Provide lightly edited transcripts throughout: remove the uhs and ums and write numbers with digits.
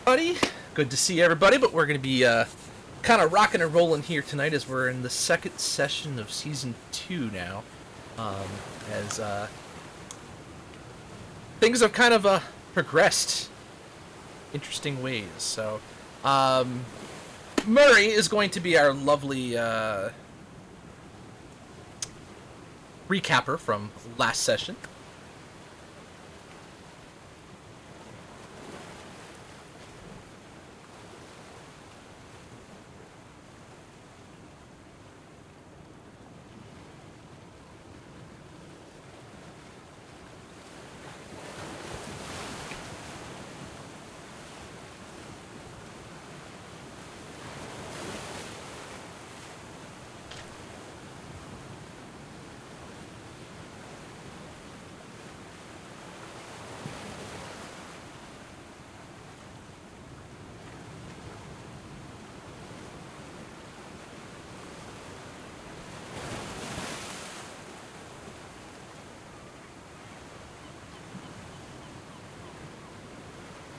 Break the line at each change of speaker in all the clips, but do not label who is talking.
Buddy, good to see everybody, but we're going to be kind of rocking and rolling here tonight as we're in the second session of Season 2 now. As things have kind of progressed interesting ways. So, Murray is going to be our lovely recapper from last session.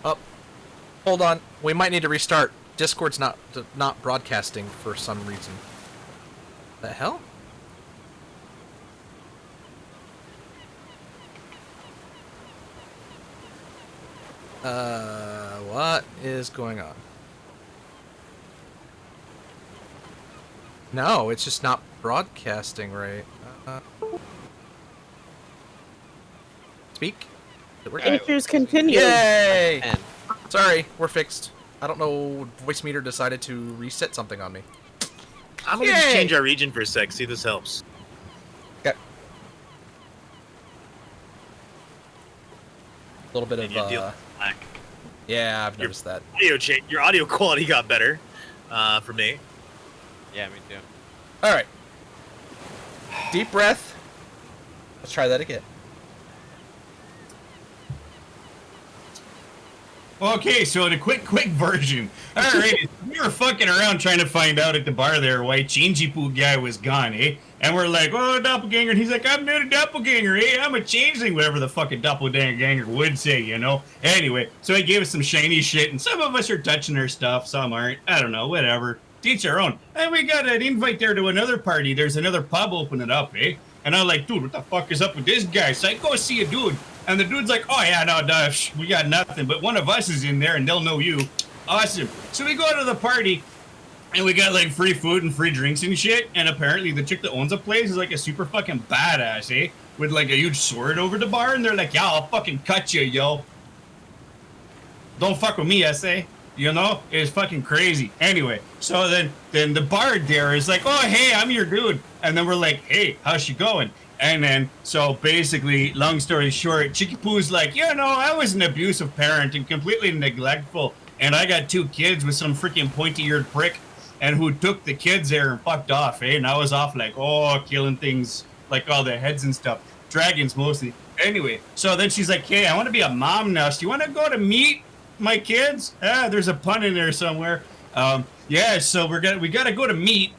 Oh, hold on. We might need to restart. Discord's not broadcasting for some reason. The hell? What is going on? No, it's just not broadcasting right. Speak?
Issues continue.
Yay! Sorry, we're fixed. I don't know, voice meter decided to reset something on me.
I'm gonna just change our region for a sec, see if this helps.
Okay. A little bit of
black.
Yeah, I've noticed that.
Your audio quality got better, for me.
Yeah, me too.
Alright. Deep breath. Let's try that again.
Okay, so the quick version. Alright, we were fucking around trying to find out at the bar there why Changey Poo guy was gone, eh? And we're like, oh, doppelganger. And he's like, I'm not a doppelganger, eh? I'm a changeling, whatever the fucking doppelganger would say, you know? Anyway, so he gave us some shiny shit, and some of us are touching our stuff, some aren't. I don't know, whatever. To each our own. And we got an invite there to another party. There's another pub opening up, eh? And I'm like, dude, what the fuck is up with this guy? So I go see a dude. And the dude's like, oh, yeah, no, we got nothing. But one of us is in there, and they'll know you. Awesome. So we go to the party, and we got, like, free food and free drinks and shit. And apparently the chick that owns the place is, like, a super fucking badass, eh? With, like, a huge sword over the bar. And they're like, yeah, I'll fucking cut you, yo. Don't fuck with me, I say. You know? It's fucking crazy. Anyway, so then the bard there is like, oh, hey, I'm your dude. And then we're like, hey, how's she going? And then, so basically, long story short, Chicky Poo's like, yeah, no, I was an abusive parent and completely neglectful. And I got 2 kids with some freaking pointy-eared prick and who took the kids there and fucked off, eh? And I was off like, oh, killing things, like all the heads and stuff. Dragons mostly. Anyway, so then she's like, hey, I want to be a mom now. So you want to go to meet my kids? Ah, there's a pun in there somewhere. Yeah, so we got to go to meet,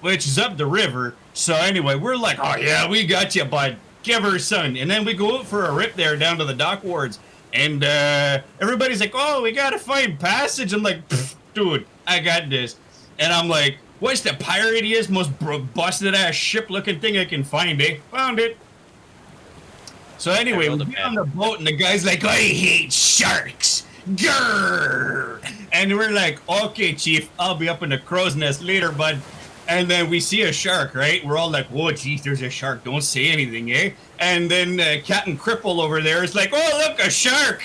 which is up the river. So anyway, we're like, oh yeah, we got you, bud. Give her son. And then we go out for a rip there down to the dock wards. And everybody's like, oh, we got to find passage. I'm like, dude, I got this. And I'm like, what's the piratiest, most busted ass ship looking thing I can find, eh? Found it. So anyway, we get on the boat and the guy's like, I hate sharks. Grrr. And we're like, okay, chief, I'll be up in the crow's nest later, bud. And then we see a shark, right? We're all like, whoa, geez, there's a shark. Don't say anything, eh? And then Captain Cripple over there is like, oh, look, a shark.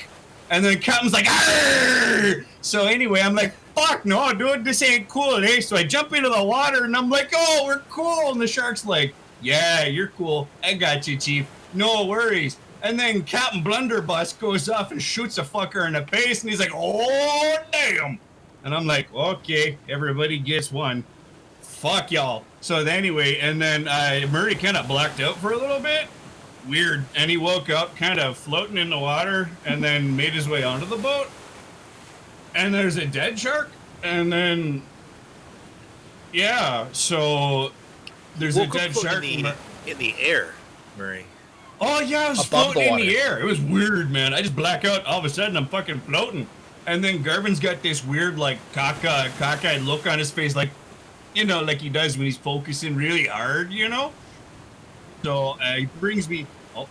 And then Captain's like, arr! So anyway, I'm like, fuck no, dude, this ain't cool, eh? So I jump into the water and I'm like, oh, we're cool. And the shark's like, yeah, you're cool. I got you, chief. No worries. And then Captain Blunderbuss goes off and shoots a fucker in the face. And he's like, oh, damn. And I'm like, okay, everybody gets one. Fuck y'all. So anyway, and then Murray kind of blacked out for a little bit. Weird. And he woke up kind of floating in the water and then made his way onto the boat. And there's a dead shark. And then, yeah, so there's a dead shark
in the air, Murray.
Oh, yeah, I was
Above
floating
the
in the air. It was weird, man. I just black out. All of a sudden, I'm fucking floating. And then Garvin's got this weird, like, cockeyed look on his face, like, you know, like he does when he's focusing really hard, you know? So he brings me... Oh.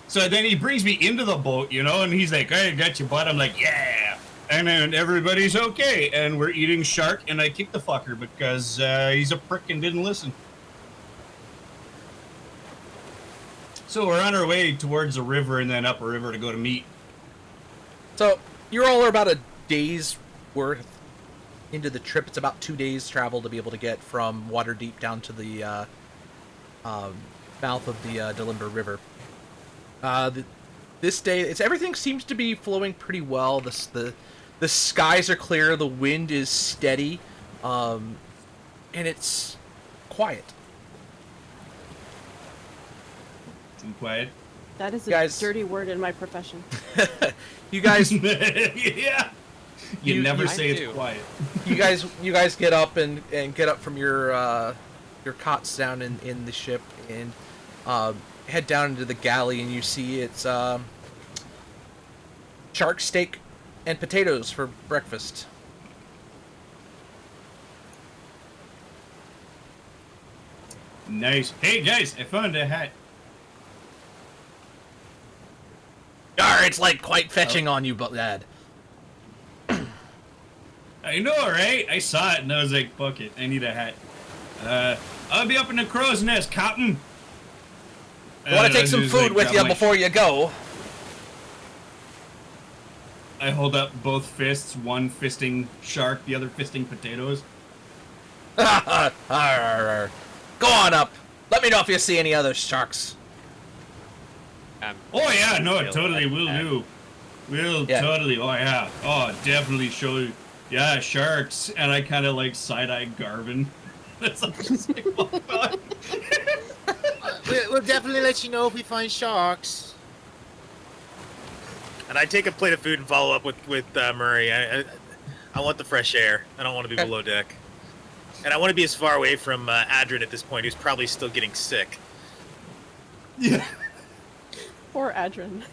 So then he brings me into the boat, you know, and he's like, I got your butt. I'm like, yeah. And then everybody's okay. And we're eating shark, and I kicked the fucker because he's a prick and didn't listen. So we're on our way towards the river and then up a river to go to meet.
So you're all about a day's worth into the trip. It's about 2 days travel to be able to get from Waterdeep down to the mouth of the Delimber River. This day, everything seems to be flowing pretty well. The skies are clear, the wind is steady, and it's quiet.
Too quiet.
That is a
Guys.
dirty word in my profession.
You guys,
Yeah. You never say
do.
it's quiet.
you guys get up and get up from your cots down in the ship and head down into the galley, and you see it's shark steak and potatoes for breakfast.
Nice. Hey guys, I found a hat.
Yar, it's like quite fetching on you, but lad.
I know, right? I saw it and I was like, fuck it, I need a hat. I'll be up in the crow's nest, Captain.
You want to take some food with you before you go?
I hold up both fists, one fisting shark, the other fisting potatoes.
Go on up. Let me know if you see any other sharks.
Oh yeah, no,
Feel
totally
like
will
that.
do. Will
Yeah.
totally. Oh yeah. Oh, definitely show you. Yeah, sharks. And I kind of like side-eye Garvin. That's like, oh, God.
We'll definitely let you know if we find sharks. And I take a plate of food and follow up with Murray. I want the fresh air. I don't want to be below deck. And I want to be as far away from Adrian at this point, who's probably still getting sick.
Yeah.
Poor Adrian.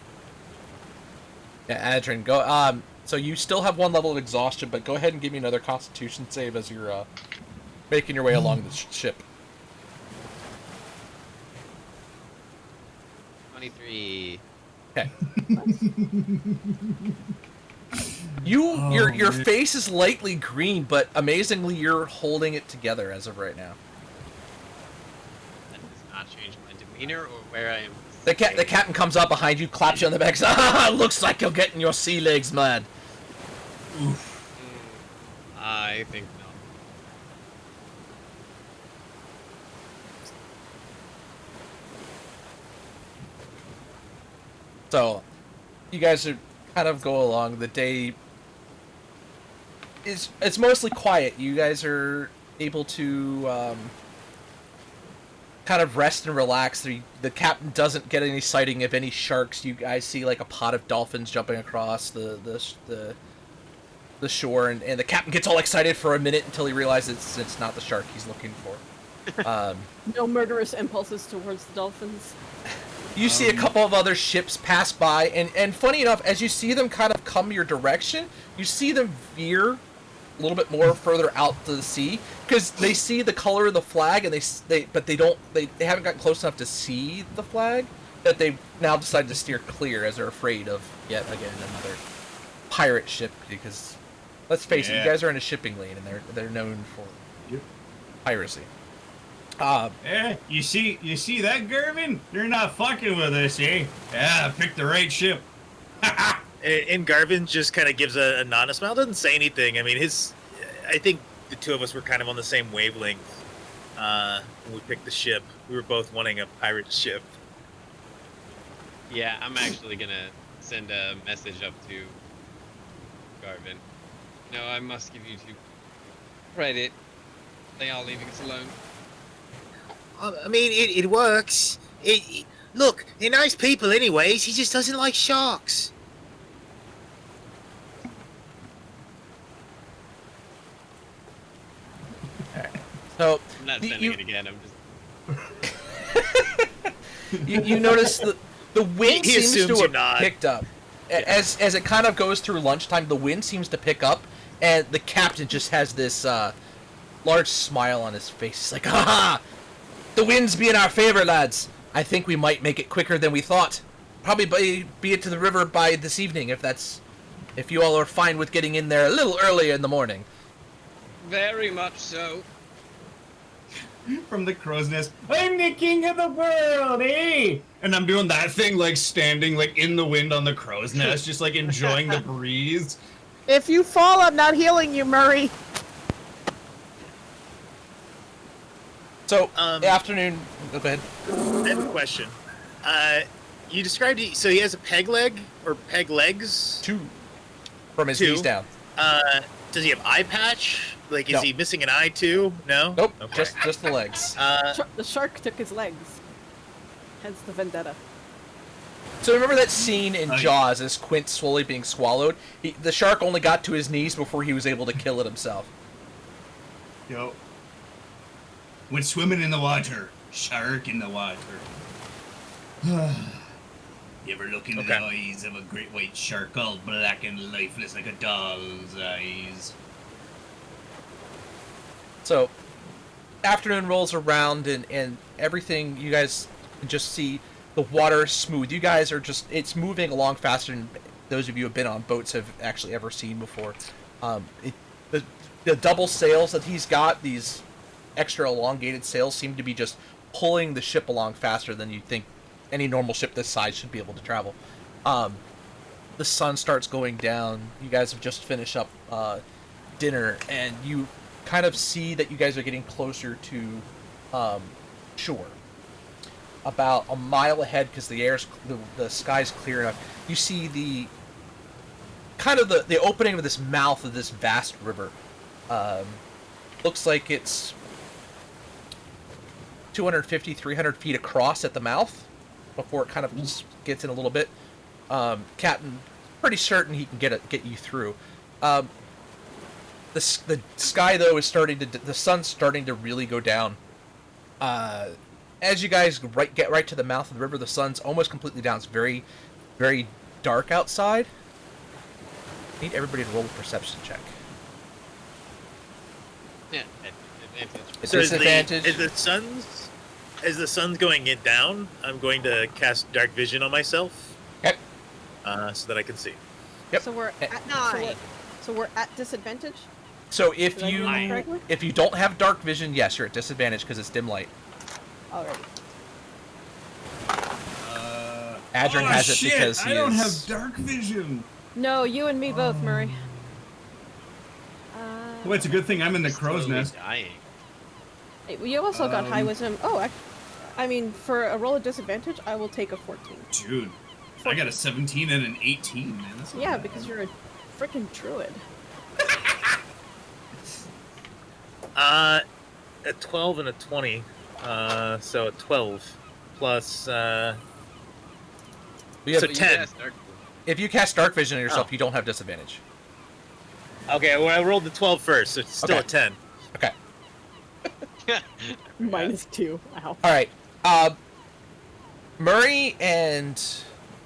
Yeah, Adrian, go. So you still have one level of exhaustion, but go ahead and give me another Constitution save as you're making your way along the ship.
23.
Okay. Your face is lightly green, but amazingly you're holding it together as of right now.
That does not change my demeanor or where I am.
The captain comes up behind you, claps you on the back, says, "Ah, looks like you're getting your sea legs, man."
I think no.
So, you guys are kind of go along. The day it's mostly quiet. You guys are able to kind of rest and relax. The captain doesn't get any sighting of any sharks. You guys see like a pod of dolphins jumping across the shore, and the captain gets all excited for a minute until he realizes it's not the shark he's looking for.
No murderous impulses towards the dolphins.
You see a couple of other ships pass by, and funny enough, as you see them kind of come your direction, you see them veer a little bit more further out to the sea because they see the color of the flag, and they haven't gotten close enough to see the flag that they've now decided to steer clear as they're afraid of yet again another pirate ship. Because let's face it, you guys are in a shipping lane, and they're known for piracy.
Yeah, you see that, Garvin? They're not fucking with us, eh? Yeah, pick the right ship.
And Garvin just kind of gives a nod and a smile, doesn't say anything. I mean, I think the two of us were kind of on the same wavelength when we picked the ship. We were both wanting a pirate ship.
Yeah, I'm actually gonna send a message up to Garvin. No, I must give you two credit. They are leaving us alone.
I mean, it works. Look, they're nice people anyways. He just doesn't like sharks.
So
I'm not sending it again. I'm just.
you notice the wind
He
seems
assumes
to
you're
have
not.
picked up. as it kind of goes through lunchtime, the wind seems to pick up, and the captain just has this large smile on his face. He's like, "Ha ha! The wind's be in our favor, lads. I think we might make it quicker than we thought. Probably be it to the river by this evening, if you all are fine with getting in there a little earlier in the morning."
Very much so.
From the crow's nest, I'm the king of the world, eh? And I'm doing that thing, like standing like in the wind on the crow's nest, just like enjoying the breeze.
If you fall, I'm not healing you, Murray.
So, afternoon. Go ahead.
I have a question. You described it, so he has a peg leg or peg legs?
2 from his
Two.
knees down.
Does he have eye patch? Like, is
No.
he missing an eye too? No.
Nope,
Okay.
just the legs.
The shark took his legs. Hence the vendetta.
So remember that scene in
Oh, yeah.
Jaws as Quint's slowly being swallowed? The shark only got to his knees before he was able to kill it himself.
Yo. When swimming in the water, shark in the water. You ever look into the
Okay.
eyes of a great white shark, all black and lifeless like a doll's eyes?
So, afternoon rolls around and everything, you guys can just see the water is smooth. You guys are just, it's moving along faster than those of you who have been on boats have actually ever seen before. The double sails that he's got, these extra elongated sails, seem to be just pulling the ship along faster than you think any normal ship this size should be able to travel. The sun starts going down. You guys have just finished up dinner, and you kind of see that you guys are getting closer to shore. About a mile ahead, because the sky's clear enough, you see the kind of the opening of this mouth of this vast river. Looks like it's 250, 300 feet across at the mouth before it kind of just gets in a little bit. Captain, pretty certain he can get you through. The sky though is the sun's starting to really go down. As you guys get right to the mouth of the river, the sun's almost completely down. It's very, very dark outside. I need everybody to roll a perception check.
Yeah, advantage.
A
So
disadvantage.
as the sun's going down, I'm going to cast dark vision on myself,
Okay.
so that I can see.
Yep.
So we're
Eh.
at so we're at disadvantage.
So if
Did I read that correctly?
you don't have dark vision, yes, you're at disadvantage because it's dim light.
Alright.
Adrian has it
shit,
because he
I don't
is-
have dark vision.
No, you and me both, Murray.
Well, it's a good thing I'm in the crow's
Slowly
nest.
dying.
You also got high
Um,
wisdom. Oh, I mean, for a roll of disadvantage, I will take a 14.
Dude, I got a 17 and an 18, man. That's not
Yeah,
bad.
because you're a freaking druid.
A 12 and a 20, so a 12 plus.
You have-
So
You
10.
cast dark-
If you cast dark vision on yourself,
Oh.
you don't have disadvantage.
Okay, well I rolled the 12 first, so it's still
Okay.
a 10.
Okay.
-2. Ow.
All right. Murray and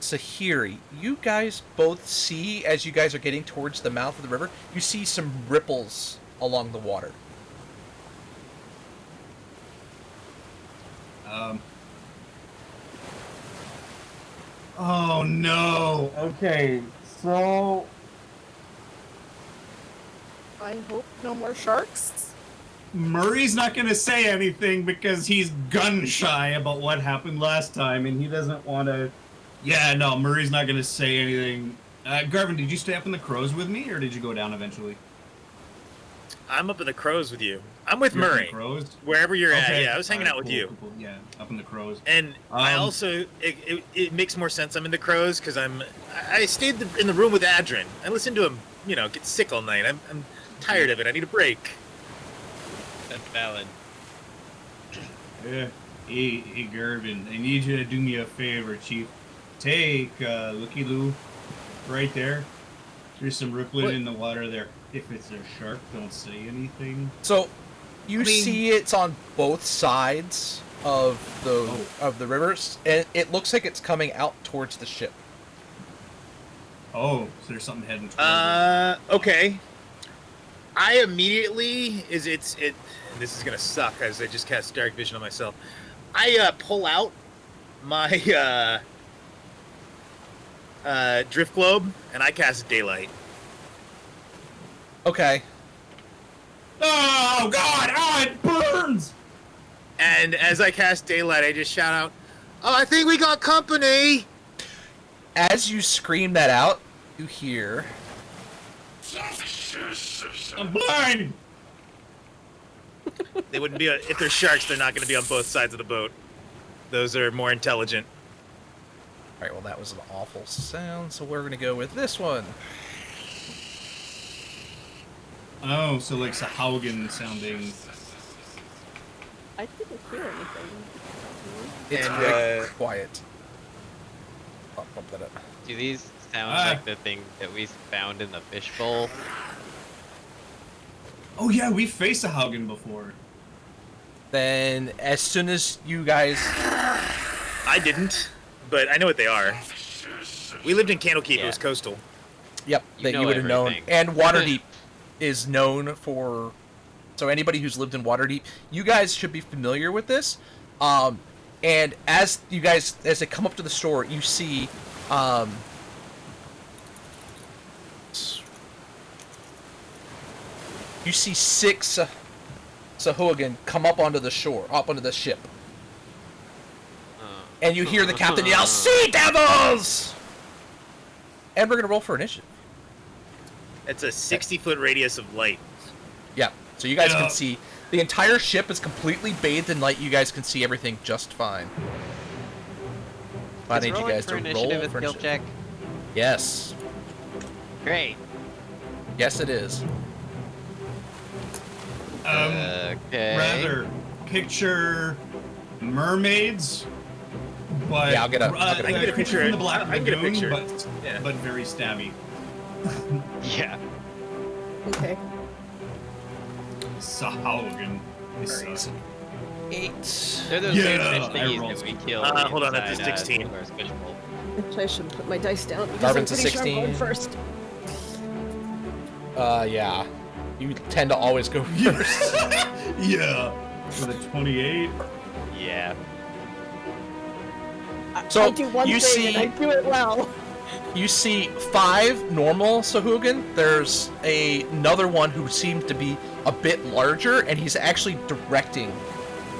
Sahiri, you guys both see, as you guys are getting towards the mouth of the river, you see some ripples along the water.
Oh no. Okay, so
I hope no more sharks.
Murray's not gonna say anything because he's gun shy about what happened last time, and he doesn't want to. Yeah, no, Murray's not gonna say anything. Garvin, did you stay up in the crows with me, or did you go down eventually?
I'm up in the crows with you. I'm with
You're up in the
Murray.
crows.
Wherever you're at,
Okay,
yeah, I was hanging
alright,
out with
cool,
you.
cool, cool. Yeah, up in the crows.
And I also, it makes more sense. I'm in the crows because I stayed in the room with Adrian. I listened to him, get sick all night. I'm tired of it. I need a break.
That's valid.
Yeah. Hey, Garvin, I need you to do me a favor, Chief. Take looky loo, right there. There's some rippling
What?
in the water there. If it's a shark, don't say anything.
So, you
I mean-
see it's on both sides of the
Oh.
of the rivers, and it looks like it's coming out towards the ship.
Oh, so there's something heading towards us.
Okay. I immediately this is gonna suck as I just cast dark vision on myself. I pull out my drift globe and I cast daylight.
Okay.
Oh God! Oh, it burns!
And as I cast daylight, I just shout out, "Oh, I think we got company!"
As you scream that out, you hear.
I'm blind!
They wouldn't be if they're sharks. They're not going to be on both sides of the boat. Those are more intelligent.
All right. Well, that was an awful sound, so we're gonna go with this one.
Oh, so like Sahaugen sounding.
I didn't hear anything.
It's
And,
very quiet. I'll bump that up.
Do these sound like the thing that we found in the fishbowl?
Oh yeah, we faced Sahaugen before.
Then, as soon as you guys,
I didn't, but I know what they are. We lived in Candlekeep.
Yeah.
It was coastal.
yep,
You
that
know
you would have known.
everything.
And Waterdeep is known for. So anybody who's lived in Waterdeep, you guys should be familiar with this. And as they come up to the store, you see, you see 6 Sahuagin come up onto the shore, up onto the ship, and you hear the captain yell, "Sea devils!" And we're gonna roll for initiative.
It's a 60-foot radius of light.
Yeah, so you guys
Yeah.
can see the entire ship is completely bathed in light. You guys can see everything just fine. I
Is
need you
rolling
guys
for
to
initiative
roll
a
for
skill
initiative.
check?
Yes,
Great.
yes, it is.
Okay.
Rather picture mermaids, but
Yeah, I'll get a
creature from the Black
I can get a
Lagoon,
picture.
but
Yeah.
but very stabby.
Yeah.
Okay.
Sahaugen.
Alright. 8.
They're those
Yeah,
weird fish
I
thingies
rolled
that we kill.
hold on, that's a
inside,
16.
Square's fishbowl.
Actually, I should put my dice down because
Darwin's a
I'm pretty sure I'm going
16.
first.
Yeah. You tend to always go first.
Yeah, with a 28.
Yeah.
So,
I do one
you
thing
see-
and I do it well.
You see 5 normal Sahuagin. There's another one who seems to be a bit larger, and he's actually directing,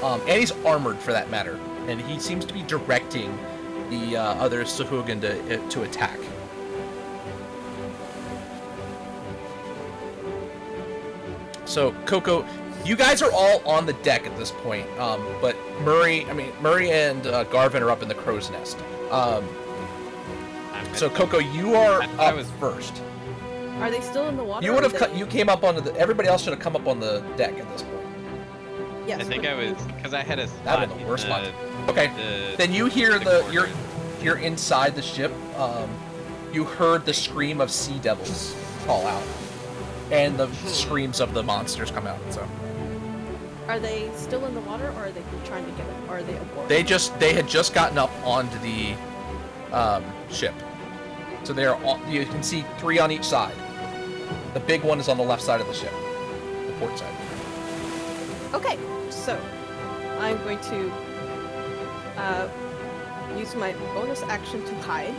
and he's armored for that matter, and he seems to be directing the other Sahuagin to attack. So, Coco, you guys are all on the deck at this point, but Murray and Garvin are up in the crow's nest. So, Coco, you are
I
up
was-
first.
Are they still in the water?
You
or
would have
are
cut.
they-
You came up onto the. Everybody else should have come up on the deck at this point.
Yes,
I think
but-
I was because I had a spot.
That'd have been the worst spot. Okay.
The,
Then you hear
the
you're
corner.
inside the ship. You heard the scream of sea devils call out, and the screams of the monsters come out. So
Are they still in the water, or are they trying to get it? Or are they aboard?
they had just gotten up onto the ship. So they're you can see 3 on each side. The big one is on the left side of the ship, the port side.
Okay, so I'm going to use my bonus action to hide,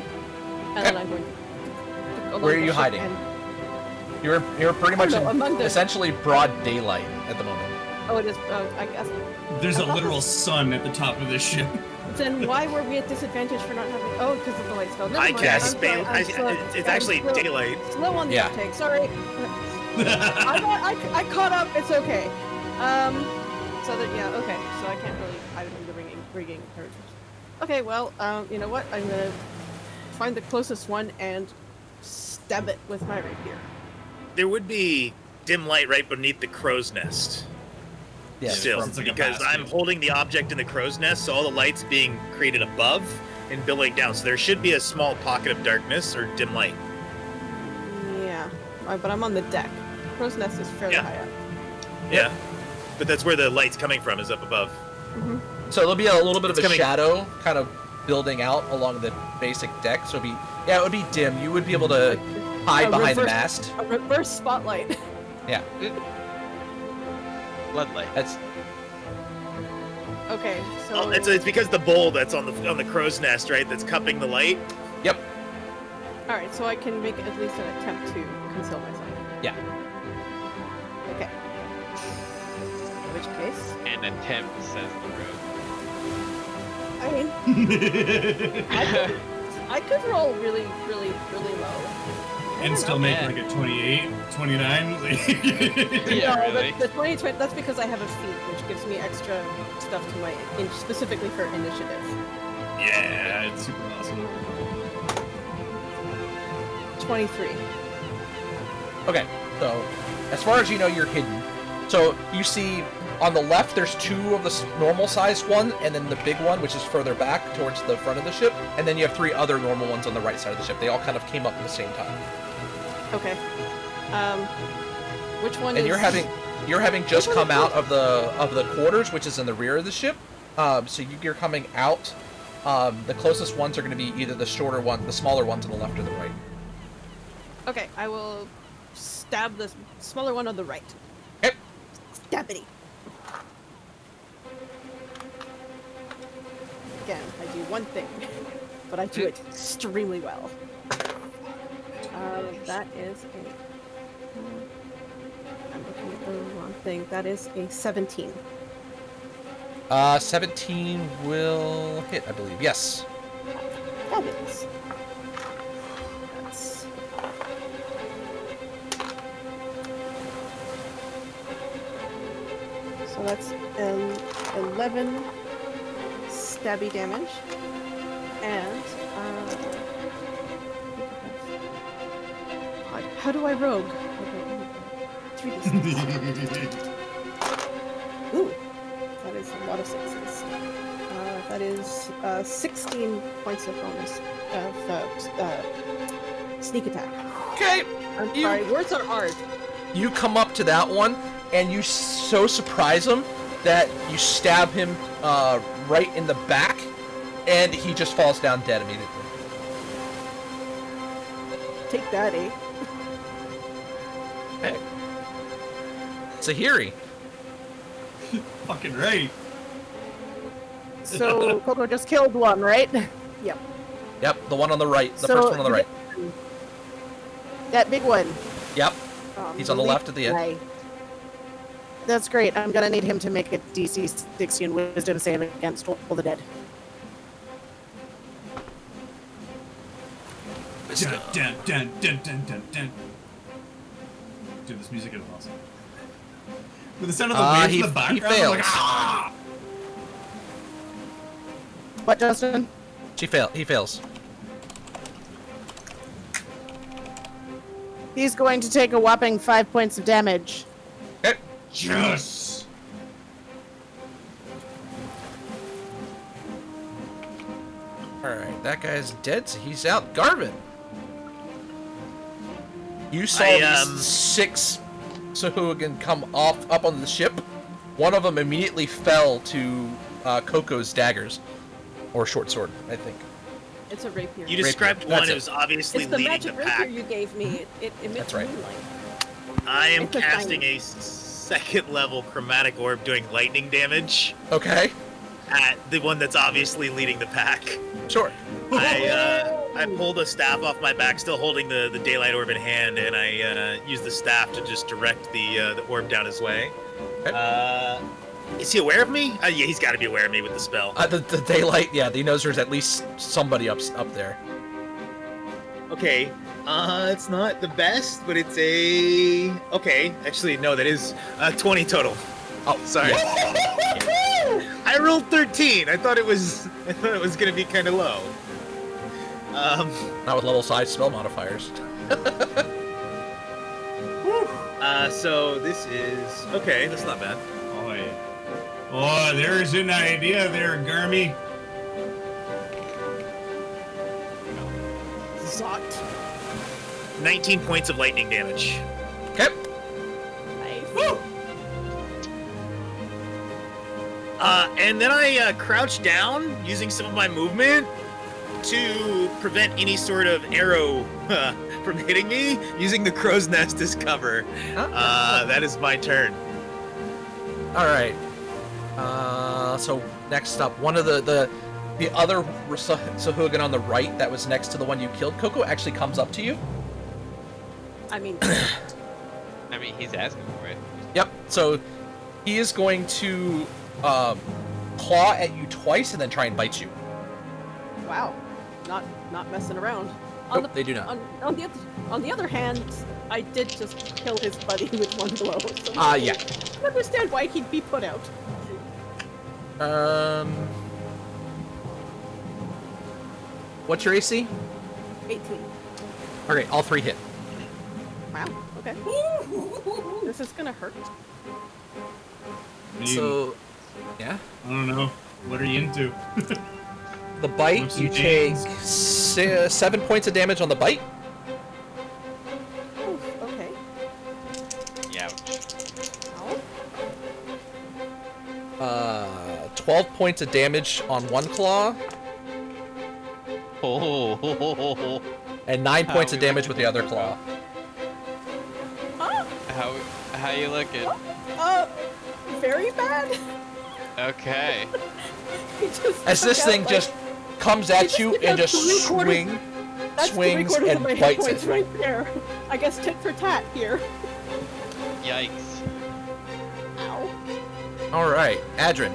and then I'm going to go along
Where are
the
you
ship
hiding?
and-
You're pretty much
know, among
in
the-
essentially broad daylight at the moment.
Oh, it is. Oh, I guess.
There's a literal sun at the top of this ship.
Then why were we at disadvantage for not having? Oh, because of the light spell. Never
I
mind.
cast
I'm
Spain.
sorry, I'm slow.
It's
I'm
actually
slow-
daylight.
Slow on the
Yeah.
uptake. Sorry. I caught up. It's okay. So that yeah. Okay. So I can't really hide it in the rigging. Okay. Well. You know what? I'm gonna find the closest one and stab it with my rapier.
There would be dim light right beneath the crow's nest.
Yeah,
Still,
it's like a
because
basket.
I'm holding the object in the crow's nest, so all the light's being created above and billowing down. So there should be a small pocket of darkness or dim light.
Yeah. But I'm on the deck. Crow's nest is fairly
Yeah.
high up.
Yeah, but that's where the light's coming from, is up above.
So there'll be a little bit
It's
of a
coming-
shadow kind of building out along the basic deck. So it'll be Yeah, it would be dim. You would be able to hide behind the mast.
A reverse spotlight.
Yeah.
Floodlight.
That's
Okay, so
Oh, it's because the bowl that's on the crow's nest, right? That's cupping the light.
yep.
all right, so I can make at least an attempt to conceal myself.
Yeah.
Okay. In which case,
An attempt, says the rogue.
I mean, I could roll really, really, really low.
And still make
Yeah.
like a 28, 29.
Yeah,
No,
really.
the 20, that's because I have a feat, which gives me extra stuff to my, specifically for initiative.
Yeah, it's super awesome.
23.
Okay. So, as far as you know, you're hidden. So you see on the left, there's two of the normal-sized one, and then the big one, which is further back towards the front of the ship, and then you have three other normal ones on the right side of the ship. They all kind of came up at the same time.
Okay. Which one
And
is...
you're having just come out of the quarters, which is in the rear of the ship. So you're coming out. The closest ones are going to be either the shorter one, the smaller ones on the left or the right.
Okay, I will stab the smaller one on the right.
Okay.
Stabbity. Again, I do one thing, but I do it extremely well. That is a... I'm looking at the wrong thing. That is a 17.
17 will hit, I believe. Yes.
Fabulous. That's... So that's 11 stabby damage. And, how do I rogue? Okay, 3d6. Ooh, that is a lot of sixes. That is 16 points of bonus of sneak attack.
Okay.
I'm sorry, words are hard.
You come up to that one, and you so surprise him that you stab him right in the back, and he just falls down dead immediately.
Take that, eh?
Hey. Sahiri.
Fucking right.
So Coco just killed one, right? Yep.
Yep, the one on the right. The
So
first one on the right.
That big one.
Yep. He's on the left at the end.
Guy. That's great. I'm gonna need him to make a DC 16 Wisdom save against all the dead.
Dun, dun, dun, dun, dun, dun, dun. Dude, this music is awesome. With the sound of the waves in the background, I'm like, ah!
What, Justin?
He fails.
He's going to take a whopping 5 points of damage.
Okay.
Yes!
Alright, that guy's dead, so he's out. Garvin! You saw
I,
these 6 Sahuagin come up on the ship. One of them immediately fell to Coco's daggers. Or short sword, I think.
It's a rapier.
You described
That's
one
it.
who's obviously
It's the
leading
magic
the
rapier
pack.
you gave me. It emits
That's right.
moonlight.
I am
It's a
casting
tiny-
a second level chromatic orb doing lightning damage
Okay,
at the one that's obviously leading the pack.
sure.
I pulled a staff off my back, still holding the daylight orb in hand, and I use the staff to just direct the orb down his way.
Okay.
Is he aware of me? Yeah, he's got to be aware of me with the spell.
The daylight, yeah, he knows there's at least somebody up there.
Okay, it's not the best, but it's a... Okay, actually, no, that is 20 total.
Oh,
Sorry. I rolled 13. I thought it was gonna be kind of low.
Not with level size spell modifiers.
So this is... Okay, that's not bad.
Oh, yeah. Oh, there's an idea there, Garmy.
Zot.
19 points of lightning damage.
Okay.
Nice.
And then I crouch down using some of my movement to prevent any sort of arrow from hitting me, using the crow's nest as cover. That is my turn.
All right. So next up, one of the other Sahuagin on the right that was next to the one you killed, Coco, actually comes up to you.
I mean,
he's asking for it.
Yep. So he is going to claw at you twice and then try and bite you.
wow, not messing around.
Nope, they do not.
On the other hand, I did just kill his buddy with one blow. So
Yeah.
I understand why he'd be put out.
What's your AC?
18.
Okay, all 3 hit.
Wow. Okay. This is gonna hurt.
So, yeah.
I don't know. What are you into?
The bite,
Whoops
you
and
take
daisies.
7 points of damage on the bite.
Oh, okay.
Ouch.
12 points of damage on one claw,
Oh.
and 9 points of damage with the other claw.
How you looking?
Very bad.
Okay.
He just
As this
took out,
thing
like,
just comes at you
took
and
out
just
three-quarters- that's
swings
3/4
and
of my hit
bites
points
it.
right there. I guess tit for tat here.
Yikes.
Ow.
All right, Adrin.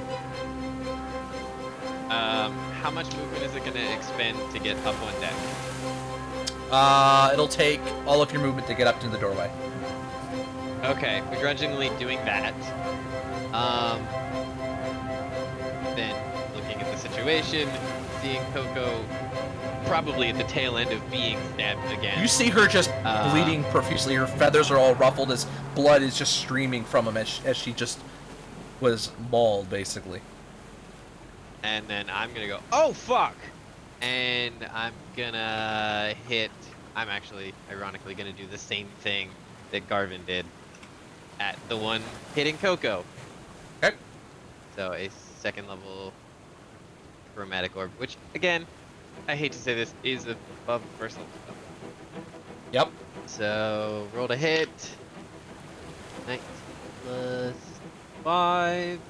How much movement is it gonna expend to get up on deck?
It'll take all of your movement to get up to the doorway.
Okay, begrudgingly doing that. Then looking at the situation, seeing Coco probably at the tail end of being stabbed again.
You see her just bleeding profusely. Her feathers are all ruffled as blood is just streaming from him as she just was mauled, basically.
And then I'm gonna go, oh fuck! And I'm gonna hit, I'm actually ironically gonna do the same thing that Garvin did at the one hitting Coco.
Okay.
So a second level chromatic orb, which again, I hate to say this, is above first level.
Yep.
So roll to hit. 19 plus 5,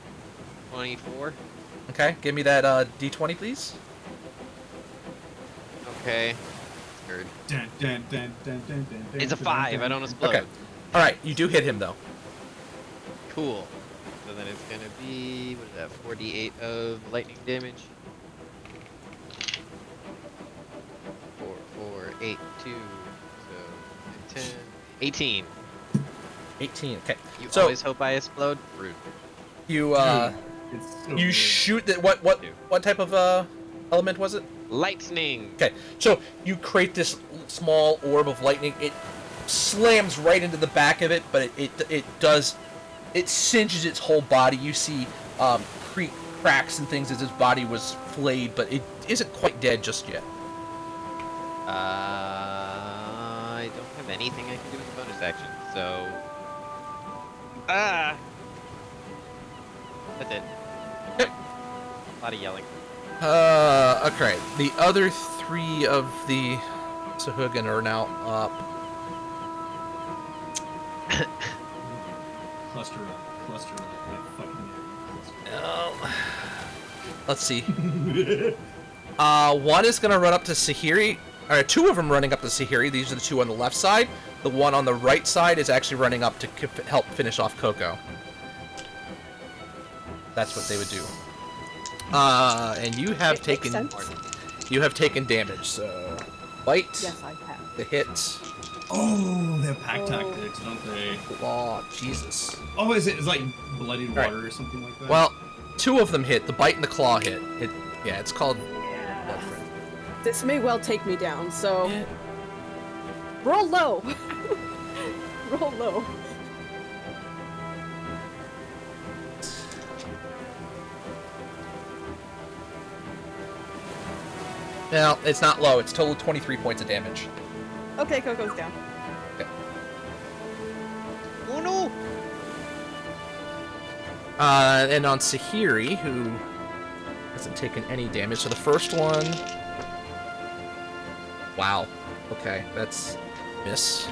24.
Okay, give me that D20, please.
Okay. Third.
Dun, dun, dun, dun, dun, dun, dun,
It's a
dun,
5.
dun,
I don't
dun.
explode.
Okay. All right, you do hit him though.
Cool. So then it's gonna be, what is that, 48 of lightning damage. 4, 4, 8, 2, so 10, 18.
18. Okay.
You
So-
always hope I explode? Rude.
You
It's so
you
good.
shoot that. What type of element was it?
Lightning!
Okay, so you create this small orb of lightning. It slams right into the back of it, but it singes its whole body. You see cracks and things as its body was flayed, but it isn't quite dead just yet.
I don't have anything I can do with bonus action, so... That's it.
Okay.
A lot of yelling.
Okay. The other 3 of the Sahuagin are now up.
Cluster up. I fucking
Let's see. One is gonna run up to Sahiri. 2 of them running up to Sahiri. These are the 2 on the left side. The one on the right side is actually running up to help finish off Coco. That's what they would do. And you have
It makes
taken
sense.
damage. So, bite,
Yes, I have.
the hit,
Oh, they have pack tactics, don't they?
claw. Jesus.
Oh, is it? It's like bloodied
Right.
water or something like that?
Well, 2 of them hit. The bite and the claw hit. Yeah, it's called.
This may well take me down, so roll low. Roll low.
Well, it's not low. It's total 23 points of damage.
Okay, Coco's down.
Oh no!
And on Sahiri, who hasn't taken any damage. So the first one Wow. Okay, that's miss.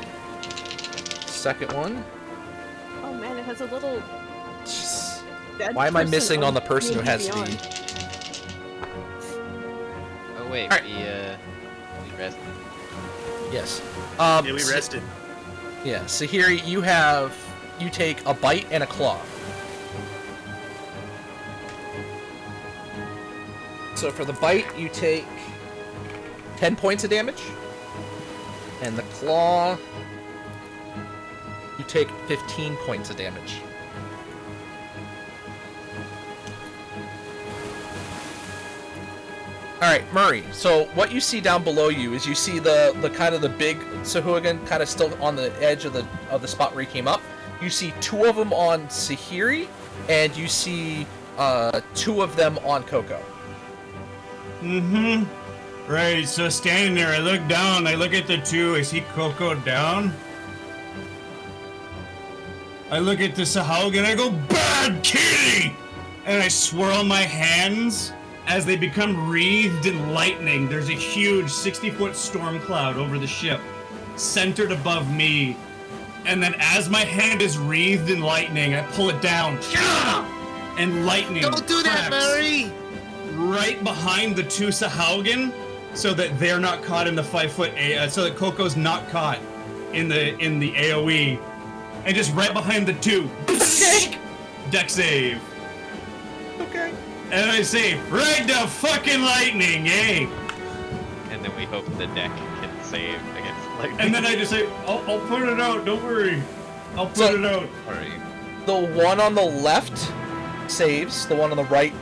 Second one.
Oh man, it has a little.
Jeez.
dead
Why am I
person
missing on the person who
D&D
has
Beyond.
the...
Oh wait,
Alright.
we rested.
Yes.
Yeah, we rested.
Yeah, so here you take a bite and a claw. So for the bite, you take 10 points of damage. And the claw, you take 15 points of damage. Alright, Murray, so what you see down below you is you see the kind of the big Sahuagin kind of still on the edge of the spot where he came up. You see two of them on Sahiri, and you see two of them on Coco.
Mm-hmm. Right, so standing there, I look down, I look at the two, I see Coco down. I look at the Sahuagin, I go, "Bad kitty!" And I swirl my hands. As they become wreathed in lightning, there's a huge 60-foot storm cloud over the ship, centered above me. And then as my hand is wreathed in lightning, I pull it down. And lightning
Don't do that,
cracks
Murray!
right behind the two Sahuagin, so that they're not caught in the 5-foot, so that Coco's not caught in the AoE. And just right behind the two. Deck save.
Okay.
And I say, ride the fucking lightning, eh?
And then we hope the deck can save against lightning.
And then I just say, I'll put it out, don't worry. I'll put
So-
it out.
Alright.
The one on the left saves, the one on the right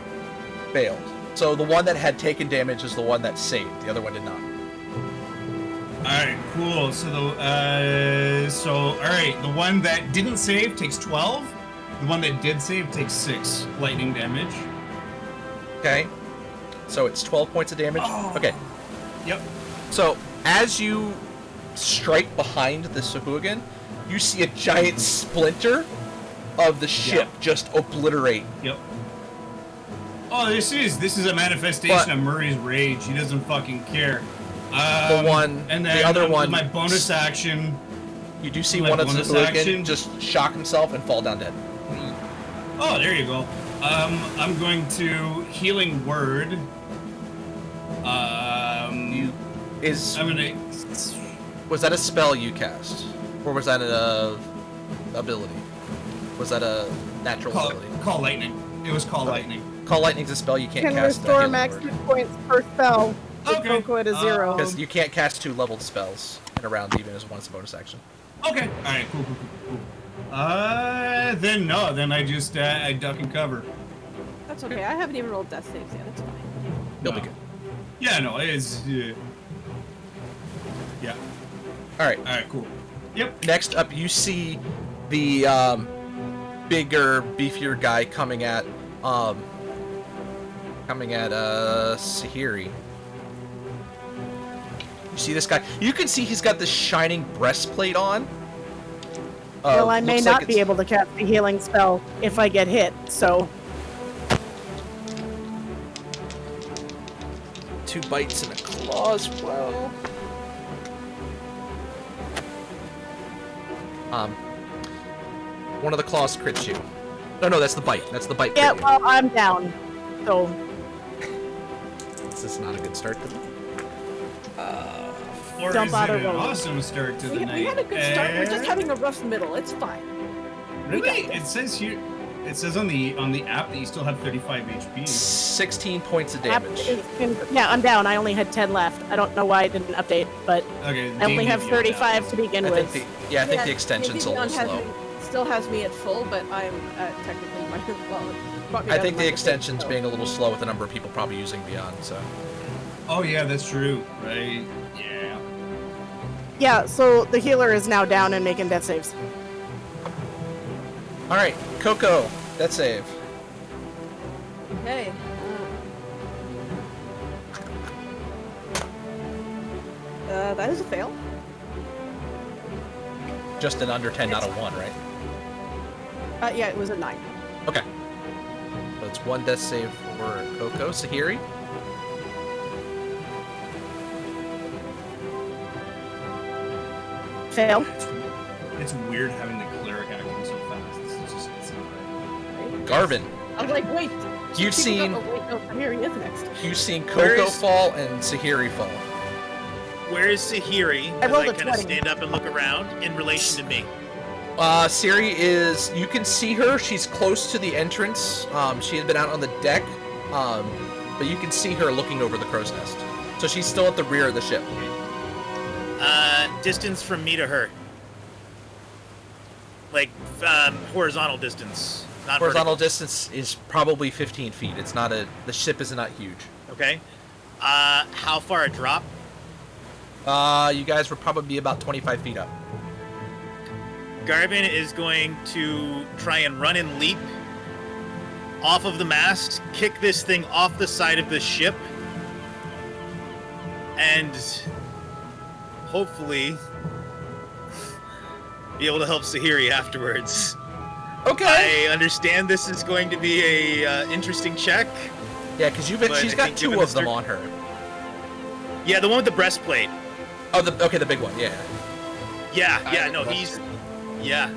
failed. So the one that had taken damage is the one that saved, the other one did not.
Alright, cool. So alright, the one that didn't save takes 12. The one that did save takes 6 lightning damage.
Okay? So it's 12 points of damage.
Oh.
Okay.
Yep.
So as you strike behind the Sahuagin, you see a giant splinter of the ship just obliterate.
Yep. Oh, this is a manifestation
But-
of Murray's rage. He doesn't fucking care.
The one,
and then
the other
with
one,
my bonus action.
you do see
my
one of the
bonus
Sahuagin
action-
just shock himself and fall down dead.
Oh, there you go. I'm going to healing word. I'm gonna.
Was that a spell you cast, or was that an ability? Was that a natural ability?
Call lightning. It was call
Okay.
lightning.
Call lightning's a spell you can't
Can
cast.
restore max hit points per spell. With
Okay.
Coco at a 0.
Because you can't cast 2 leveled spells in a round, even as one as a bonus action.
Okay. All right. Cool. Then no. Then I just I duck and cover.
That's okay. I haven't even rolled death saves yet. It's fine.
You'll be
No.
good.
Yeah. No. It's. Yeah.
All right.
All right. Cool. Yep.
Next up, you see the bigger, beefier guy coming at Sahiri. You see this guy? You can see he's got this shining breastplate on.
Well, I may
looks
not
like
be
it's-
able to cast a healing spell if I get hit, so
2 bites and a claw as well. One of the claws crits you. No, that's the bite. That's the bite.
yeah.
crit you.
Well, I'm down. So
This is not a good start to the...
Or
Jump
is
out
it
of
an
roll.
awesome start to the
we
night?
had a good start. We're just having a rough middle. It's fine.
Really?
got
It says here. It says on the app that you still have 35 HP.
16 points of damage.
Yeah, I'm down. I only had 10 left. I don't know why I didn't update, but
Okay.
I only have
D&D
35 to begin
I
with.
think the extension's a little slow.
Still has me at full, but I'm technically my well. it brought me
I
down
think
to
the
my
extension's
so.
being a little slow with the number of people probably using Beyond, so...
Oh yeah, that's true. Right. Yeah.
Yeah, so the healer is now down and making death saves.
Alright, Coco, death save.
Okay. That is a fail.
Just an under 10, not a 1, right?
Yeah, it was a 9.
Okay. So it's 1 death save for Coco. Sahiri?
Fail.
It's weird having the cleric acting so fast. This is just it's not right.
Garvin,
I was like, wait.
You've seen-
Oh, wait, no, here he is next.
you've seen
Where
Coco
is-
fall and Sahiri fall.
Where is Sahiri?
I
As
rolled
I
a
kind of
20.
stand up and look around in relation to me.
Siri is, you can see her. She's close to the entrance. She had been out on the deck, but you can see her looking over the crow's nest. So she's still at the rear of the ship.
Distance from me to her. Like, horizontal distance. Not
Horizontal distance is probably 15 feet. It's not the ship is not huge.
vertical. Okay. How far a drop?
You guys would probably be about 25 feet up.
Garvin is going to try and run and leap off of the mast, kick this thing off the side of the ship, and hopefully be able to help Sahiri afterwards.
Okay.
I understand this is going to be a interesting check.
Yeah, because
But
she's
I
got
think
two
given
of
the
them
cir-
on her.
Yeah, the one with the breastplate.
Oh, the big one. Yeah.
Yeah, no, he's... Yeah.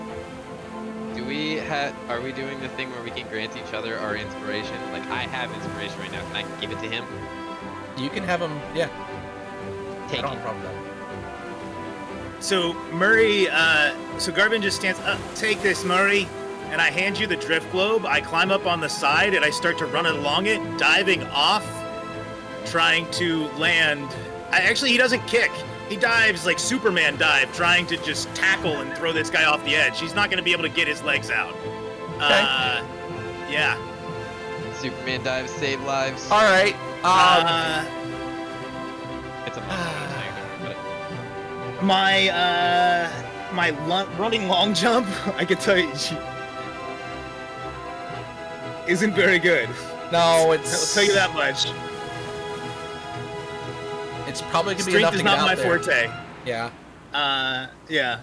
Are we doing the thing where we can grant each other our inspiration? Like, I have inspiration right now. Can I give it to him?
You can have them. Yeah.
Take
I don't
it.
have a problem with that.
So Murray, so Garvin just stands up, take this, Murray, and I hand you the drift globe. I climb up on the side and I start to run along it, diving off, trying to land. Actually, he doesn't kick. He dives like Superman dive, trying to just tackle and throw this guy off the edge. He's not going to be able to get his legs out. Yeah.
Superman dives, save lives.
All right.
It's a monster thing. But
My running long jump, I can tell you, isn't very good.
No,
I'll
it's.
tell you that much.
It's probably gonna be enough
Strength
to
is
get
not
out
my
there.
forte.
Yeah.
Yeah.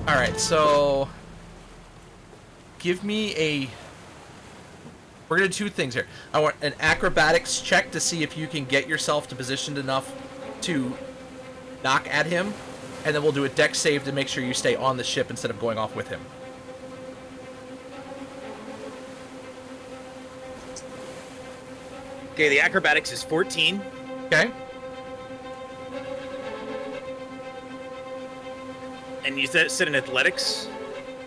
All right. So, give me a. We're gonna do two things here. I want an acrobatics check to see if you can get yourself to positioned enough to knock at him, and then we'll do a dex save to make sure you stay on the ship instead of going off with him.
Okay, the acrobatics is 14.
Okay.
And you said in athletics?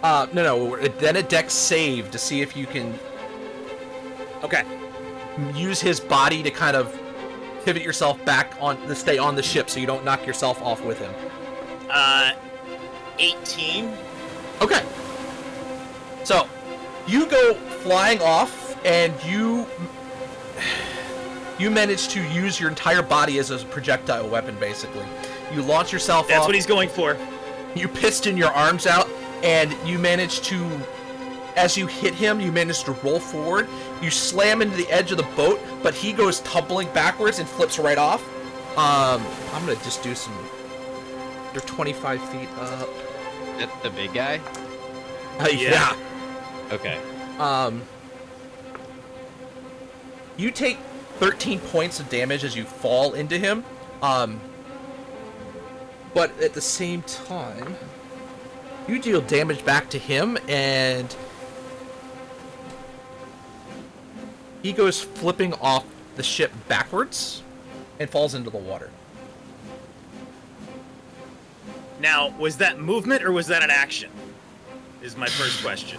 No. Then a dex save to see if you can
Okay.
use his body to kind of pivot yourself back on to stay on the ship so you don't knock yourself off with him.
18.
Okay. So, you go flying off and you manage to use your entire body as a projectile weapon, basically. You launch yourself
That's
off.
what he's going for.
You piston your arms out, and you manage to, as you hit him, you manage to roll forward. You slam into the edge of the boat, but he goes tumbling backwards and flips right off. I'm gonna just do some. You're 25 feet up.
that's the big guy?
Yeah.
Okay.
You take 13 points of damage as you fall into him. But at the same time, you deal damage back to him, and he goes flipping off the ship backwards and falls into the water.
Now, was that movement or was that an action? Is my first question.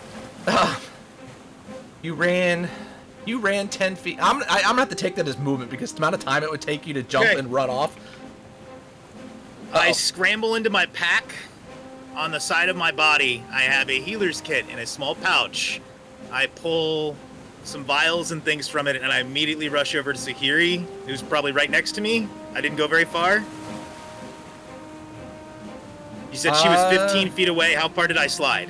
You ran 10 feet. I'm gonna have to take that as movement because the amount of time it would take you to jump
Okay.
and run off.
I
Uh-oh.
scramble into my pack. On the side of my body, I have a healer's kit in a small pouch. I pull some vials and things from it, and I immediately rush over to Sahiri, who's probably right next to me. I didn't go very far. You said she was 15 feet away. How far did I slide?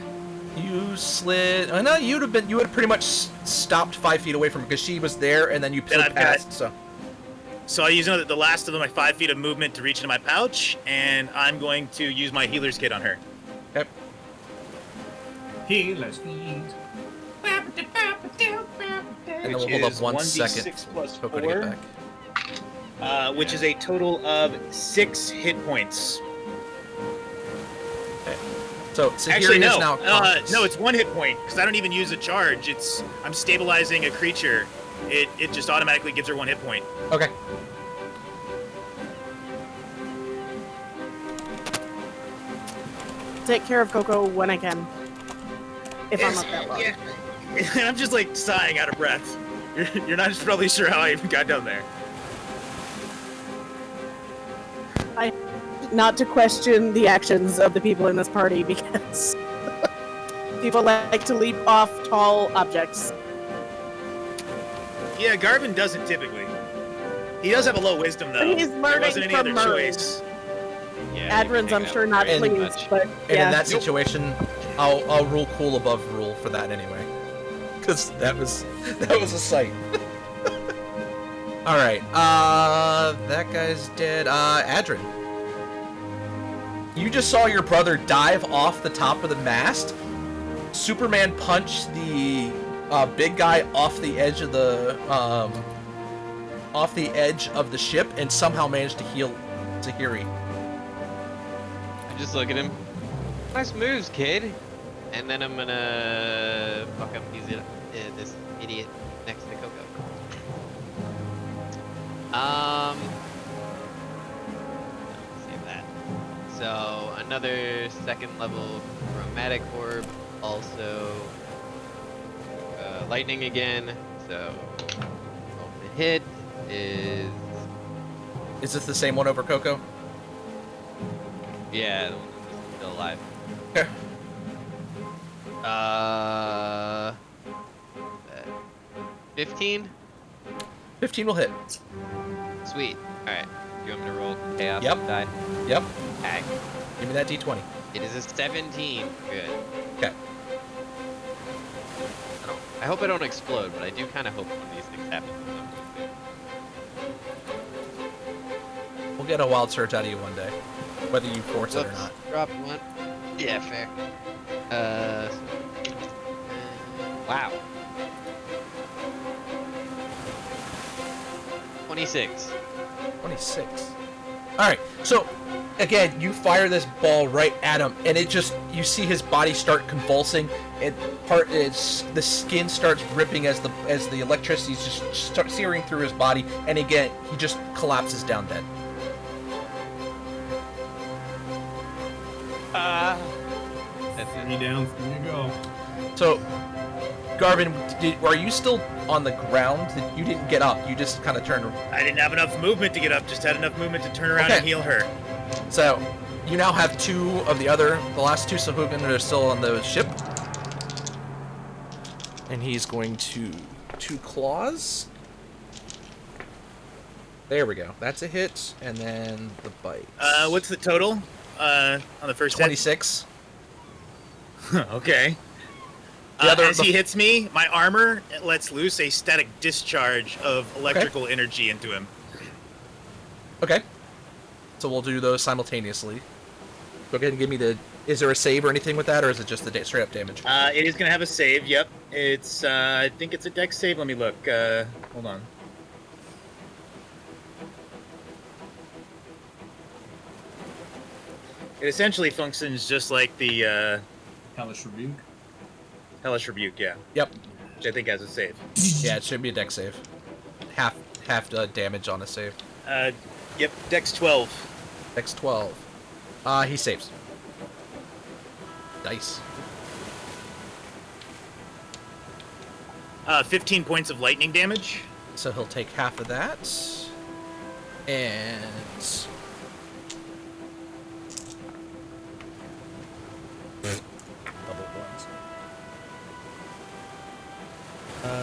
You slid. No, you would have pretty much stopped 5 feet away from her because she was there, and then you
Then
slid
I've got-
past. So
So I use the last of my 5 feet of movement to reach into my pouch, and I'm going to use my healer's kit on her.
okay.
Healer's feet.
And then we'll
Which
hold up
is
1
1d6
second.
plus
Coco to get
4.
back.
which is a total of 6 hit points.
So Sahiri
Actually, no.
is now conscious.
No, it's 1 hit point because I don't even use a charge. I'm stabilizing a creature. It just automatically gives her 1 hit point.
Okay.
Take care of Coco when I can. If I'm up that low.
Yeah. And I'm just like sighing out of breath. You're not probably sure how I even got down there.
Not to question the actions of the people in this party because people like to leap off tall objects.
Yeah, Garvin doesn't typically. He does have a low wisdom though.
He's
There
learning
wasn't any
from
other
Murray.
choice.
Yeah,
Adrin's, I'm sure, not
And-
pleased, but
And
yeah.
in that situation, I'll rule cool above rule for that anyway, because that was a sight. All right, that guy's dead. Adrin, you just saw your brother dive off the top of the mast. Superman punched the big guy off the edge of the ship, and somehow managed to heal Tahiri.
I just look at him. Nice moves, kid. And then I'm gonna fuck up this idiot next to Coco. Save that. So another 2nd level chromatic orb, also lightning again. So the hit is
Is this the same one over Coco?
yeah, the one that's still alive.
Okay.
15.
15 will hit.
Sweet. Alright. You want me to roll chaos
Yep.
die?
Yep.
Okay.
Give me that d20.
It is a 17. Good.
Okay.
I hope I don't explode, but I do kind of hope one of these things happens.
We'll get a wild surge out of you one day, whether you force it or not.
Drop 1. Yeah, fair. Wow. 26.
26. Alright, so, again, you fire this ball right at him, and it just, you see his body start convulsing, and the skin starts ripping as the electricity just starts searing through his body, and again, he just collapses down dead.
That's it.
3 down, 3 to go.
So, Garvin, are you still on the ground? You didn't get up, you just kind of turned.
I didn't have enough movement to get up. Just had enough movement to turn around
Okay.
and heal her.
So, you now have 2 of the last 2 Sahugan that are still on the ship. And he's going to 2 claws. There we go. That's a hit, and then the bite.
What's the total on the first hit?
26.
Okay. As he hits me, my armor lets loose a static discharge of electrical energy into him.
Okay. So we'll do those simultaneously. Go ahead and give me the... Is there a save or anything with that, or is it just the straight up damage?
It is going to have a save, yep. It's, I think it's a dex save. Let me look. Hold on. It essentially functions just like the,
Hellish Rebuke.
Hellish Rebuke, yeah.
Yep.
Which I think has a save.
Yeah, it should be a dex save. Half damage on a save.
Yep, dex 12.
Dex 12. He saves. Dice.
15 points of lightning damage.
So he'll take half of that. And... double ones.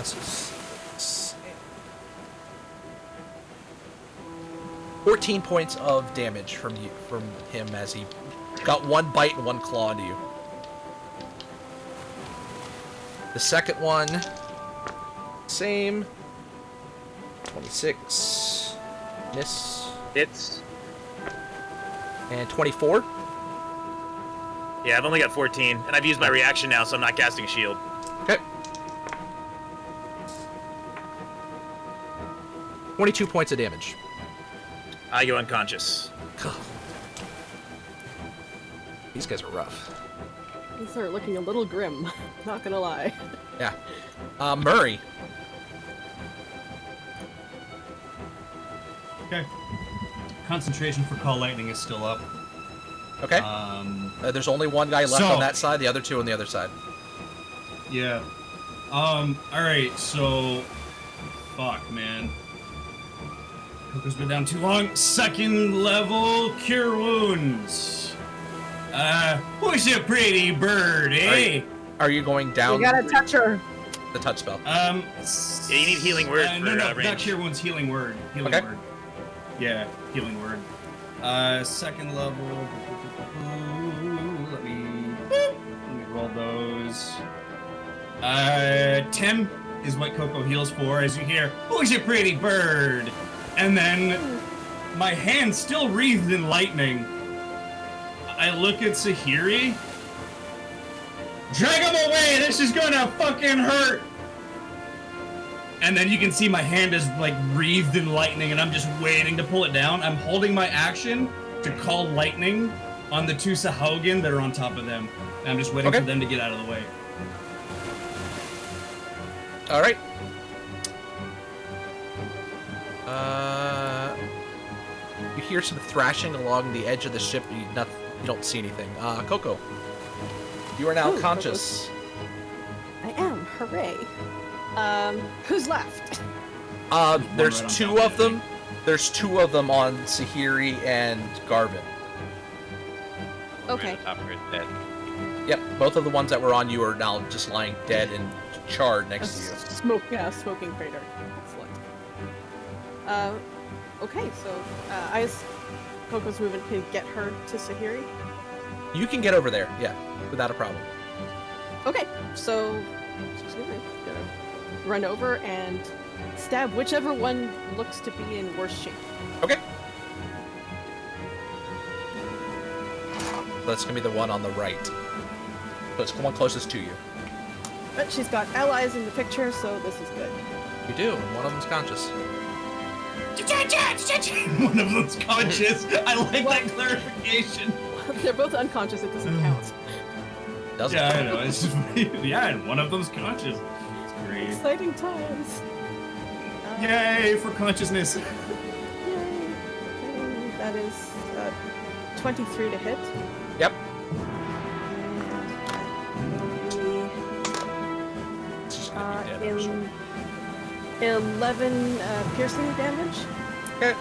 So 14 points of damage from him as he got 1 bite and 1 claw into you. The second one, same. 26. Miss.
Hits.
And 24.
Yeah, I've only got 14, and I've used my reaction now, so I'm not casting a shield.
Okay. 22 points of damage.
I go unconscious.
These guys are rough.
These are looking a little grim. Not gonna lie.
Yeah. Murray.
Okay. Concentration for Call Lightning is still up.
Okay. There's only one guy left
so-
on that side, the other two on the other side.
Yeah. Alright, so... Fuck, man. Coco's been down too long. Second level Cure Wounds. Who's a pretty bird, eh?
Are you going down
You gotta touch her.
the touch spell?
Yeah, you need healing word for
no, not
range.
Cure Wounds, healing word. Healing
Okay.
word. Yeah, healing word. Second level. Let me roll those. 10 is what Coco heals for, as you hear, "Who's a pretty bird?" And then my hand still wreathed in lightning. I look at Sahiri. Drag him away! This is gonna fucking hurt! And then you can see my hand is like wreathed in lightning and I'm just waiting to pull it down. I'm holding my action to call lightning on the two Sahaugen that are on top of them. And I'm just waiting
Okay.
for them to get out of the way.
All right. You hear some thrashing along the edge of the ship. You don't see anything. Coco, you are now
Ooh,
conscious.
I am. Hooray. Who's left?
There's
right on
two
top
of them. There's two of them on Sahiri and Garvin.
Okay.
Right on top of her dead.
Yep, both of the ones that were on you are now just lying dead and charred next to you.
Smoking crater. Excellent. Okay, so Coco's movement can get her to Sahiri.
You can get over there, yeah, without a problem.
Okay, so she's gonna run over and stab whichever one looks to be in worse shape.
Okay. That's gonna be the one on the right. So it's the one closest to you.
But she's got allies in the picture, so this is good.
You do, and one of them's conscious.
One of them's conscious. I like that clarification.
They're both unconscious, it doesn't count.
Doesn't.
Yeah, I know. It's just, yeah, and one of them's conscious. It's great.
Exciting times.
Yay for consciousness.
Yay. Okay, that is 23 to hit.
Yep.
And
It's just gonna be dead, I'm sure.
11 piercing damage.
Okay.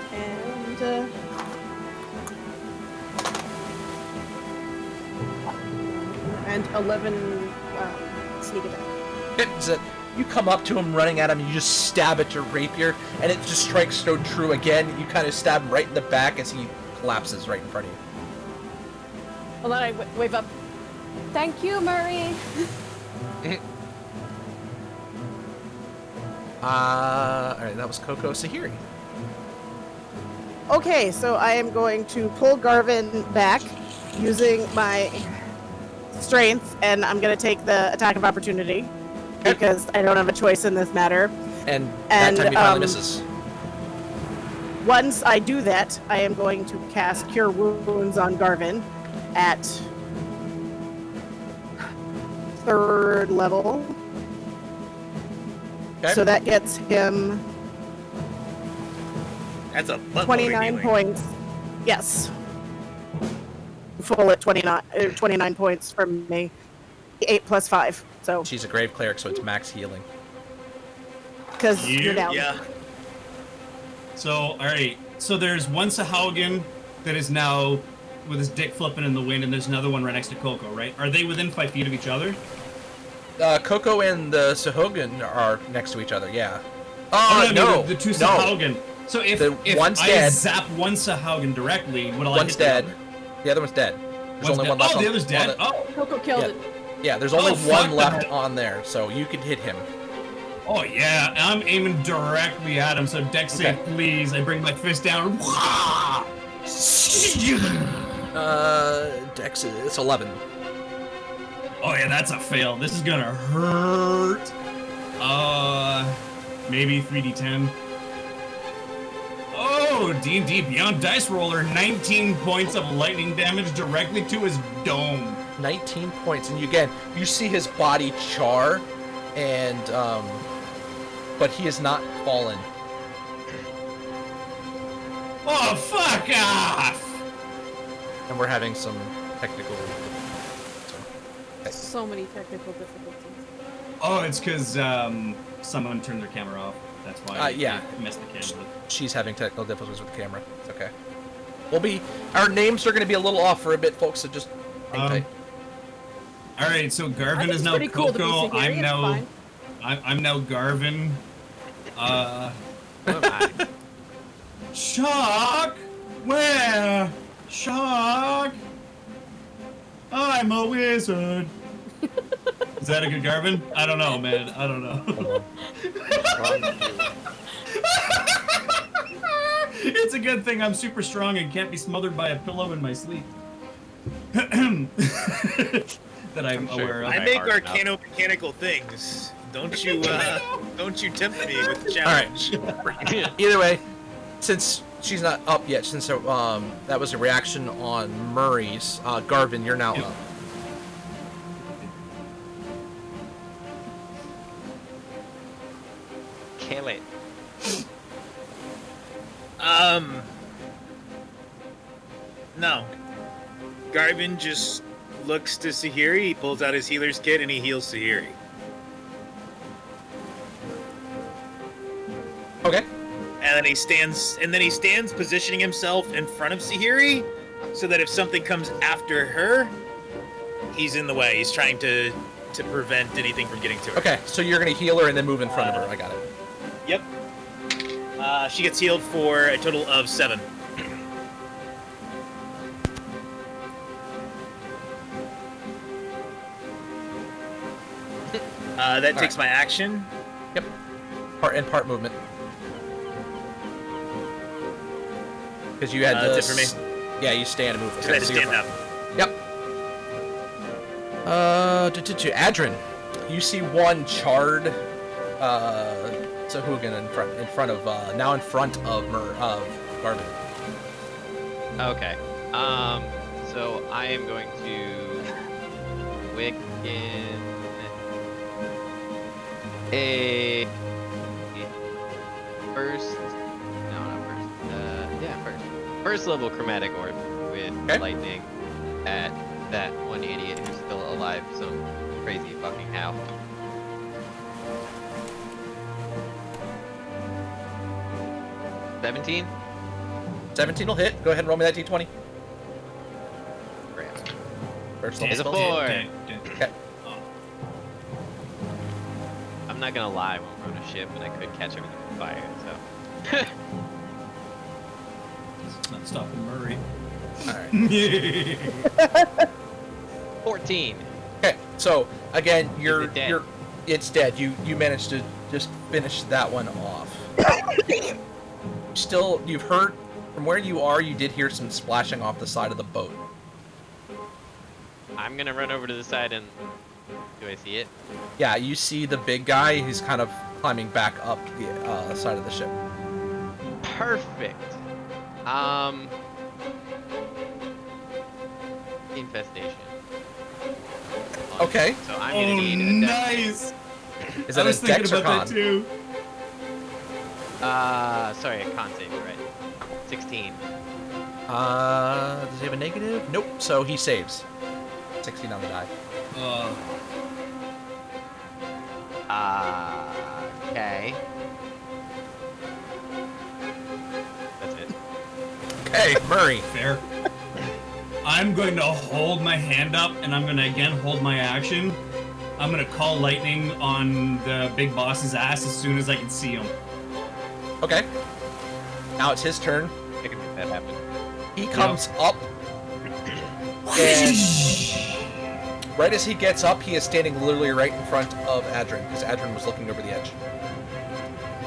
And 11 sneak attack.
It's a, you come up to him running at him, and you just stab at your rapier, and it just strikes so true again. You kind of stab him right in the back as he collapses right in front of you.
Well, then I wave up. Thank you, Murray.
Alright, that was Coco. Sahiri.
Okay, so I am going to pull Garvin back using my strength, and I'm going to take the attack of opportunity because I don't have a choice in this matter.
And that time he finally
um,
misses.
Once I do that, I am going to cast Cure Wounds on Garvin at 3rd level.
Okay.
So that gets him
That's a buttload of
29
healing.
points. Yes. Full at 29 points from me. 8 plus 5. So,
She's a grave cleric, so it's max healing.
because you're down.
Yeah.
So, alright. So there's one Sahaugen that is now with his dick flipping in the wind, and there's another one right next to Coco, right? Are they within 5 feet of each other?
Coco and the Sahuagin are next to each other, yeah.
No, the two
no.
Sahaugen. So if
one's
I
dead.
zap one Sahaugen directly, will I
One's
hit the
dead.
other?
The other one's dead. There's
One's
only
dead.
one left
Oh,
on
the other's dead.
on
Oh,
Coco killed
Yeah.
it.
Yeah, there's only
fuck
one left
that.
on there, so you could hit him.
oh yeah, I'm aiming directly at him. So Dex save,
Okay.
please. I bring my fist down.
Dex is 11.
Oh yeah, that's a fail. This is gonna hurt. Maybe 3d10. Oh, Oh, D&D Beyond Dice Roller, 19 points of lightning damage directly to his dome.
19 points, and you see his body char, and but he is not fallen.
Oh, fuck off!
And we're having some technical.
So many technical difficulties.
Oh, it's because someone turned their camera off. That's why
yeah.
I missed the camera.
She's having technical difficulties with the camera. It's okay. Our names are going to be a little off for a bit, folks. So just hang tight.
All right, so
I
Garvin
think
is
it's
now
pretty cool to be
Coco.
Sahiri, it's fine.
I'm now Garvin.
What am I?
Shock! Where? Shock! I'm a wizard. Is that a good Garvin? I don't know, man. I don't know. It's a good thing I'm super strong and can't be smothered by a pillow in my sleep. That I'm
sure.
aware of.
I make
hard
mechanical things. Don't you tempt me with the challenge.
Either way, since she's not up yet, since that was a reaction on Murray's, Garvin, you're now up.
Kill it.
No. Garvin just looks to Sahiri, he pulls out his healer's kit, and he heals Sahiri.
Okay.
And then he stands positioning himself in front of Sahiri, so that if something comes after her, he's in the way. He's trying to prevent anything from getting to her.
Okay, so you're going to heal her and then move in front of her. I got it.
Yep. She gets healed for a total of 7. That takes my action.
Yep. Part movement. Because you had
that's it for
me. Yeah, you stand and move.
Because I had to stand up.
Yep. Adrin, you see one charred Sahuagin in front of Garvin.
Okay. So I am going to Wicken a first. No, not first. Yeah, first level chromatic orb with lightning at that one idiot who's still alive. Some crazy fucking how. $17?
17 will hit. Go ahead and roll me that d20.
Crap.
First
It's a
level
4.
spell. Okay.
I'm not gonna lie, when we're on a ship, and I could catch everything on fire, so.
It's not stopping Murray.
Alright.
14.
Okay, so again,
dead?
it's dead. You managed to just finish that one off. Still, you've heard from where you are. You did hear some splashing off the side of the boat.
I'm gonna run over to the side and. Do I see it?
Yeah, you see the big guy. He's kind of climbing back up the side of the ship.
Perfect. Infestation.
Okay.
So I'm gonna need a dex.
Nice.
Is that
I was
a dex
thinking
or
about
con?
that too.
Sorry, a con save, right? 16.
Does he have a negative? Nope. So he saves. 16 on the die.
Okay. That's it.
Okay, Murray.
Fair. I'm going to hold my hand up, and I'm going to again hold my action. I'm going to call lightning on the big boss's ass as soon as I can see him.
Okay. Now it's his turn.
I can make that happen.
He comes up, and right as he gets up, he is standing literally right in front of Adrin, because Adrin was looking over the edge.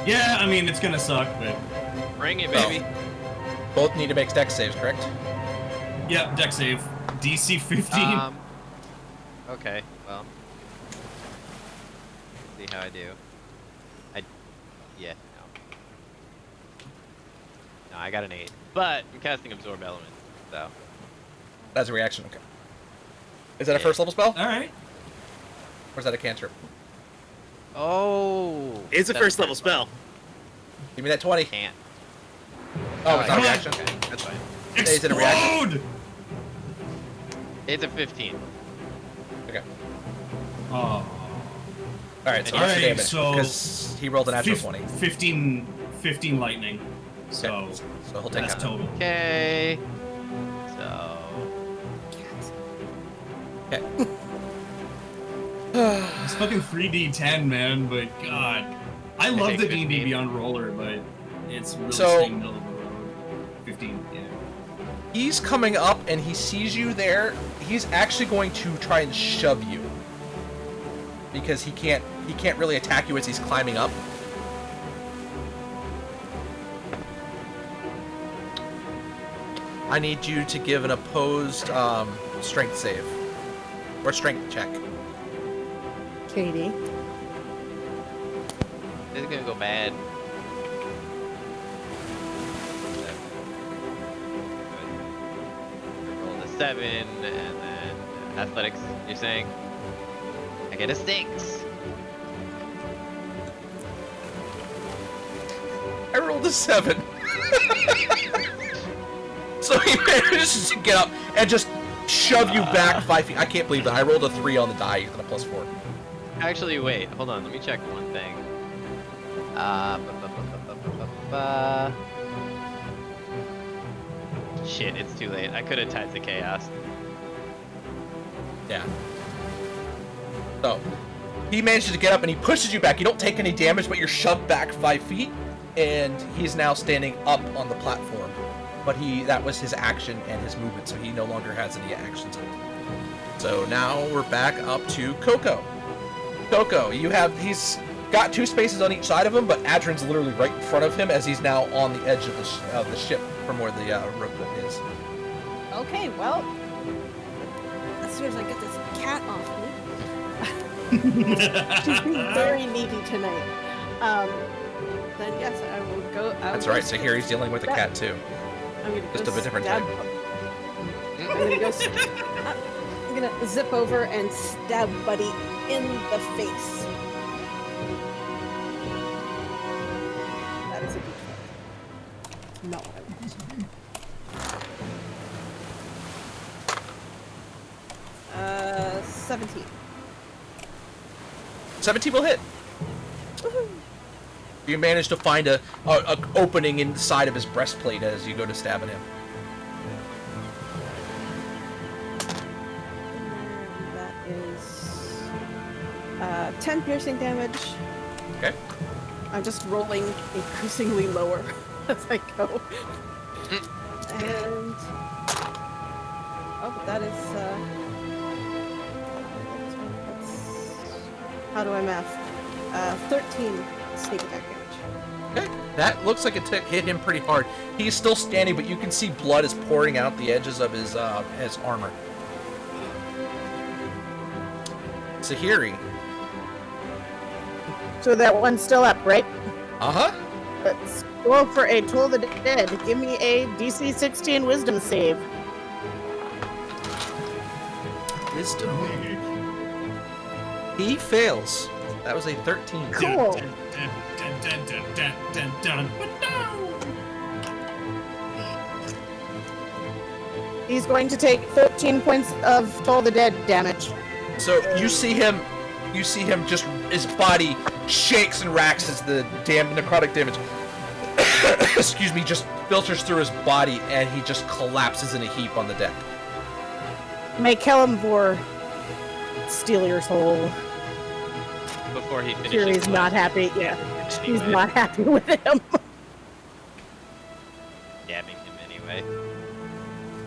Yeah, I mean, it's going to suck, but...
Bring it, baby.
Both need to make dex saves, correct?
Yep, deck save. DC 15.
Okay, well. See how I do. Yeah, no. I got an 8. But I'm casting Absorb Elements, so.
That's a reaction. Okay. Is that a
Yeah.
first level spell?
All right.
Or is that a cantrip?
Oh.
It's a
that's
first level spell.
Give me that 20.
Can't.
Oh, it's not a
come on.
reaction?
Okay, that's fine.
Is it a reaction?
Explode!
It's a 15.
Okay.
Oh.
Alright, so
All
what's the
right,
damage?
so
Because he rolled a natural 20.
15 lightning. So
Okay. So he'll take
that's
that.
total.
Okay. So.
Okay.
It's fucking 3d10, man. But God, I love
think
the D&D
15.
Beyond roller, but it's really
So-
staying middle of the road. 15. Yeah.
He's coming up and he sees you there. He's actually going to try and shove you. Because he can't really attack you as he's climbing up. I need you to give an opposed strength save. Or strength check.
Katie.
This is gonna go bad. Roll a 7, and then athletics, you're saying? I get a 6.
I rolled a 7. So he manages to get up and just shove you back 5 feet. I can't believe that. I rolled a 3 on the die and a +4.
Actually, wait, hold on, let me check one thing. Shit, it's too late. I could have tied the chaos.
Yeah. So, he manages to get up and he pushes you back. You don't take any damage, but you're shoved back 5 feet, and he's now standing up on the platform. But that was his action and his movement, so he no longer has any actions. So now we're back up to Coco. Coco, he's got 2 spaces on each side of him, but Adrin's literally right in front of him as he's now on the edge of the ship from where the rope is.
Okay, well, as soon as I get this cat off me, she's being very needy tonight. Then yes, I will go.
That's right. So here he's dealing with a cat too.
I'm gonna
Just
go
of a different
stab-
type.
I'm gonna go. I'm gonna zip over and stab Buddy in the face. That is a D12. No, I won't. 17.
17 will hit. You manage to find a opening inside of his breastplate as you go to stab at him.
That is 10 piercing damage.
Okay.
I'm just rolling increasingly lower as I go. And that is how do I math? 13 sneak attack damage.
Okay. That looks like it hit him pretty hard. He's still standing, but you can see blood is pouring out the edges of his armor. Sahiri.
So that one's still up, right?
Uh-huh.
Let's go for a Toll of the Dead. Give me a DC 16 Wisdom save.
Wisdom. He fails. That was a 13.
Cool.
Dun, dun, dun, dun, dun, dun, dun.
He's going to take 13 points of Toll of the Dead damage.
So you see him just, his body shakes and racks as the necrotic damage excuse me, just filters through his body and he just collapses in a heap on the deck.
May Kellamvor steal your soul.
Before he finishes.
Kiri's not happy. Yeah, he's not happy with him.
Dabbing him anyway.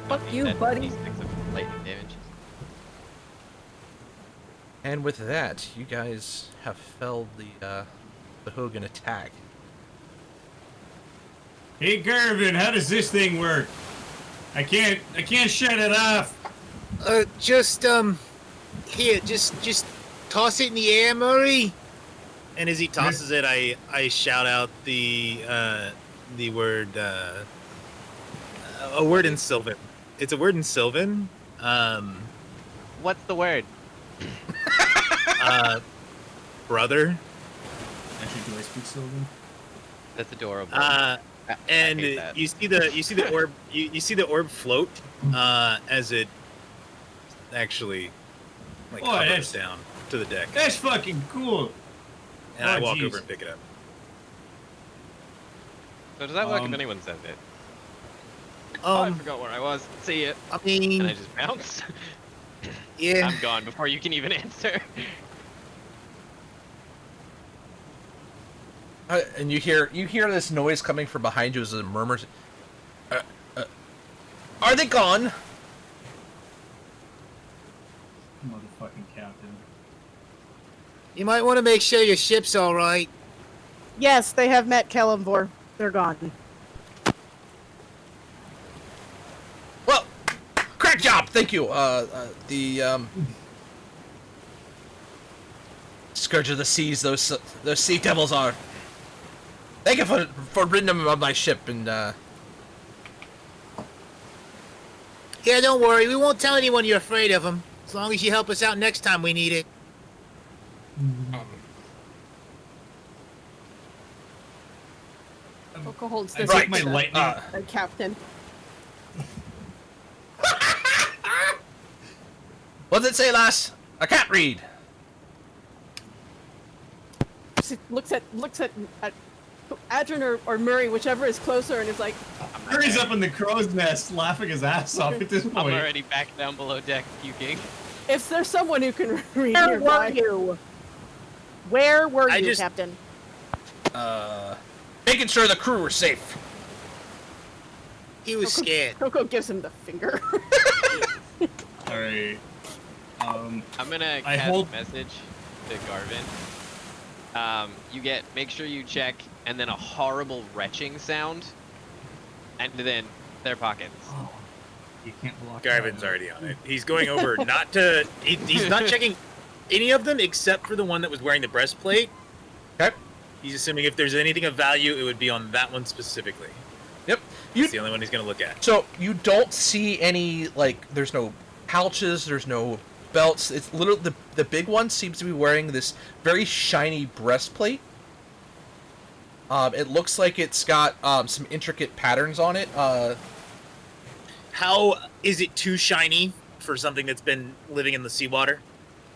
Fuck you,
That
buddy.
D6 of lightning damage.
And with that, you guys have felled the Hogan attack.
Hey Garvin, how does this thing work? I can't shut it off.
Here, just toss it in the air, Murray. And as he tosses it, I shout out the word a word in Sylvan. It's a word in Sylvan.
What's the word?
Brother.
Actually, do I speak Sylvan?
That's adorable.
And
hate that.
you see the orb you see the orb float as it actually like
Oh,
hovers
that's-
down to the deck,
That's fucking cool.
and I
oh,
walk
jeez.
over and pick it up.
So does that work if
um,
anyone says it? I
Um,
forgot where I was. See it.
I mean,
And I just bounce.
yeah.
I'm gone before you can even answer.
And you hear this noise coming from behind you as it murmurs. Are they gone?
Motherfucking captain.
You might want to make sure your ship's all right.
Yes, they have met Kellamvor. They're gone.
Well, crack job. Thank you. The scourge of the seas. Those sea devils are. Thank you for ridding them of my ship and.
Yeah, don't worry. We won't tell anyone you're afraid of them. As long as you help us out next time we need it.
Coco holds
I
this
take
up
my
to
lightning.
the captain.
What's it say, lass? I can't read.
She looks at Adrian or Murray, whichever is closer, and is like,
Murray's up in the crow's nest laughing his ass off at this
I'm
point.
already back down below deck puking.
if there's someone who can read
Where
nearby.
were you? Where were
I
you,
just-
Captain?
Making sure the crew were safe.
He was scared.
Coco gives him the finger.
Alright.
I'm gonna
I
cast
hold-
a message to Garvin. Make sure you check, and then a horrible retching sound, and then their pockets.
Oh, you can't block
Garvin's
that.
already on it. He's going over not to. He's not checking any of them except for the one that was wearing the breastplate.
Okay.
He's assuming if there's anything of value, it would be on that one specifically.
Yep.
It's the only one he's going to look at.
So you don't see any there's no pouches, there's no belts. It's literally the big one seems to be wearing this very shiny breastplate. It looks like it's got some intricate patterns on it.
How is it too shiny for something that's been living in the seawater?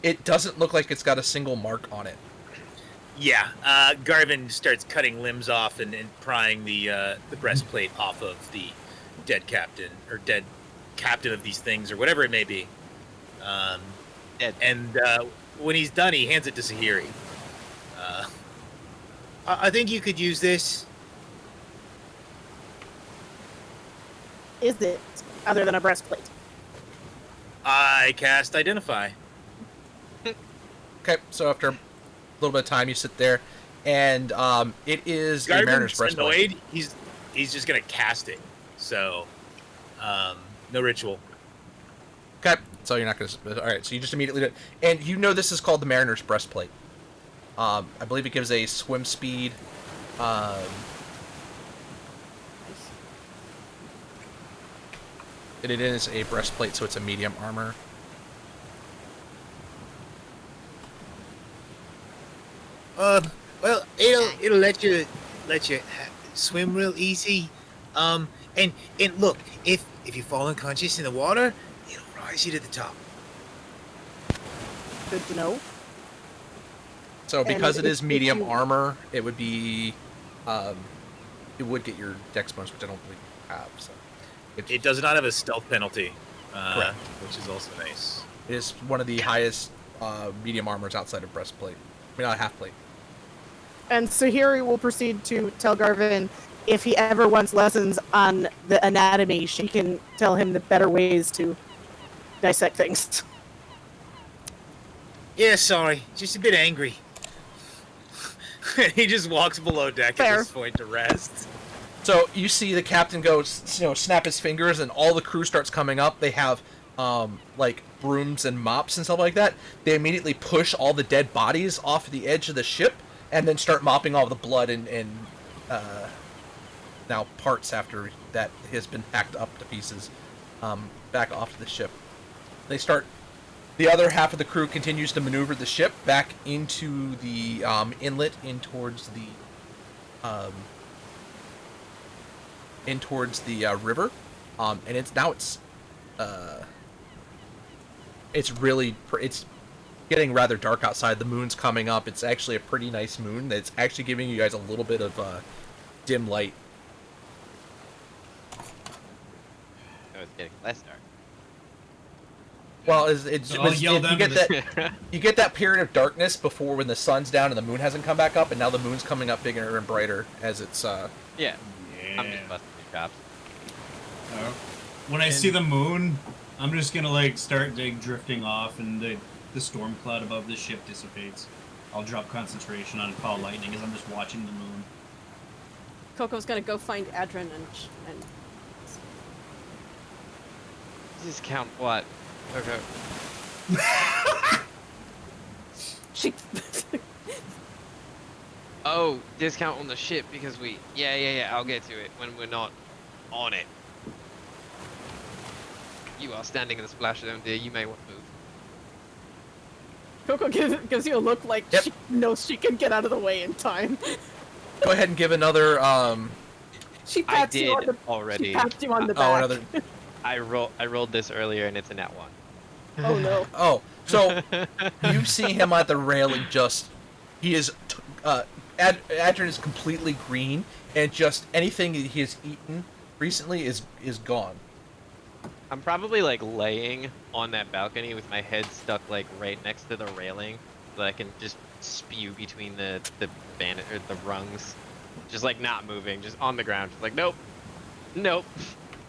It doesn't look like it's got a single mark on it.
Yeah, Garvin starts cutting limbs off and prying the breastplate off of the dead captain or dead captain of these things or whatever it may be.
Dead.
And when he's done, he hands it to Sahiri.
I think you could use this.
Is it other than a breastplate?
I cast Identify.
Okay, so after a little bit of time, you sit there, and it is a mariner's
Garvin's
breastplate.
annoyed. He's just gonna cast it. So, no ritual.
Okay, so you're not going to... All right, so you just immediately do it. And you know this is called the mariner's breastplate. I believe it gives a swim speed. And it is a breastplate, so it's a medium armor.
Well, it'll let you swim real easy. And look, if you fall unconscious in the water, it'll rise you to the top.
Good to know.
So because
And
it is
if
medium
you-
armor, it would be... it would get your dex bonus, which I don't believe you have. So
It does not have a stealth penalty,
Correct.
which is also nice.
It is one of the highest medium armors outside of breastplate. I mean, not half plate.
And Sahiri will proceed to tell Garvin if he ever wants lessons on the anatomy, she can tell him the better ways to dissect things.
Yeah, sorry, just a bit angry.
He just walks below deck
Fair.
at this point to rest.
So you see the captain go, snap his fingers, and all the crew starts coming up. They have like brooms and mops and stuff like that. They immediately push all the dead bodies off the edge of the ship, and then start mopping all the blood and now parts after that has been hacked up to pieces, back off to the ship. They start. The other half of the crew continues to maneuver the ship back into the inlet, in towards the river, and it's getting rather dark outside. The moon's coming up. It's actually a pretty nice moon. That's actually giving you guys a little bit of dim light.
So it's getting less dark.
Well, you get that period of darkness before when the sun's down and the moon hasn't come back up, and now the moon's coming up bigger and brighter as it's.
Yeah. I'm just busting your chops.
When I see the moon, I'm just gonna like start drifting off, and the storm cloud above the ship dissipates. I'll drop concentration on call lightning as I'm just watching the moon.
Coco's gonna go find Adrian and
Discount what? Okay.
she.
Oh, discount on the ship because we... Yeah, I'll get to it when we're not on it. You are standing in the splash zone, dear. You may want to move.
Coco gives you a look like
Yep.
she knows she can get out of the way in time.
Go ahead and give another.
She
I
pats you on
did
the.
already.
She pats you on the back.
Another.
I rolled this earlier and it's a nat 1.
Oh no.
Oh, so you see him at the railing. He is. Adrian is completely green, and just anything he has eaten recently is gone.
I'm probably like laying on that balcony with my head stuck like right next to the railing, so that I can just spew between the rungs, just like not moving, just on the ground, just like nope.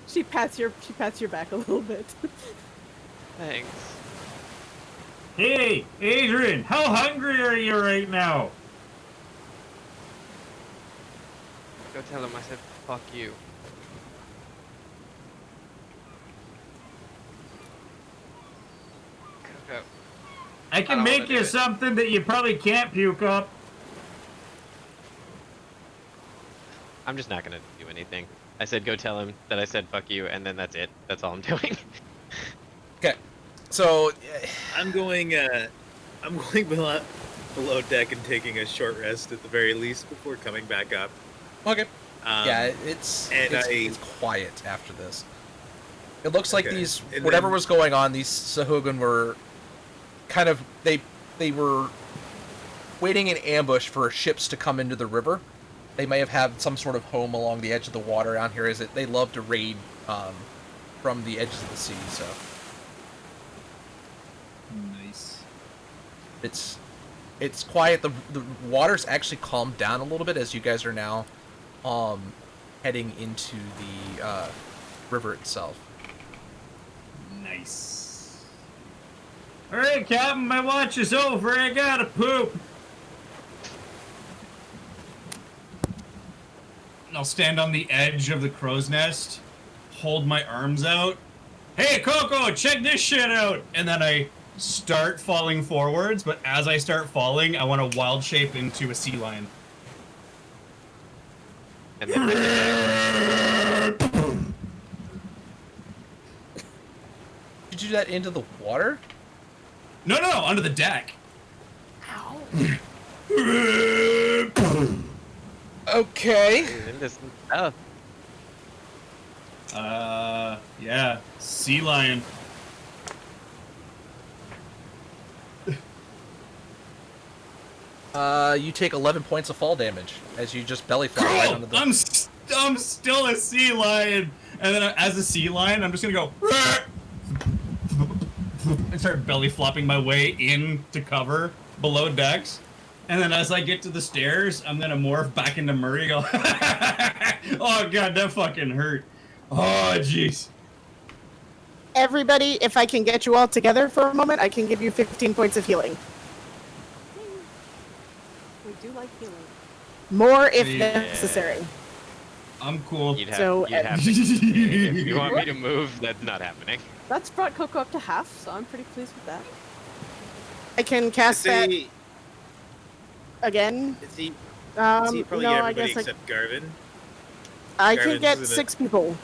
She pats your back a little bit.
Thanks.
Hey, Adrian, how hungry are you right now?
Go tell him I said fuck you. Coco.
I
I
can
don't
make
wanna
you
do it.
something that you probably can't puke up.
I'm just not gonna do anything. I said go tell him that I said fuck you, and then that's it. That's all I'm doing.
Okay, so
I'm going below deck and taking a short rest at the very least before coming back up.
okay.
Um,
Yeah, it's quiet after this. It looks like
Okay,
these
and
whatever
then-
was going on, these Sahuagin were kind of they were waiting in ambush for ships to come into the river. They may have had some sort of home along the edge of the water around here. Is that they love to raid from the edges of the sea. So
Nice.
it's quiet. The water's actually calmed down a little bit as you guys are now heading into the river itself.
Nice. Alright, Captain, my watch is over. I gotta poop. I'll stand on the edge of the crow's nest, hold my arms out. Hey, Coco, check this shit out! And then I start falling forwards, but as I start falling, I want to wild shape into a sea lion.
And then
Did you do that into the water?
No, under the deck.
Okay.
into some stuff.
Yeah, sea lion.
You take 11 points of fall damage as you just belly flop right onto the.
I'm still a sea lion, and then as a sea lion, I'm just gonna go and start belly flopping my way into cover below decks, and then as I get to the stairs, I'm gonna morph back into Murray. Go, oh god, that fucking hurt. Oh jeez.
Everybody, if I can get you all together for a moment, I can give you 15 points of healing.
We do like healing.
More if
Yeah.
necessary.
I'm cool.
You'd have,
So,
you'd have to, if you want me to move, that's not happening.
That's brought Coco up to half, so I'm pretty pleased with that.
I can cast that
See,
again.
see,
No,
probably
I
everybody
guess I,
except Garvin.
I can
Garvin's
get
in it.
6 people.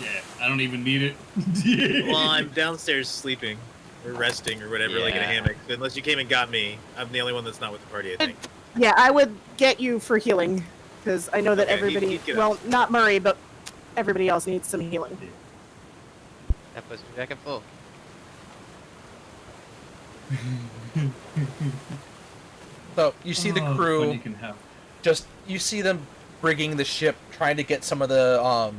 Yeah, I don't even need it.
Well, I'm downstairs sleeping or resting or whatever, like in a
Yeah.
hammock. Unless you came and got me, I'm the only one that's not with the party. I think.
Yeah, I would get you for healing because I know that
Okay,
everybody.
he'd get
Well, not Murray, but everybody else needs some healing.
That puts me back at full.
So you see the
Oh, fun
crew.
you can have.
You see them rigging the ship, trying to get some of the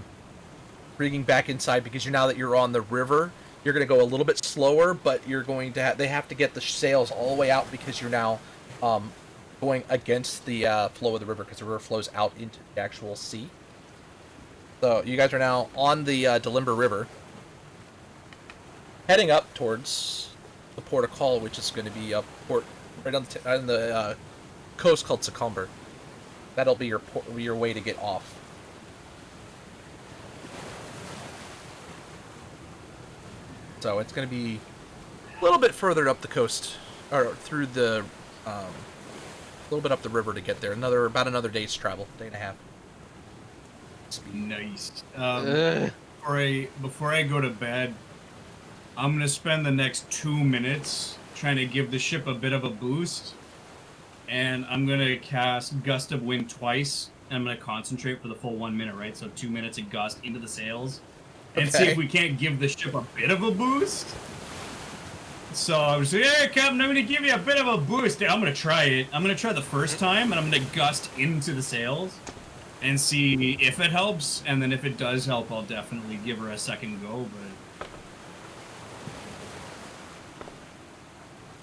rigging back inside because now that you're on the river, you're going to go a little bit slower, but you're going to they have to get the sails all the way out because you're now going against the flow of the river because the river flows out into the actual sea. So you guys are now on the Delimber River, heading up towards the port of call, which is going to be a port right on the coast called Succumber. That'll be your way to get off. So it's going to be a little bit further up the coast, or through the, a little bit up the river to get there. About another day's travel, day and a half.
Nice.
Ugh.
Before I go to bed, I'm gonna spend the next 2 minutes trying to give the ship a bit of a boost, and I'm gonna cast Gust of Wind twice, and I'm gonna concentrate for the full 1 minute, right? So 2 minutes of gust into the sails, and see
Okay.
if we can't give the ship a bit of a boost. So I was like, "Hey, Captain, I'm gonna give you a bit of a boost." I'm gonna try it. I'm gonna try the first time, and I'm gonna gust into the sails and see if it helps, and then if it does help, I'll definitely give her a second go, but...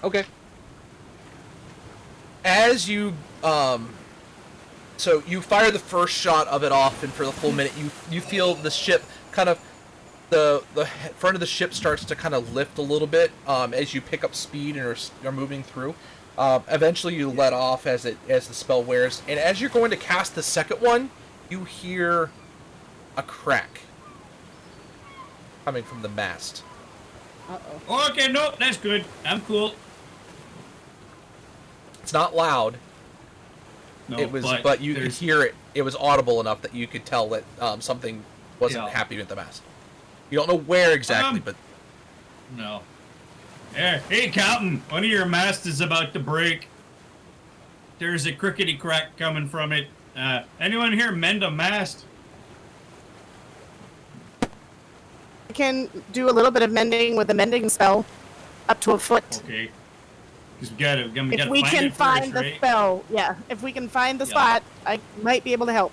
Okay. As you so you fire the first shot of it off, and for the full minute, you feel the ship kind of the front of the ship starts to kind of lift a little bit as you pick up speed and are moving through. Eventually, you let off as the spell wears, and as you're going to cast the second one, you hear a crack coming from the mast.
Uh-oh.
Okay, no, that's good. I'm cool.
It's not loud.
No,
It was, but you could
there's-
hear it. It was audible enough that you could tell that something wasn't
Yeah.
happy with the mast. You don't know where exactly, but
No. Hey, Captain, one of your masts is about to break. There's a crickety crack coming from it. Anyone here mend a mast?
I can do a little bit of mending with a mending spell, up to a foot.
Okay. Because we gotta
If we
find
can
it
find
first,
the
right?
spell, yeah. If we can find the
Yeah.
spot, I might be able to help.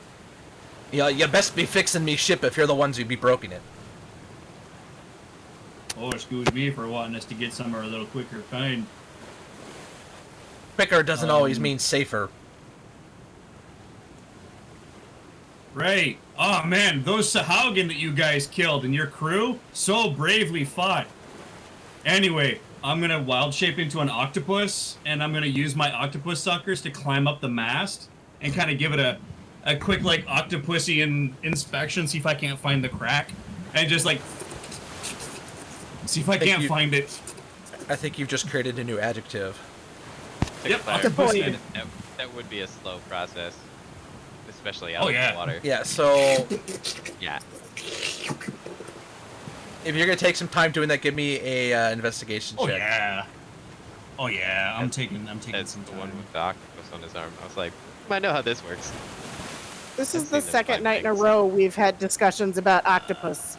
yeah, you best be fixing me ship if you're the ones who'd be broken it.
Oh, excuse me for wanting us to get somewhere a little quicker. Fine.
Quicker doesn't always mean safer.
Right. Oh, man, those Sahaugen that you guys killed and your crew so bravely fought. Anyway, I'm gonna wild shape into an octopus, and I'm gonna use my octopus suckers to climb up the mast and kind of give it a quick, like, octopusy inspection, see if I can't find the crack, and just, like, see if I
Thank
can't
you.
find it.
I think you've just created a new adjective.
To
Yep,
clarify,
octopoid.
that would be a slow process, especially out
Oh,
of
yeah.
the water.
Yeah, so
Yeah.
if you're gonna take some time doing that, give me a investigation
Oh,
check.
yeah. Oh, yeah, I'm taking
That's
some
the
time.
one with the octopus on his arm. I was like, I know how this works.
This
I've
is the
seen them
second
find
night in a
things.
row we've had discussions about octopus.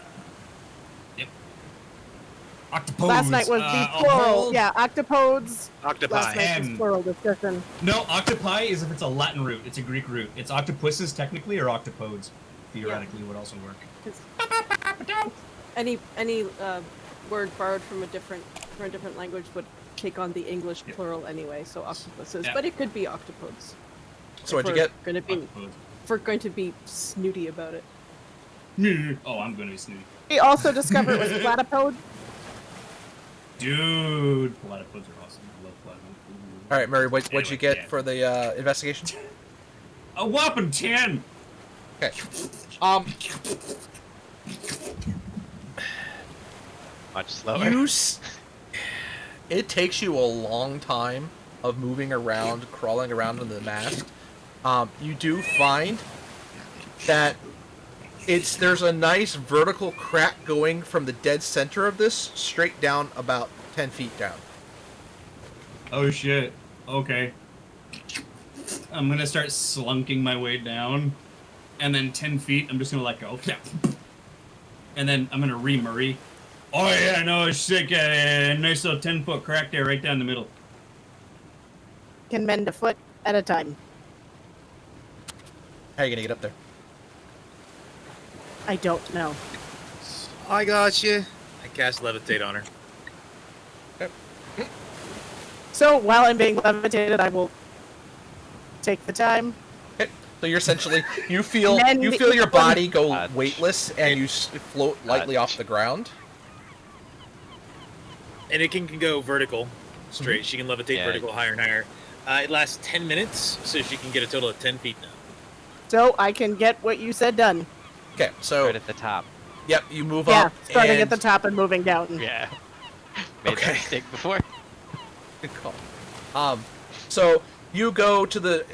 Octopus.
Last night was the
a
plural.
whole-
Yeah, octopodes.
Octopi.
Last night was
And-
plural discussion.
No, octopi is if it's a Latin root. It's a Greek root. It's octopuses technically, or octopodes theoretically would also work.
Any word borrowed from a different language would take on the English
Yeah.
plural anyway, so octopuses.
Yeah.
But it could be octopodes.
So what'd you get?
Octopus.
If we're going to be snooty about it.
Oh, I'm gonna be snooty.
We also discovered it was platypode.
Dude, platypus are awesome. I love platypus.
All right, Murray, what'd you
Anyway,
get
yeah.
for the investigation?
A whopping 10.
Okay.
Much slower.
It takes you a long time of moving around, crawling around on the mast. You do find that there's a nice vertical crack going from the dead center of this straight down about 10 feet down.
Oh shit. Okay. I'm gonna start slunking my way down, and then 10 feet, I'm just gonna let go. And then I'm gonna re-Murray. Oh yeah, no, it's sick. Nice little 10-foot crack there right down the middle.
Can mend a foot at a time.
How are you gonna get up there?
I don't know.
I got you.
I cast levitate on her.
So while I'm being levitated, I will take the time.
Okay. So you're essentially you feel
Then
your body go
Touch.
weightless and you float lightly off the ground.
And it can go vertical, straight. She can levitate
Yeah.
vertical higher and higher. It lasts 10 minutes, so she can get a total of 10 feet now.
So I can get what you said done.
Okay, so
Right at the top.
yep, you move
Yeah,
up.
starting
and,
at the top and moving down.
Yeah. Made
Okay.
that mistake before.
Good call. So you go to the.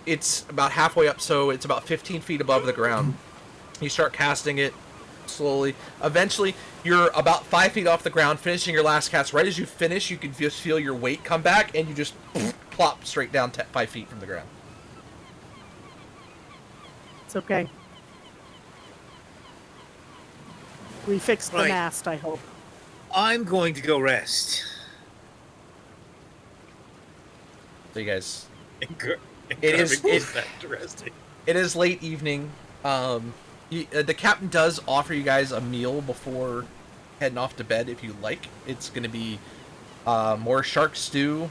It's about halfway up, so it's about 15 feet above the ground. You start casting it slowly. Eventually, you're about 5 feet off the ground, finishing your last cast. Right as you finish, you can just feel your weight come back, and you just plop straight down 5 feet from the ground.
It's okay. We fixed the
Right.
mast, I hope.
I'm going to go rest.
So you guys,
And
It is-
Garvin goes
it-
back to resting.
it is late evening. The captain does offer you guys a meal before heading off to bed if you like. It's going to be more shark stew.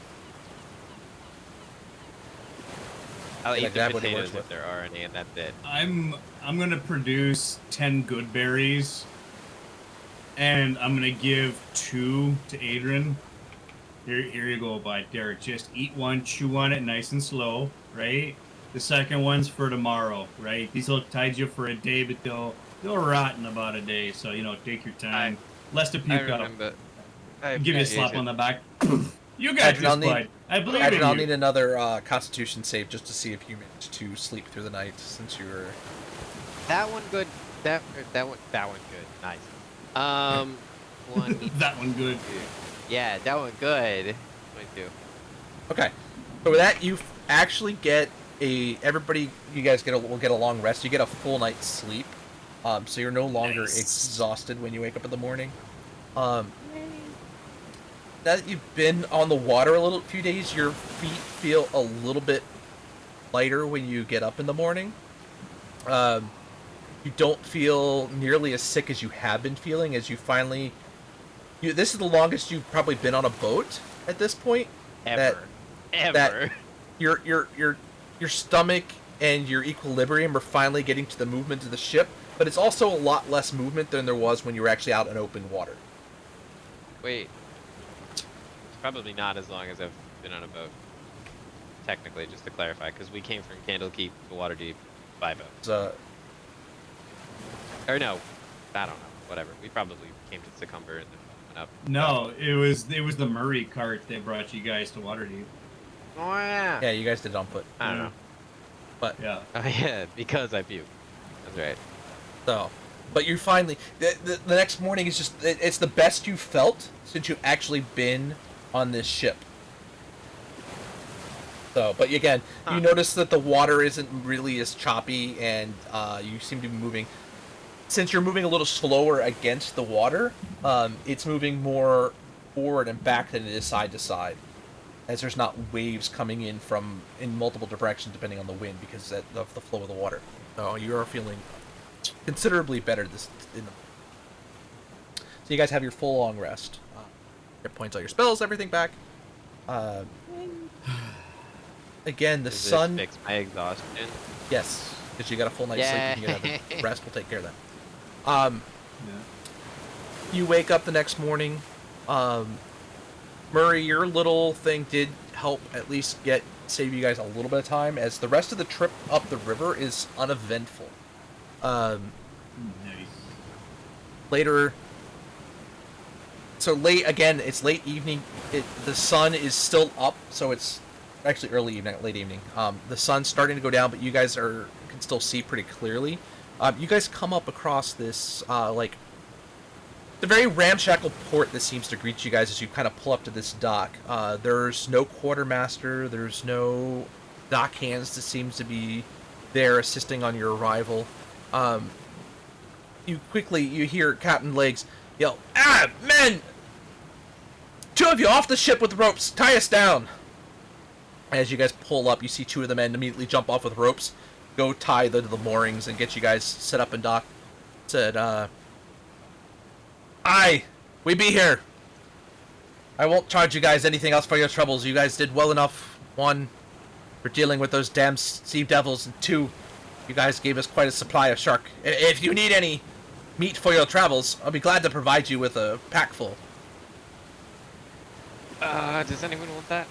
I'll
Yeah,
eat the
grab what it
potatoes
works
if there are any, and that's it.
I'm gonna produce 10 good berries, and I'm gonna give 2 to Adrian. Here you go, bud. Derek, just eat one, chew on it nice and slow, right? The second one's for tomorrow, right? These will tide you for a day, but they'll rot in about a day. So take your time. Less to
I
puke up.
remember.
Give you a slap on the back. You got
Adrian, I'll
this, bud. I believe
Adrian,
in
I'll
you.
need another Constitution save just to see if you managed to sleep through the night since you were.
That one good. That one good. Nice. One.
That one good.
Yeah, that one good. 22.
Okay. So with that, you actually get everybody. You guys will get a long rest. You get a full night's sleep. So you're no longer
Nice.
exhausted when you wake up in the morning. Now that you've been on the water a few days, your feet feel a little bit lighter when you get up in the morning. You don't feel nearly as sick as you have been feeling as you finally. This is the longest you've probably been on a boat at this point.
Ever.
that- Your stomach and your equilibrium are finally getting to the movement of the ship, but it's also a lot less movement than there was when you were actually out in open water.
Wait. It's probably not as long as I've been on a boat. Technically, just to clarify, because we came from Candlekeep to Waterdeep by boat.
So,
Or no, I don't know. Whatever. We probably came to Succumber and then went up.
No, it was the Murray cart that brought you guys to Waterdeep.
Oh yeah.
yeah, you guys did it on foot.
I don't know.
But
Yeah.
Oh yeah, because I puked. That's right.
so, but you finally the next morning is just it's the best you've felt since you've actually been on this ship. So, but again, you notice that the water isn't really as choppy, and you seem to be moving. Since you're moving a little slower against the water, it's moving more forward and back than it is side to side, as there's not waves coming in in multiple directions depending on the wind because of the flow of the water. So you are feeling considerably better so you guys have your full long rest. It points all your spells, everything back. Again, the
Does
sun.
this fix my exhaustion?
Yes, because you got a full night's sleep. You can get the rest. Will take care of that.
Yeah.
You wake up the next morning. Murray, your little thing did help at least save you guys a little bit of time, as the rest of the trip up the river is uneventful.
Nice.
Later, so late again. It's late evening. The sun is still up, so it's actually early evening, late evening. The sun's starting to go down, but you guys can still see pretty clearly. You guys come up across this, like, the very ramshackle port that seems to greet you guys as you kind of pull up to this dock. There's no quartermaster, there's no dock hands that seems to be there assisting on your arrival. You hear Captain Legs yell, "Ah, men! 2 of you off the ship with ropes, tie us down!" As you guys pull up, you see 2 of the men immediately jump off with ropes, go tie the moorings and get you guys set up and dock. Said, "Aye, we be here. I won't charge you guys anything else for your troubles. You guys did well enough. 1, for dealing with those damn sea devils, and 2, you guys gave us quite a supply of shark. If you need any meat for your travels, I'll be glad to provide you with a pack full."
Does anyone want that?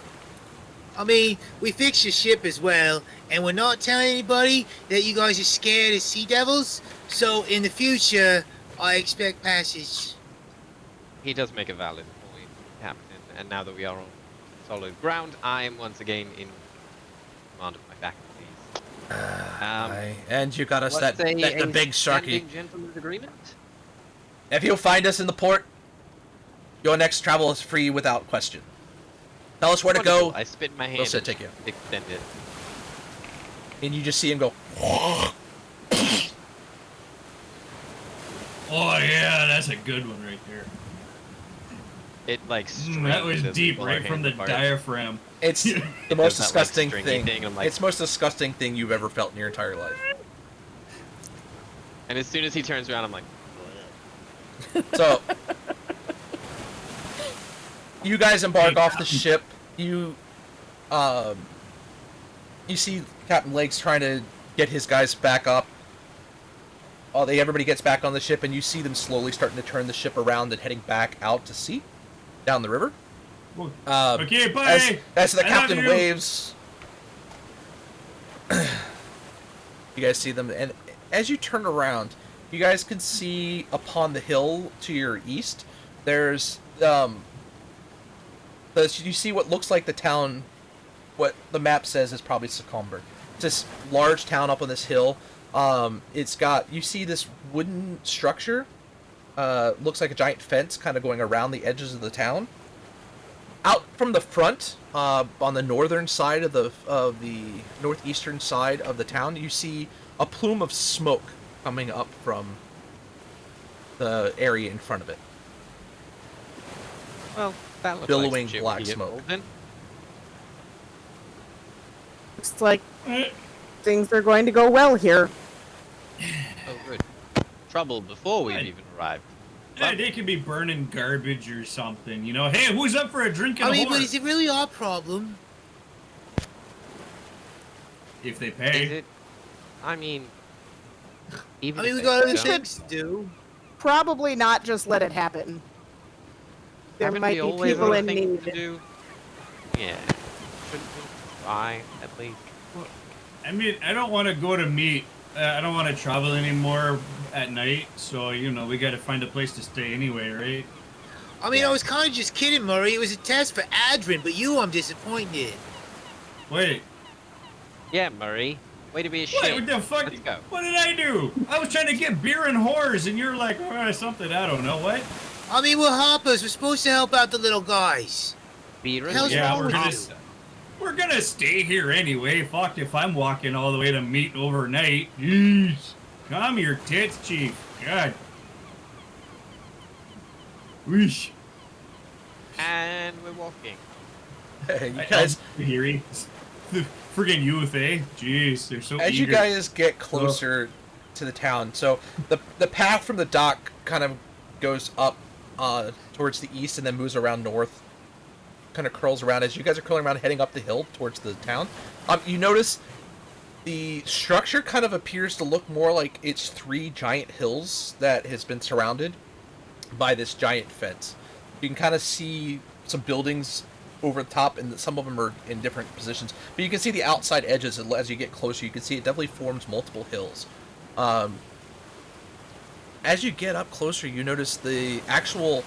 I mean, we fixed your ship as well, and we're not telling anybody that you guys are scared of sea devils. So in the future, I expect passage.
He does make a valid point, Captain. And now that we are on solid ground, I am once again in command of my faculties.
Aye. And you got us
Let's
the
say
big
a
sharky.
standing gentleman's agreement.
If you find us in the port, your next travel is free without question. Tell us where to
Wonderful.
go,
I spit in my hand
we'll
and
take you.
extend it.
And you just see him go.
Oh yeah, that's a good one right there.
It like
That was
strains as we
deep,
pull our
right from
hands
the
apart.
diaphragm.
It's the
It
most
does that, like,
disgusting
stringy
thing.
thing, I'm like-
It's the most disgusting thing you've ever felt in your entire life.
And as soon as he turns around, I'm like,
So, you guys embark off the ship. You see Captain Lakes trying to get his guys back up. Everybody gets back on the ship, and you see them slowly starting to turn the ship around and heading back out to sea, down the river.
Okay, bye.
As the
I love
captain
you.
waves, you guys see them, and as you turn around, you guys can see upon the hill to your east, there's you see what looks like the town, what the map says is probably Succumber. It's this large town up on this hill. You see this wooden structure, looks like a giant fence kind of going around the edges of the town. Out from the front, on the northern side of the northeastern side of the town, you see a plume of smoke coming up from the area in front of it.
well, that looks
Billowing
like some shit we
black
could get
smoke.
involved in.
Looks like things are going to go well here.
Oh, good. Trouble before we've even arrived.
Yeah, they could be burning garbage or something, you know. Hey, who's up for a drink and
I
a
mean, but
horse?
is it really our problem?
If they
Is
pay.
it? I mean, even
I mean,
if
we
they
got other
don't,
things to do.
Probably not just let it happen. There
haven't
might
we
be
always
people
other
in
things
need.
to do? Yeah. Shouldn't we try, at least?
I mean, I don't want to go to meet. I don't want to travel anymore at night, so, you know, we got to find a place to stay anyway, right?
I mean, I was kind of just kidding, Murray. It was a test for Adrian, but I'm disappointed.
Wait,
Yeah, Murray. Way to be a
what
shit.
the fuck?
Let's go.
What did I do? I was trying to get beer and whores, and you're like, oh, something, I don't know, what?
I mean, we're hoppers. We're supposed to help out the little guys.
Beer and
Hell's
beer.
Yeah,
wrong
we're
with
gonna,
you?
we're gonna stay here anyway. Fuck if I'm walking all the way to meet overnight. Jeez. Calm your tits, Chief. God. Whoosh.
And we're walking.
You guys,
Heary. Friggin' youth, eh? Jeez, they're so
as
eager.
you guys get closer to the town, so the path from the dock kind of goes up towards the east and then moves around north, kind of curls around. As you guys are curling around heading up the hill towards the town, you notice the structure kind of appears to look more like it's 3 giant hills that has been surrounded by this giant fence. You can kind of see some buildings over the top, and some of them are in different positions, but you can see the outside edges. As you get closer, you can see it definitely forms multiple hills. As you get up closer, you notice the actual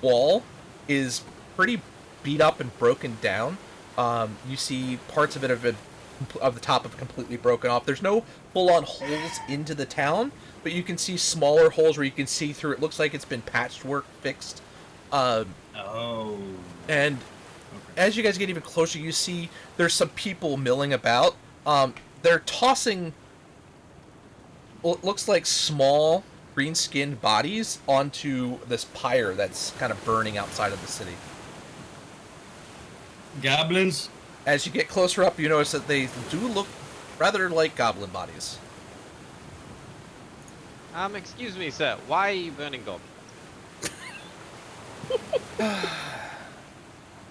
wall is pretty beat up and broken down. You see parts of it have been of the top of completely broken off. There's no full-on holes into the town, but you can see smaller holes where you can see through. It looks like it's been patchwork fixed.
Oh.
And as you guys get even closer, you see there's some people milling about. They're tossing what looks like small green-skinned bodies onto this pyre that's kind of burning outside of the city.
Goblins?
As you get closer up, you notice that they do look rather like goblin bodies.
Excuse me, sir. Why are you burning goblins?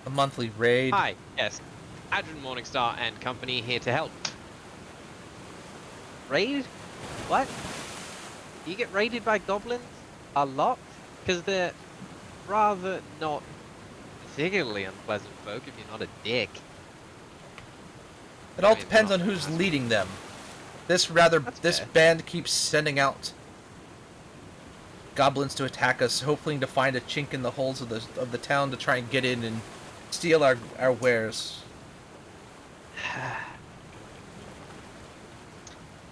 A monthly raid.
Hi, yes. Adrian Morningstar and company here to help. Raid? What? You get raided by goblins? A lot? Because they're rather not particularly unpleasant folk if you're not a dick.
It all
I mean,
depends
not-
on who's leading them. This
That's fair.
band keeps sending out goblins to attack us, hoping to find a chink in the holes of the town to try and get in and steal our wares.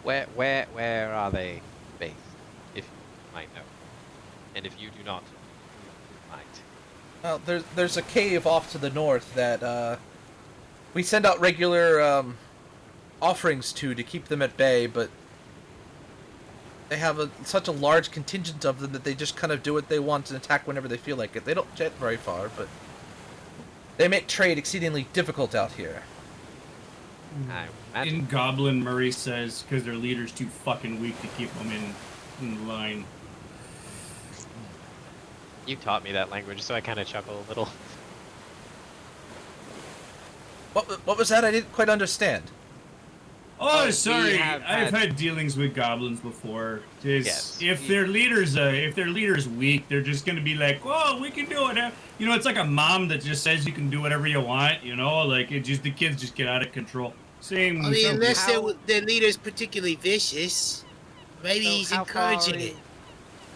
Where are they based? If you might know. And if you do not, you might.
Well, there's a cave off to the north that we send out regular offerings to keep them at bay, but they have such a large contingent of them that they just kind of do what they want and attack whenever they feel like it. They don't get very far, but they make trade exceedingly difficult out here.
I imagine.
In Goblin, Murray says, because their leader's too fucking weak to keep them in line.
You taught me that language, so I kind of chuckle a little.
What was that? I didn't quite understand.
Oh,
we
sorry.
have
I've
had-
had dealings with goblins before.
Yes.
If their leader's weak, they're just gonna be like, "Oh, we can do it." You know, it's like a mom that just says you can do whatever you want. You know, like the kids just get out of control. Same.
I mean,
same
unless
How-
their leader's particularly vicious, maybe
So
he's
how far
encouraging
is-
it.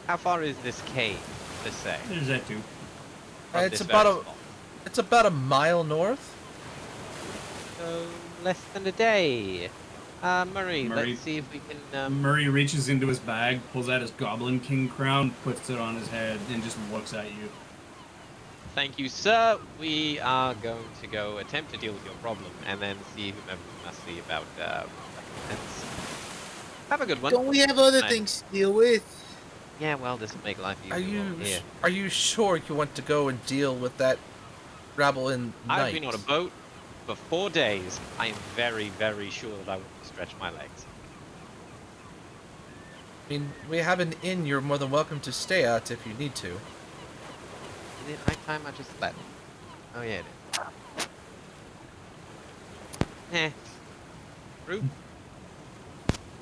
How far is this cave, to say?
There's that too.
from
It's
this
about
very
a-
spot?
It's about a mile north.
So less than a day. Murray,
Murray.
let's see if we can.
Murray reaches into his bag, pulls out his Goblin King crown, puts it on his head, and just looks at you.
Thank you, sir. We are going to go attempt to deal with your problem, and then see whomever we must see about. Recompense. Have a good one.
Don't we have other
Fine.
things to deal with?
Yeah, well, this will make life easier.
Are
while
you
we're here.
sure you want to go and deal with that rabble in night?
I've been on a boat for 4 days. I am very, very sure that I will stretch my legs.
I mean, we have an inn you're more than welcome to stay at if you need to.
Is it night time? I just slept. Oh yeah, it is. Root.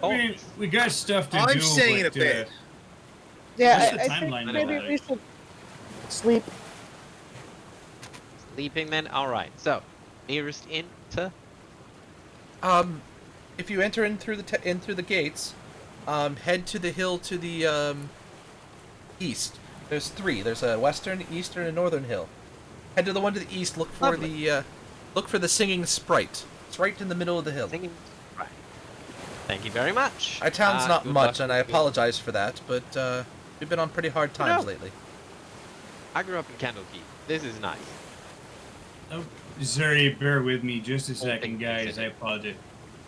I mean, we got stuff to do.
I'm staying in a
but,
bed.
Yeah,
What's the
I think
timeline
maybe
like?
we should sleep.
Sleeping then. All right. So, nearest inn to.
If you enter in through the gates, head to the hill to the east. There's 3. There's a western, eastern, and northern hill. Head to the one to the east. Look for the singing sprite. It's right in the middle of the hill.
Singing. Right. Thank you very much.
Our town's not
Good
much,
luck
and I
with your-
apologize for that, but we've been on pretty hard times
No.
lately.
I grew up in Candlekeep. This is nice.
Oh, sorry, bear with me just a
Whole
second,
thing
guys. I
considered.
apologize.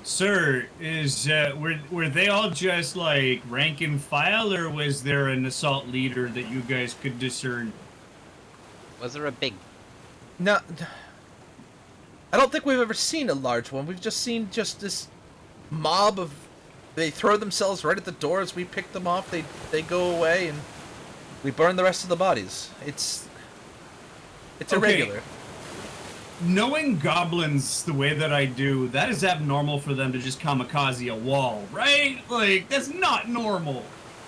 Sir, were they all just like rank and file, or was there an assault leader that you guys could discern?
Was there a big?
No, I don't think we've ever seen a large one. We've just seen this mob of. They throw themselves right at the door as we pick them off. They go away, and we burn the rest of the bodies. It's
Okay.
irregular.
Knowing goblins the way that I do, that is abnormal for them to just kamikaze a wall, right? Like, that's not normal.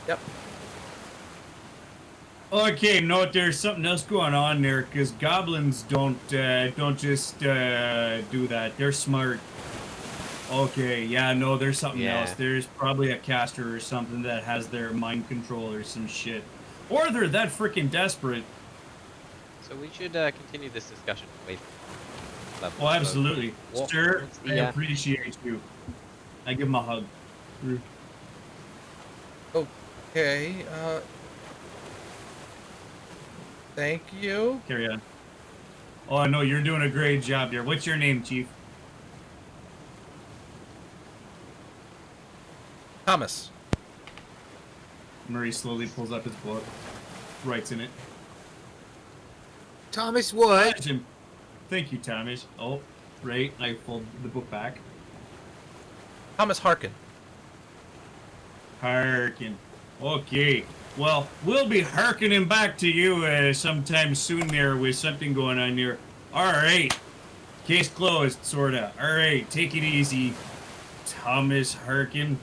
Yep.
Okay, no, there's something else going on there, because goblins don't just do that. They're smart. Okay, yeah, no, there's something
Yeah.
else. There's probably a caster or something that has their mind control or some shit. Or they're that freaking desperate.
So we should continue this discussion away from. level.
Oh, absolutely.
walk
Sir,
towards
I
the,
appreciate you. I give him a hug.
Okay, thank you.
Carry on. Oh, no, you're doing a great job here. What's your name, Chief?
Thomas.
Murray slowly pulls up his book, writes in it.
Thomas what?
Jim. Thank you, Thomas. Oh, right. I fold the book back.
Thomas Harkin.
Harkin. Okay. Well, we'll be harkening back to you sometime soon there with something going on here. All right. Case closed, sorta. All right. Take it easy, Thomas Harkin.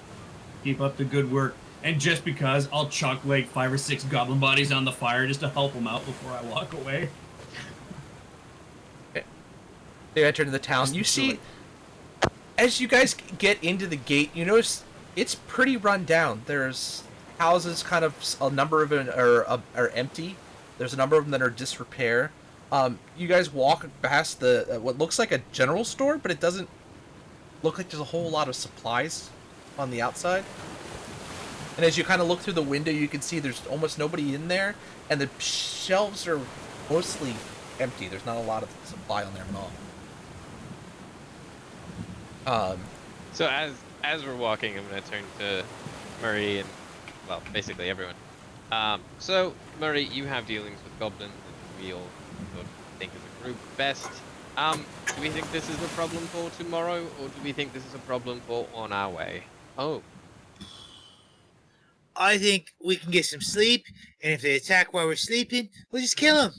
Keep up the good work. And just because, I'll chuck like 5 or 6 goblin bodies on the fire just to help them out before I walk away.
They enter into the town. You see, as you guys get into the gate, you notice it's pretty run down. There's houses, kind of a number of them are empty. There's a number of them that are disrepair. You guys walk past the what looks like a general store, but it doesn't look like there's a whole lot of supplies on the outside. And as you kind of look through the window, you can see there's almost nobody in there, and the shelves are mostly empty. There's not a lot of supply on there at all.
So as we're walking, I'm gonna turn to Murray and, well, basically everyone. So Murray, you have dealings with goblins that we all sort of think as a group best. Do we think this is a problem for tomorrow, or do we think this is a problem for on our way? Oh,
I think we can get some sleep, and if they attack while we're sleeping, we'll just kill them.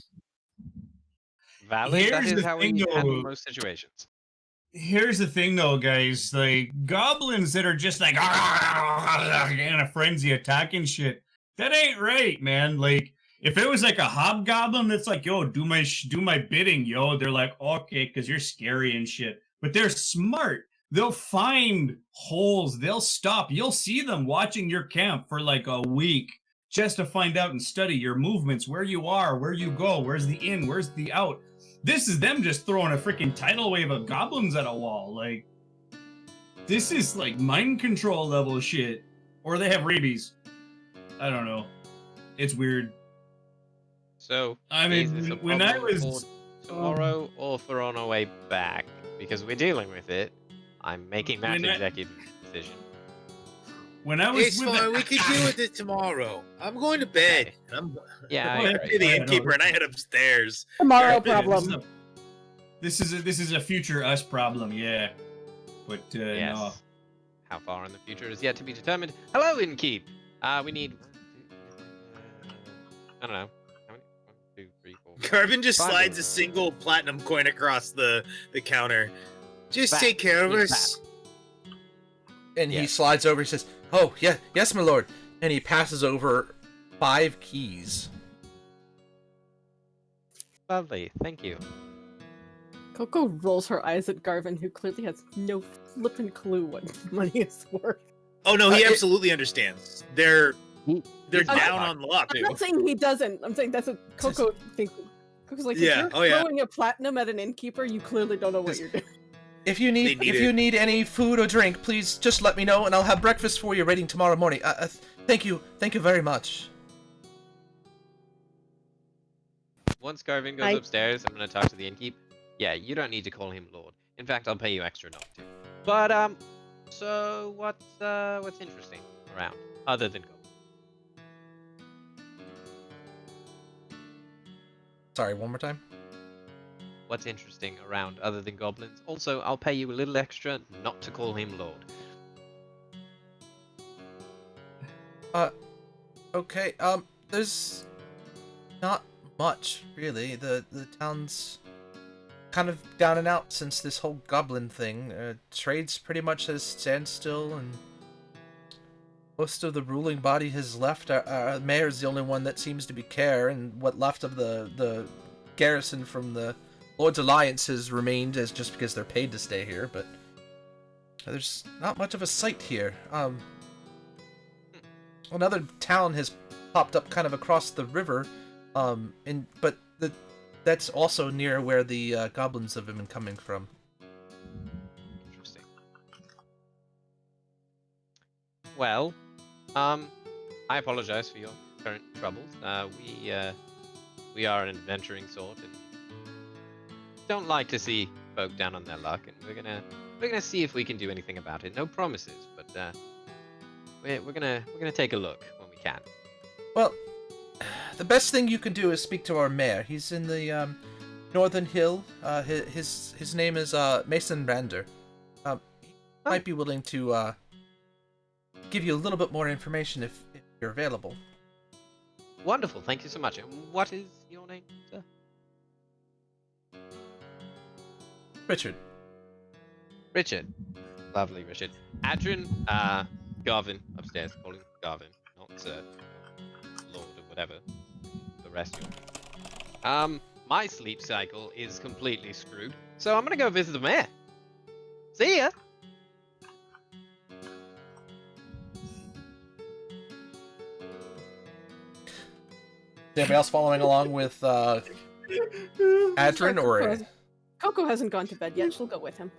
valid. That
Here's
is
the
how
thing,
we handle
though.
most situations.
Here's the thing, though, guys. Like, goblins that are just like, in a frenzy attacking shit, that ain't right, man. Like, if it was like a hobgoblin that's like, yo, do my bidding, yo, they're like, okay, because you're scary and shit. But they're smart. They'll find holes. They'll stop. You'll see them watching your camp for like a week just to find out and study your movements, where you are, where you go, where's the in, where's the out. This is them just throwing a freaking tidal wave of goblins at a wall. Like, this is like mind control level shit. Or they have rabies. I don't know. It's weird.
So,
I mean,
is this a
when I
problem
was
for tomorrow or for on our way back? Because we're dealing with it. I'm making that executive decision.
when I was
It's
with
fine.
the-
We can deal with it tomorrow. I'm going to bed.
Yeah,
Go
I
ahead.
agree.
The
Yeah,
innkeeper
no.
and I head upstairs.
Tomorrow
Yeah,
problem.
This is a future us problem, yeah. But
Yes.
no.
How far in the future is yet to be determined. Hello, innkeep. We need. I don't know. How many? 1, 2, 3, 4.
Garvin just
Fine.
slides a single platinum coin across the counter.
Just
Back.
take care of
He's
us.
And he
Yes.
slides over. He says, "Oh, yeah, yes, my lord." And he passes over 5 keys.
Lovely. Thank you.
Coco rolls her eyes at Garvin, who clearly has no flippin' clue what money is worth.
Oh no, he
it-
absolutely understands. They're
He-
they're
he's
down
not-
on the luck
I'm
too.
not saying he doesn't. I'm saying that's what Coco thinks. Coco's like,
Yeah,
if
oh,
you're
yeah.
throwing a platinum at an innkeeper, you clearly don't know what you're doing.
If you
They
need
need
if
it.
you need any food or drink, please just let me know, and I'll have breakfast for you ready tomorrow morning. Thank you very much.
Once Garvin goes
I-
upstairs, I'm gonna talk to the innkeep. Yeah, you don't need to call him Lord. In fact, I'll pay you extra not to. But so what's interesting around other than gold?
Sorry, one more time.
What's interesting around other than goblins? Also, I'll pay you a little extra not to call him Lord.
Okay, there's not much really. The town's kind of down and out since this whole goblin thing. Trade's pretty much at a standstill, and most of the ruling body has left. Our mayor's the only one that seems to be care, and what left of the garrison from the Lord's Alliance has remained as just because they're paid to stay here, but there's not much of a sight here. Another town has popped up kind of across the river, but that's also near where the goblins have been coming from.
Interesting. Well, I apologize for your current troubles. We are an adventuring sort and don't like to see folk down on their luck, and we're gonna see if we can do anything about it. No promises, but we're gonna take a look when we can.
Well, the best thing you can do is speak to our mayor. He's in the Northern Hill. His name is Mason Rander. He might be willing to give you a little bit more information if you're available.
Wonderful, thank you so much. And what is your name, sir?
Richard.
Richard. Lovely, Richard. Adrian, Garvin upstairs. Call him Garvin, not Sir, Lord or whatever. The rest you. My sleep cycle is completely screwed, so I'm gonna go visit the mayor. See ya.
Is anybody else following along with Adrian or?
Coco hasn't gone to bed yet. She'll go with him.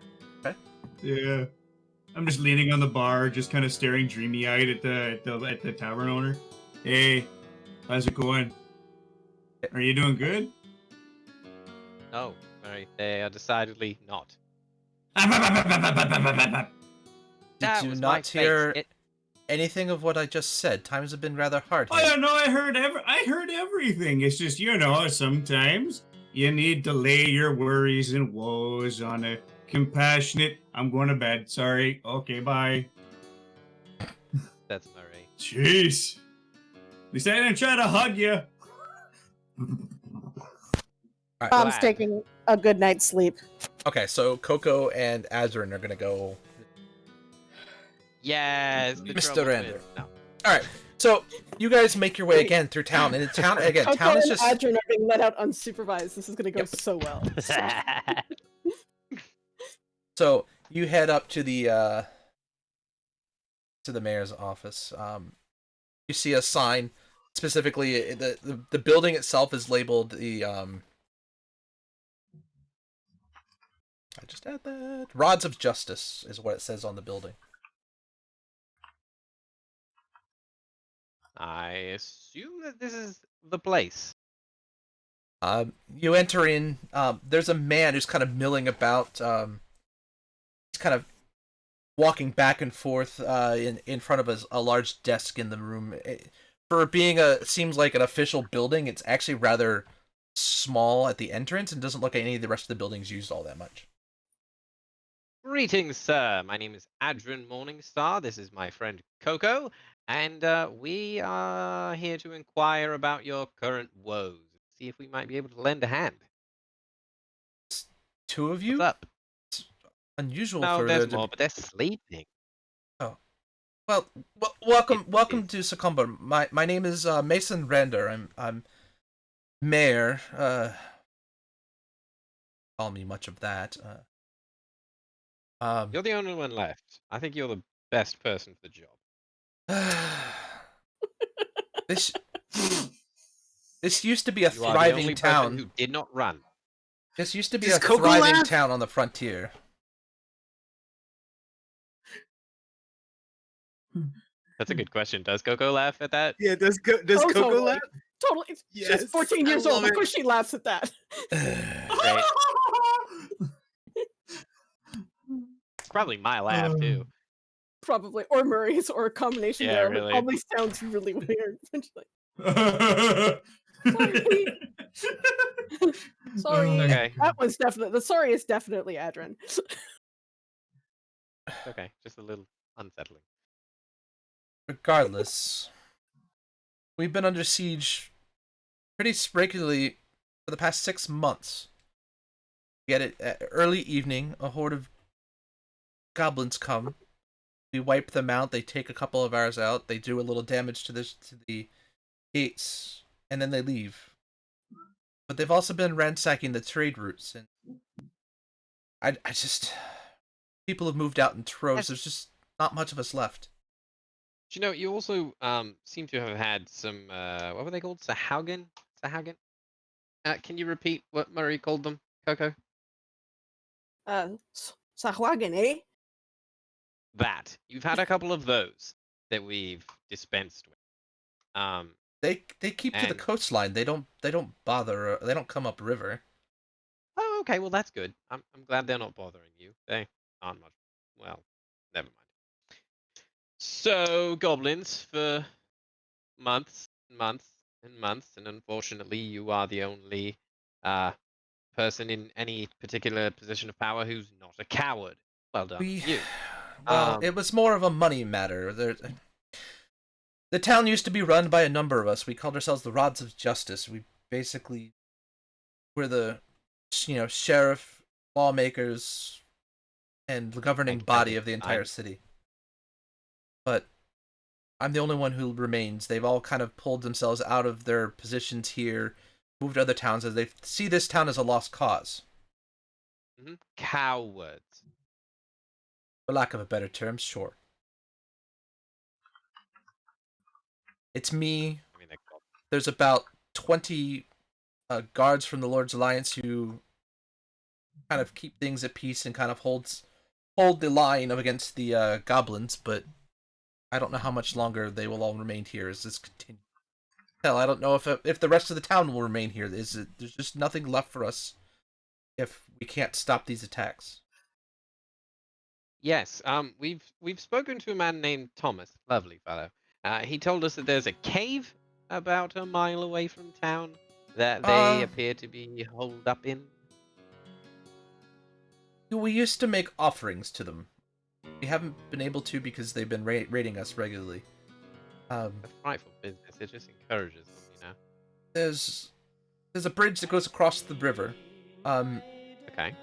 Yeah. I'm just leaning on the bar, just kind of staring dreamy-eyed at the tavern owner. Hey, how's it going? Are you doing good?
No, they are decidedly not.
Did
That
you
was my
not
face.
hear anything of what I just said? Times have been rather hard
I
here.
don't know. I heard everything. It's just, sometimes you need to lay your worries and woes on a compassionate. I'm going to bed. Sorry. Okay, bye.
That's Murray.
Jeez. At least I didn't try to hug you.
All right,
Mom's
Glad.
taking a good night's sleep.
okay, so Coco and Adrian are gonna go.
Yes, the
Mr.
trouble
Rander.
twins. No.
All right, so you guys make your way again through town, and in town again.
Coco
Town is
and
just
Adrian are being let out unsupervised. This is going to go
Yep.
so well.
so you head up to the mayor's office. You see a sign. Specifically, the building itself is labeled the I just add that Rods of Justice is what it says on the building.
I assume that this is the place.
You enter in. There's a man who's kind of milling about. He's kind of walking back and forth in front of a large desk in the room. For being seems like an official building, it's actually rather small at the entrance and doesn't look like any of the rest of the buildings used all that much.
Greetings, sir. My name is Adrian Morningstar. This is my friend Coco, and we are here to inquire about your current woes. See if we might be able to lend a hand.
Two of you?
What's up?
Unusual
No,
for
there's
there to
more,
be...
but they're sleeping.
Well, welcome to Succumber. My name is Mason Rander. I'm mayor. Call me much of that.
You're the only one left. I think you're the best person for the job.
This used to be a
You are the
thriving
only
town.
person who did not run.
This used to be
Does
a
Coco
thriving
laugh?
town on the frontier.
That's a good question. Does Coco laugh at that?
Yeah, does
Oh,
Coco
totally.
laugh?
Totally.
Yes,
She's 14
I
years old.
love
Of
it.
course she laughs at that.
Great. Probably my laugh too.
Probably. Or Murray's, or a combination
Yeah,
thereof.
really.
It probably sounds really weird. It's like, sorry.
Okay.
That one's definitely, the sorry is definitely Adrian.
Okay, just a little unsettling.
Regardless, we've been under siege pretty regularly for the past 6 months. Get it? At early evening, a horde of goblins come. We wipe them out. They take a couple of ours out. They do a little damage to the gates, and then they leave. But they've also been ransacking the trade routes, and I just people have moved out in troves. There's just not much of us left.
Do you know, you also seem to have had some what were they called? Sahaugen? Sahaugen? Can you repeat what Murray called them, Coco?
Sahuagin, eh?
That. You've had a couple of those that we've dispensed with.
They keep to the
And
coastline. They don't bother. They don't come up river.
oh, okay, well that's good. I'm glad they're not bothering you. They aren't much. Well, never mind. So goblins for months and months and months, and unfortunately, you are the only person in any particular position of power who's not a coward. Well done,
We,
you.
well,
Um,
it was more of a money matter. The town used to be run by a number of us. We called ourselves the Rods of Justice. We basically were the, sheriff, lawmakers, and the governing
thank you, thank
body
you.
of the entire city. But I'm the only one who remains. They've all kind of pulled themselves out of their positions here, moved to other towns as they see this town as a lost cause,
Cowards.
for lack of a better term. Sure, it's me.
I mean, they're goblins.
There's about 20 guards from the Lord's Alliance who kind of keep things at peace and kind of hold the line against the goblins. But I don't know how much longer they will all remain here as this continues. Hell, I don't know if the rest of the town will remain here. There's just nothing left for us if we can't stop these attacks.
Yes, we've spoken to a man named Thomas, lovely fellow. He told us that there's a cave about a mile away from town that they appear to be holed up in.
We used to make offerings to them. We haven't been able to because they've been raiding us regularly.
A frightful business. It just encourages them, you know.
There's a bridge that goes across the river.
Okay.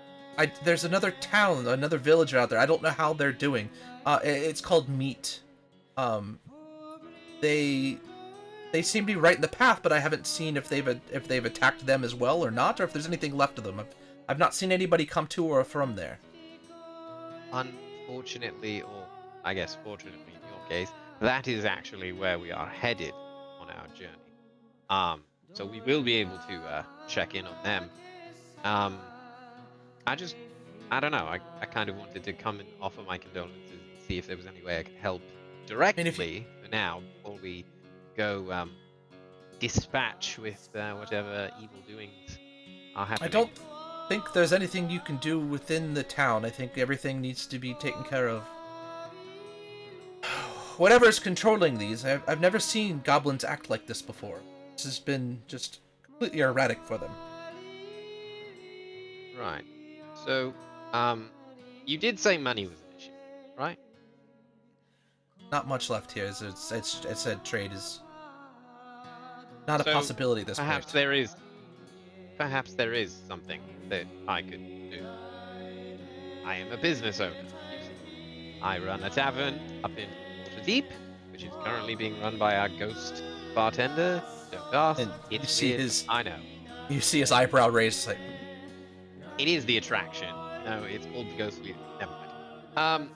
There's another town, another village out there. I don't know how they're doing. It's called Meat. They seem to be right in the path, but I haven't seen if they've attacked them as well or not, or if there's anything left of them. I've not seen anybody come to or from there.
Unfortunately, or I guess fortunately in your case, that is actually where we are headed on our journey. So we will be able to check in on them. I don't know. I kind of wanted to come and offer my condolences and see if there was any way I could help directly for now before we go dispatch with whatever evil doings are happening.
I don't think there's anything you can do within the town. I think everything needs to be taken care of. Whatever is controlling these, I've never seen goblins act like this before. This has been just completely erratic for them.
Right. So, you did say money was an issue, right?
Not much left here. As I said, trade is not a
So,
possibility at this
perhaps
point.
perhaps there is something that I could do. I am a business owner, you see. I run a tavern up in Waterdeep, which is currently being run by our ghost bartender. Don't ask.
And you
It's
see
weird. I know.
You see his eyebrow raised, like,
It is the attraction. No, it's called the ghostly. Never mind.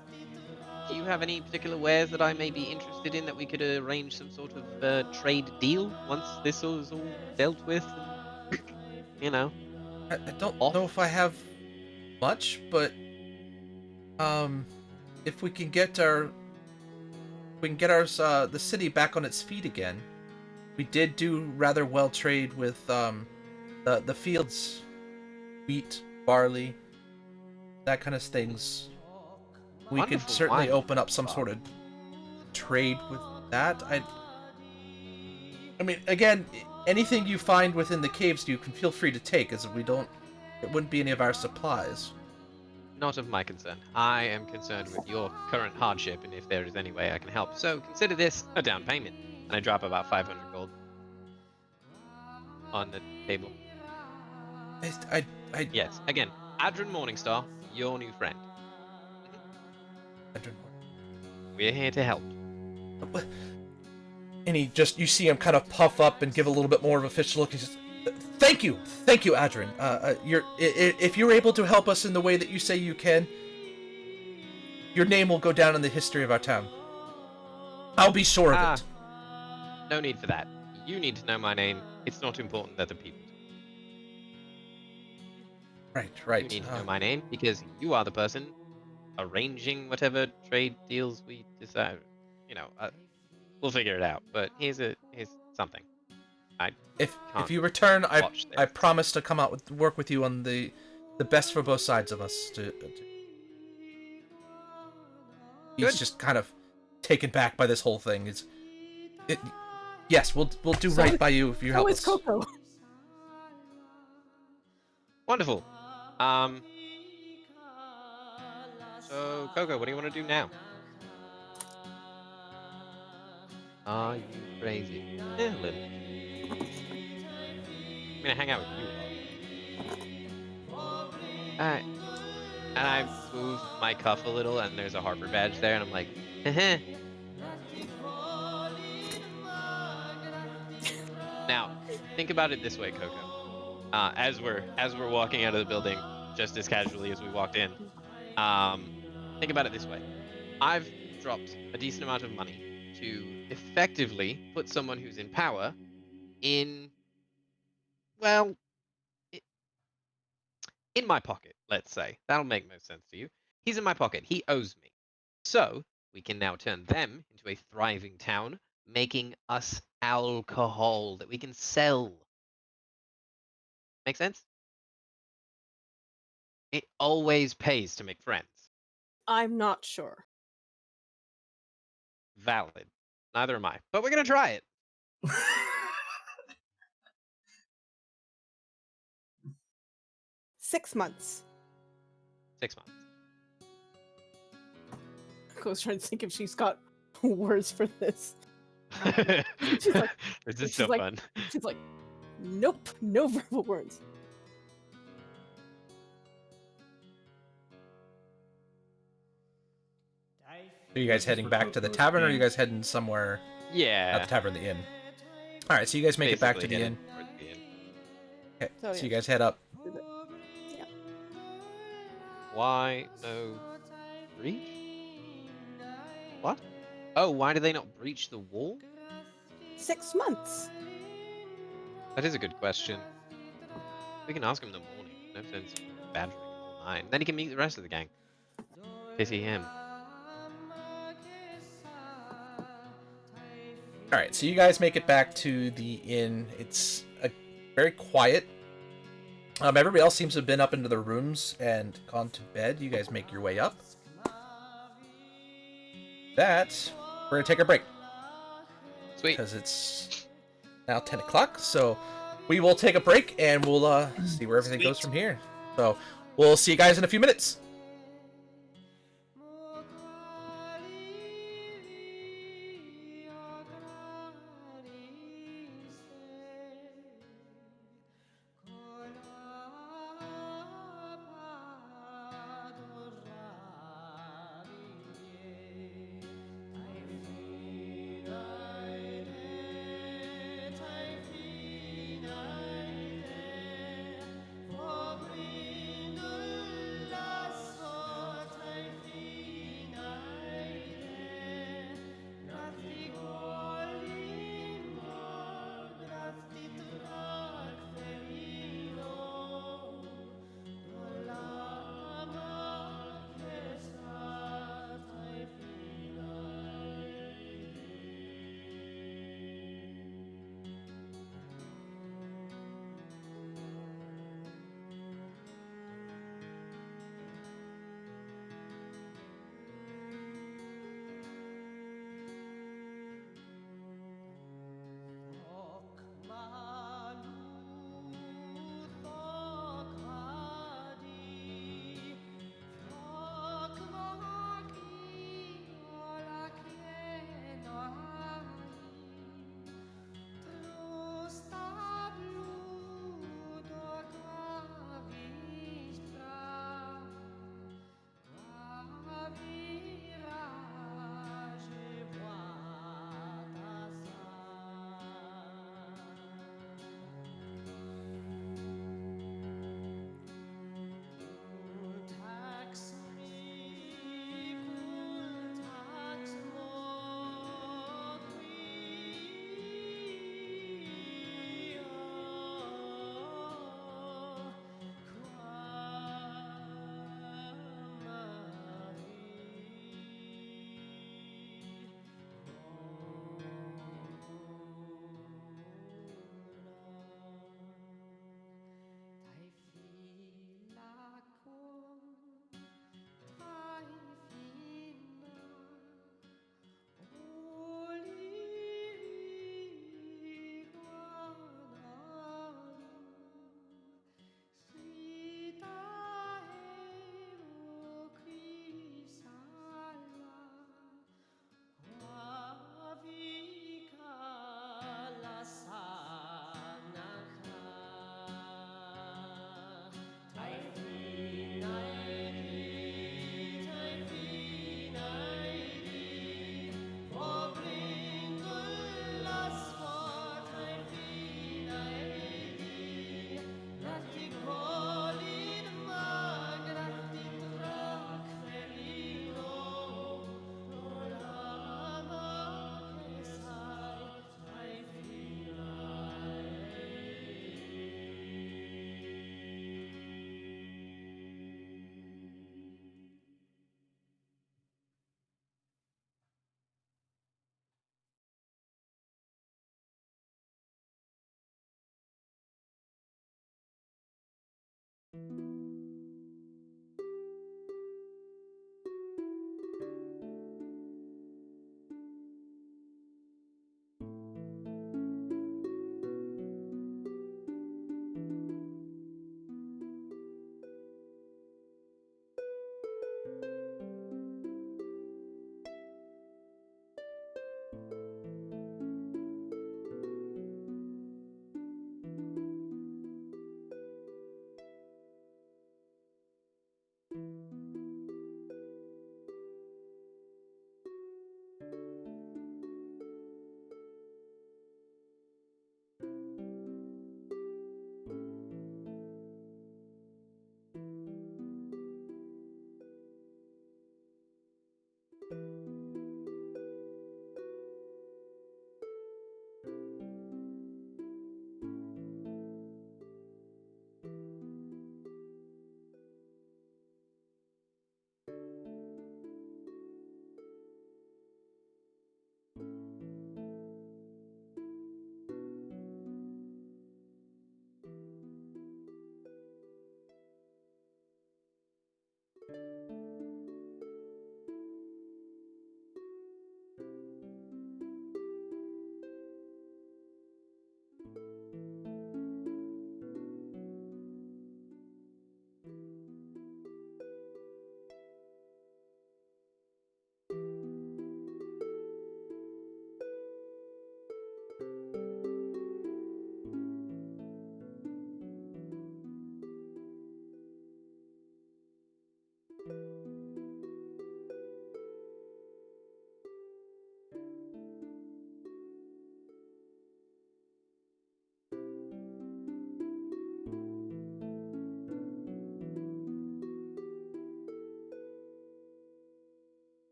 Do you have any particular wares that I may be interested in that we could arrange some sort of trade deal once this is all dealt with? And, you know.
I don't
Off.
know if I have much, but if we can get the city back on its feet again. We did do rather well trade with the fields, wheat, barley, that kind of things. We could
Wonderful
certainly
wine.
open up some sort of trade with that. I mean, again, anything you find within the caves, you can feel free to take, as it wouldn't be any of our supplies.
Not of my concern. I am concerned with your current hardship and if there is any way I can help. So consider this a down payment. And I drop about 500 gold on the table. Yes, again, Adrian Morningstar, your new friend.
I don't know.
We're here to help.
And you see him kind of puff up and give a little bit more of a official look. He says, thank you, Adrian. If you're able to help us in the way that you say you can, your name will go down in the history of our town. I'll be sure of it.
No need for that. You need to know my name. It's not important that the people do.
Right,
You
right.
need to know my name because you are the person arranging whatever trade deals we decide. You know, we'll figure it out. But here's something. I
If
can't
you return,
watch
I
this.
promise to come out with work with you on the best for both sides of us. He's
Good.
just kind of taken back by this whole thing. It, yes, we'll do
So
right by you if you
So
help
is
us.
Coco.
Wonderful. So Coco, what do you want to do now? Are you crazy? Yeah, a little. I'm gonna hang out with you a lot. Alright. And I move my cuff a little, and there's a Harper badge there, and I'm like, heh. Now, think about it this way, Coco. As we're walking out of the building, just as casually as we walked in. Think about it this way. I've dropped a decent amount of money to effectively put someone who's in power in, well, in my pocket, let's say. That'll make most sense to you. He's in my pocket. He owes me. So, we can now turn them into a thriving town, making us alcohol that we can sell. Make sense? It always pays to make friends.
I'm not sure.
Valid. Neither am I. But we're going to try it.
6 months.
6 months.
I was trying to think if she's got words for this. She's like,
this is
she's
so
like-
fun.
she's like, nope, no verbal words.
Are you guys heading back to the tavern, or are you guys heading somewhere? Not
Yeah.
the tavern, the inn. All right, so you guys make it back to the
Basically
inn.
headed towards the inn.
Okay,
So,
so
yeah.
you guys head up.
Why no breach? What? Oh, why do they not breach the wall?
6 months.
That is a good question. We can ask him in the morning. No sense badgering him all night. Then he can meet the rest of the gang. Pity him.
All right, so you guys make it back to the inn. It's very quiet. Everybody else seems to have been up into their rooms and gone to bed. You guys make your way up. We're gonna take a break
Sweet.
because it's now 10 o'clock. So we will take a break and we'll see where everything goes from here. So we'll see you guys in a few minutes.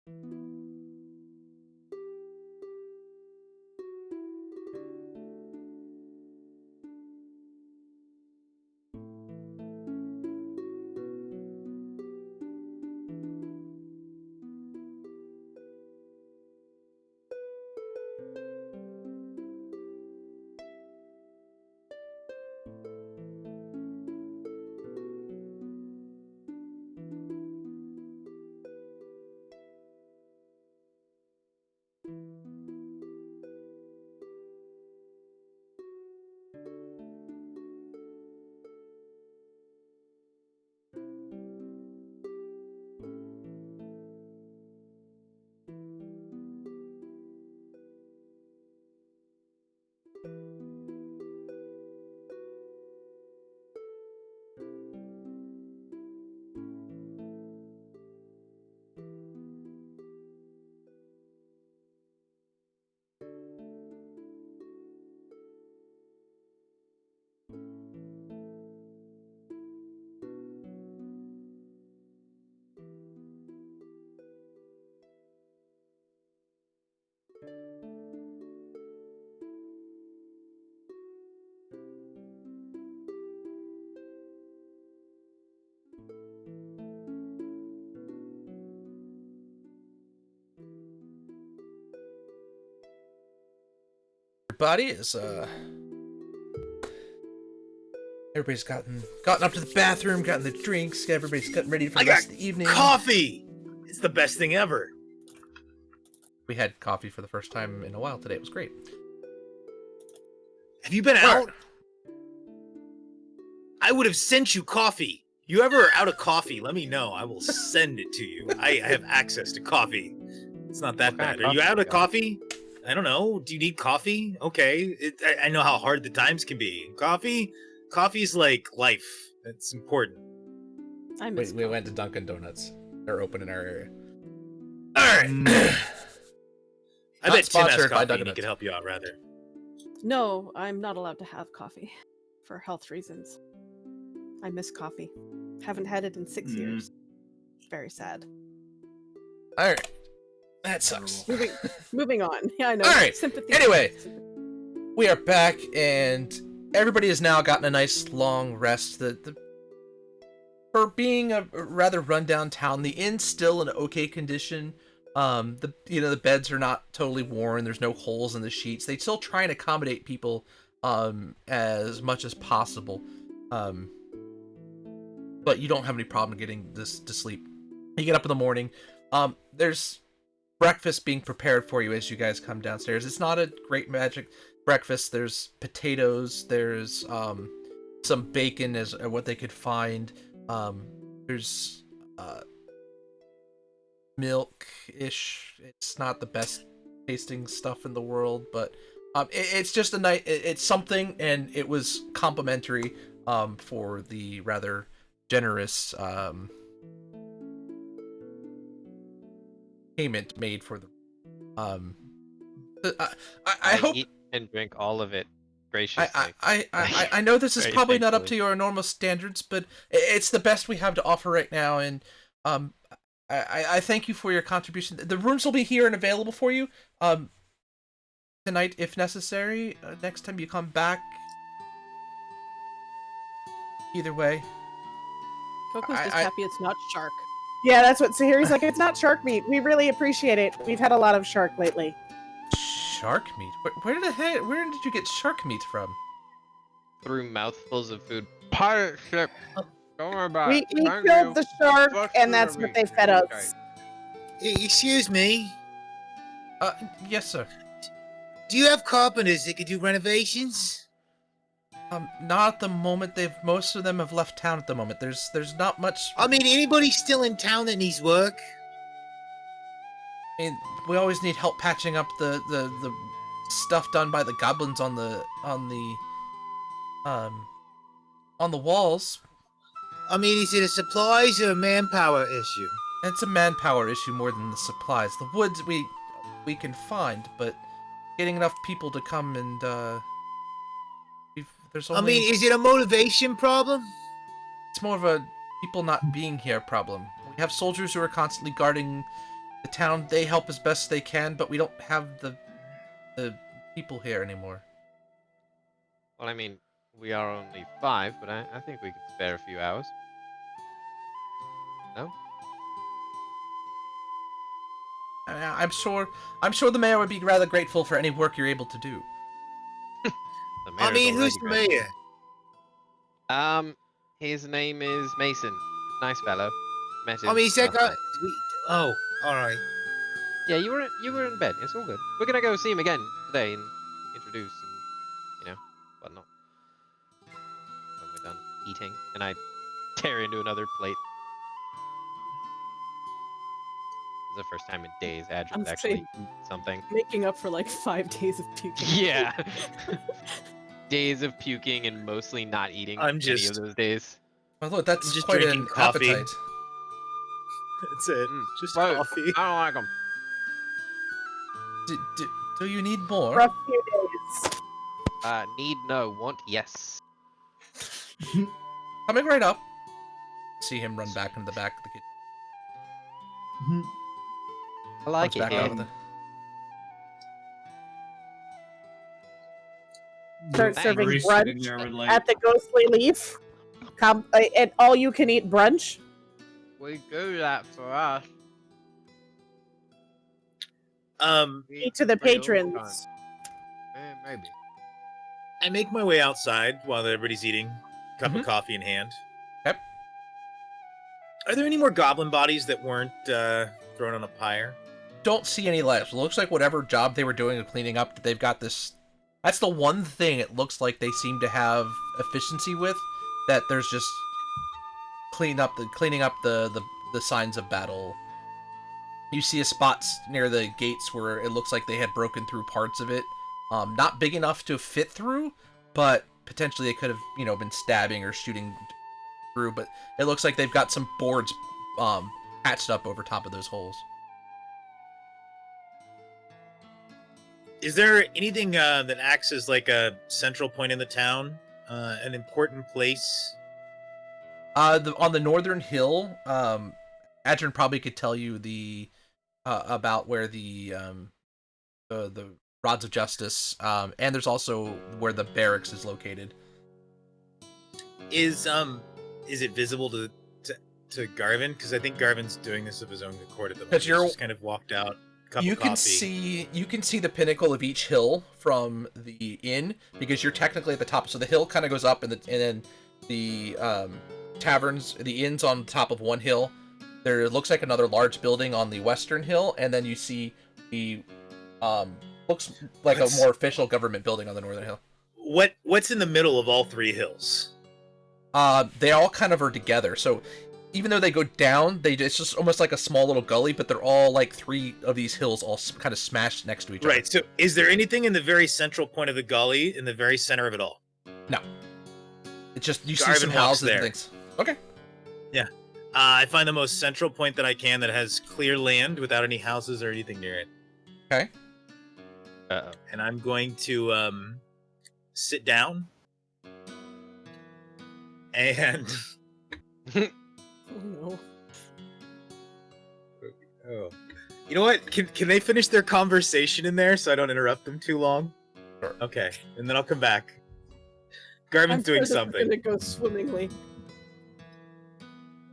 Everybody is everybody's gotten up to the bathroom, gotten the drinks, everybody's getting ready for the rest of the evening.
Coffee. It's the best thing ever.
We had coffee for the first time in a while today. It was great.
Have you been out? I would have sent you coffee. You ever are out of coffee, let me know. I will send it to you. I have access to coffee. It's not that bad. Are you out of coffee? I don't know. Do you need coffee? Okay. I know how hard the times can be. Coffee's like life. It's important.
I miss
We went to Dunkin' Donuts. They're open in our area.
All right. I
Not
bet Tim has
sponsored by
coffee and
Dunkin'
he could help you out rather.
No, I'm not allowed to have coffee for health reasons. I miss coffee. Haven't had it in 6 years. Very sad.
All right. That sucks.
Moving on. Yeah, I know.
All right.
Sympathy.
Anyway, we are back, and everybody has now gotten a nice long rest. For being a rather rundown town, the inn's still in okay condition. The beds are not totally worn. There's no holes in the sheets. They still try and accommodate people as much as possible. But you don't have any problem getting this to sleep. You get up in the morning. There's breakfast being prepared for you as you guys come downstairs. It's not a great magic breakfast. There's potatoes. There's some bacon as what they could find. There's milk-ish. It's not the best tasting stuff in the world, but it's just a night. It's something, and it was complimentary for the rather generous payment made for the I hope
eat and drink all of it graciously.
I know this is
Very
probably not up
thankfully.
to your enormous standards, but it's the best we have to offer right now, and I thank you for your contribution. The rooms will be here and available for you tonight if necessary. Next time you come back. Either way.
Coco's just happy it's not shark.
Yeah, that's what Sahiri's like. It's not shark meat. We really appreciate it. We've had a lot of shark lately.
Shark meat? Where did you get shark meat from?
Through mouthfuls of food. Pirate ship. Don't worry about
We
it. Thank
killed
you.
the shark,
Fuck
and
you,
that's what they
everything.
fed
Okay.
us.
Excuse me.
Yes, sir.
Do you have carpenters that could do renovations?
Not at the moment. Most of them have left town at the moment. There's not much.
I mean, anybody still in town that needs work?
I mean, we always need help patching up the stuff done by the goblins on the walls.
I mean, is it a supplies or a manpower issue?
It's a manpower issue more than the supplies. The woods we can find, but getting enough people to come and there's only.
I mean, is it a motivation problem?
It's more of a people not being here problem. We have soldiers who are constantly guarding the town, they help as best they can, but we don't have the people here anymore.
Well, I mean, we are only 5, but I think we could spare a few hours. No?
I'm sure the mayor would be rather grateful for any work you're able to do.
The
I
mayor's
mean, who's
already
the
great.
mayor?
His name is Mason. Nice fellow. Met him.
I mean, is that
last
guy?
night.
Oh, all right.
Yeah, you were in bed. It's all good. We're gonna go see him again today and introduce and whatnot. When we're done eating, and I tear into another plate. It's the first time in days Adrian's
I'm
actually
saying-
eat something.
Making up for like 5 days of puking.
Yeah. Days of puking and mostly not eating
I'm
any
just-
of those days.
Well, look, that's
I'm just
quite
drinking
an
coffee.
appetite.
That's it. Just
Whoa,
coffee.
I don't like them.
Do you need more?
Rough few days.
Need no, want yes.
Coming right up. See him run back into the back of the kitchen.
I like
Comes
it.
back out with
Yeah.
it.
Start
Thanks.
serving
Maurice sitting
brunch
there with, like,
at the Ghostly Leaf. And all you can eat brunch.
We do that for us.
Eat to the
Free all the
patrons.
time. Maybe.
I make my way outside while everybody's eating, cup
Mhm.
of coffee in hand.
Yep.
Are there any more goblin bodies that weren't thrown on a pyre?
Don't see any left. It looks like whatever job they were doing of cleaning up, they've got this. That's the one thing it looks like they seem to have efficiency with. That there's just cleaning up the signs of battle. You see a spot near the gates where it looks like they had broken through parts of it. Not big enough to fit through, but potentially they could have, been stabbing or shooting through. But it looks like they've got some boards patched up over top of those holes.
Is there anything that acts as like a central point in the town? An important place?
On the northern hill, Adrian probably could tell you about where the rods of justice, and there's also where the barracks is located.
Is it visible to Garvin? Because I think Garvin's doing this of his own accord at the moment.
'Cause
He's
you're-
just kind of walked out. Cup
You
of
can
coffee.
see the pinnacle of each hill from the inn because you're technically at the top. So the hill kind of goes up, and then the taverns, the inn's on top of one hill. There looks like another large building on the western hill, and then you see the looks like a more official government building on the northern hill.
What's in the middle of all 3 hills?
They all kind of are together. So even though they go down, it's just almost like a small little gully, but they're all like 3 of these hills all kind of smashed next to each other.
Right. So, is there anything in the very central point of the gully, in the very center of it all?
No. It's just you see
Garvin
some
walks
houses
there.
and things. Okay.
I find the most central point that I can that has clear land without any houses or anything near it,
Okay.
Uh-oh.
and I'm going to sit down and.
Oh no.
Oh. You know what? Can they finish their conversation in there so I don't interrupt them too long?
Sure.
Okay, and then I'll come back. Garvin's
I'm
doing
sure this is
something.
gonna go swimmingly.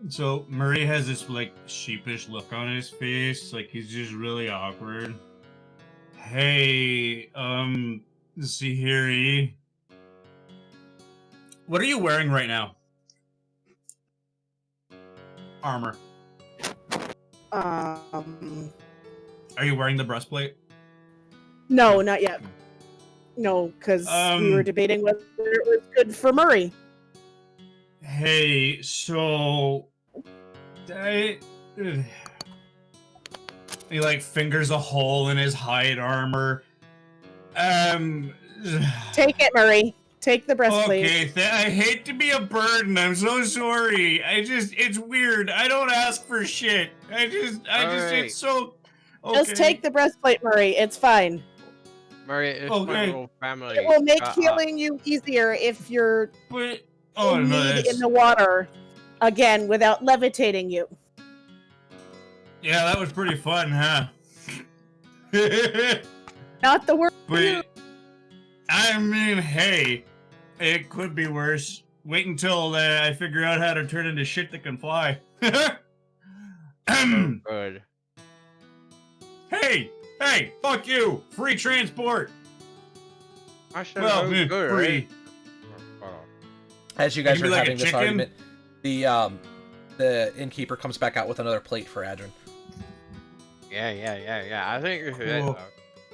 So Murray has this like sheepish look on his face, like he's just really awkward. Hey, Zahiri, what are you wearing right now? Armor.
Um,
Are you wearing the breastplate?
no, not yet. No, because we were debating whether it was good for Murray.
Hey, so he like fingers a hole in his hide armor.
Take it, Murray. Take the breastplate.
Okay, I hate to be a burden. I'm so sorry. It's weird. I don't ask for shit.
Alright.
It's so. Okay.
Just take the breastplate, Murray. It's fine.
Murray, it's
Okay.
my little family.
It will make
Shut up.
healing you easier if you're
But, oh
in
no,
need
that's,
in the water again without levitating you.
Yeah, that was pretty fun, huh?
Not the word.
But I mean, hey, it could be worse. Wait until I figure out how to turn into shit that can fly.
Good.
Hey, fuck you! Free transport.
I should
Well,
have good,
free.
right?
As you guys
Give me
are
like a
having this
chicken?
argument, the innkeeper comes back out with another plate for Adrian.
Yeah. I think you should.
Cool.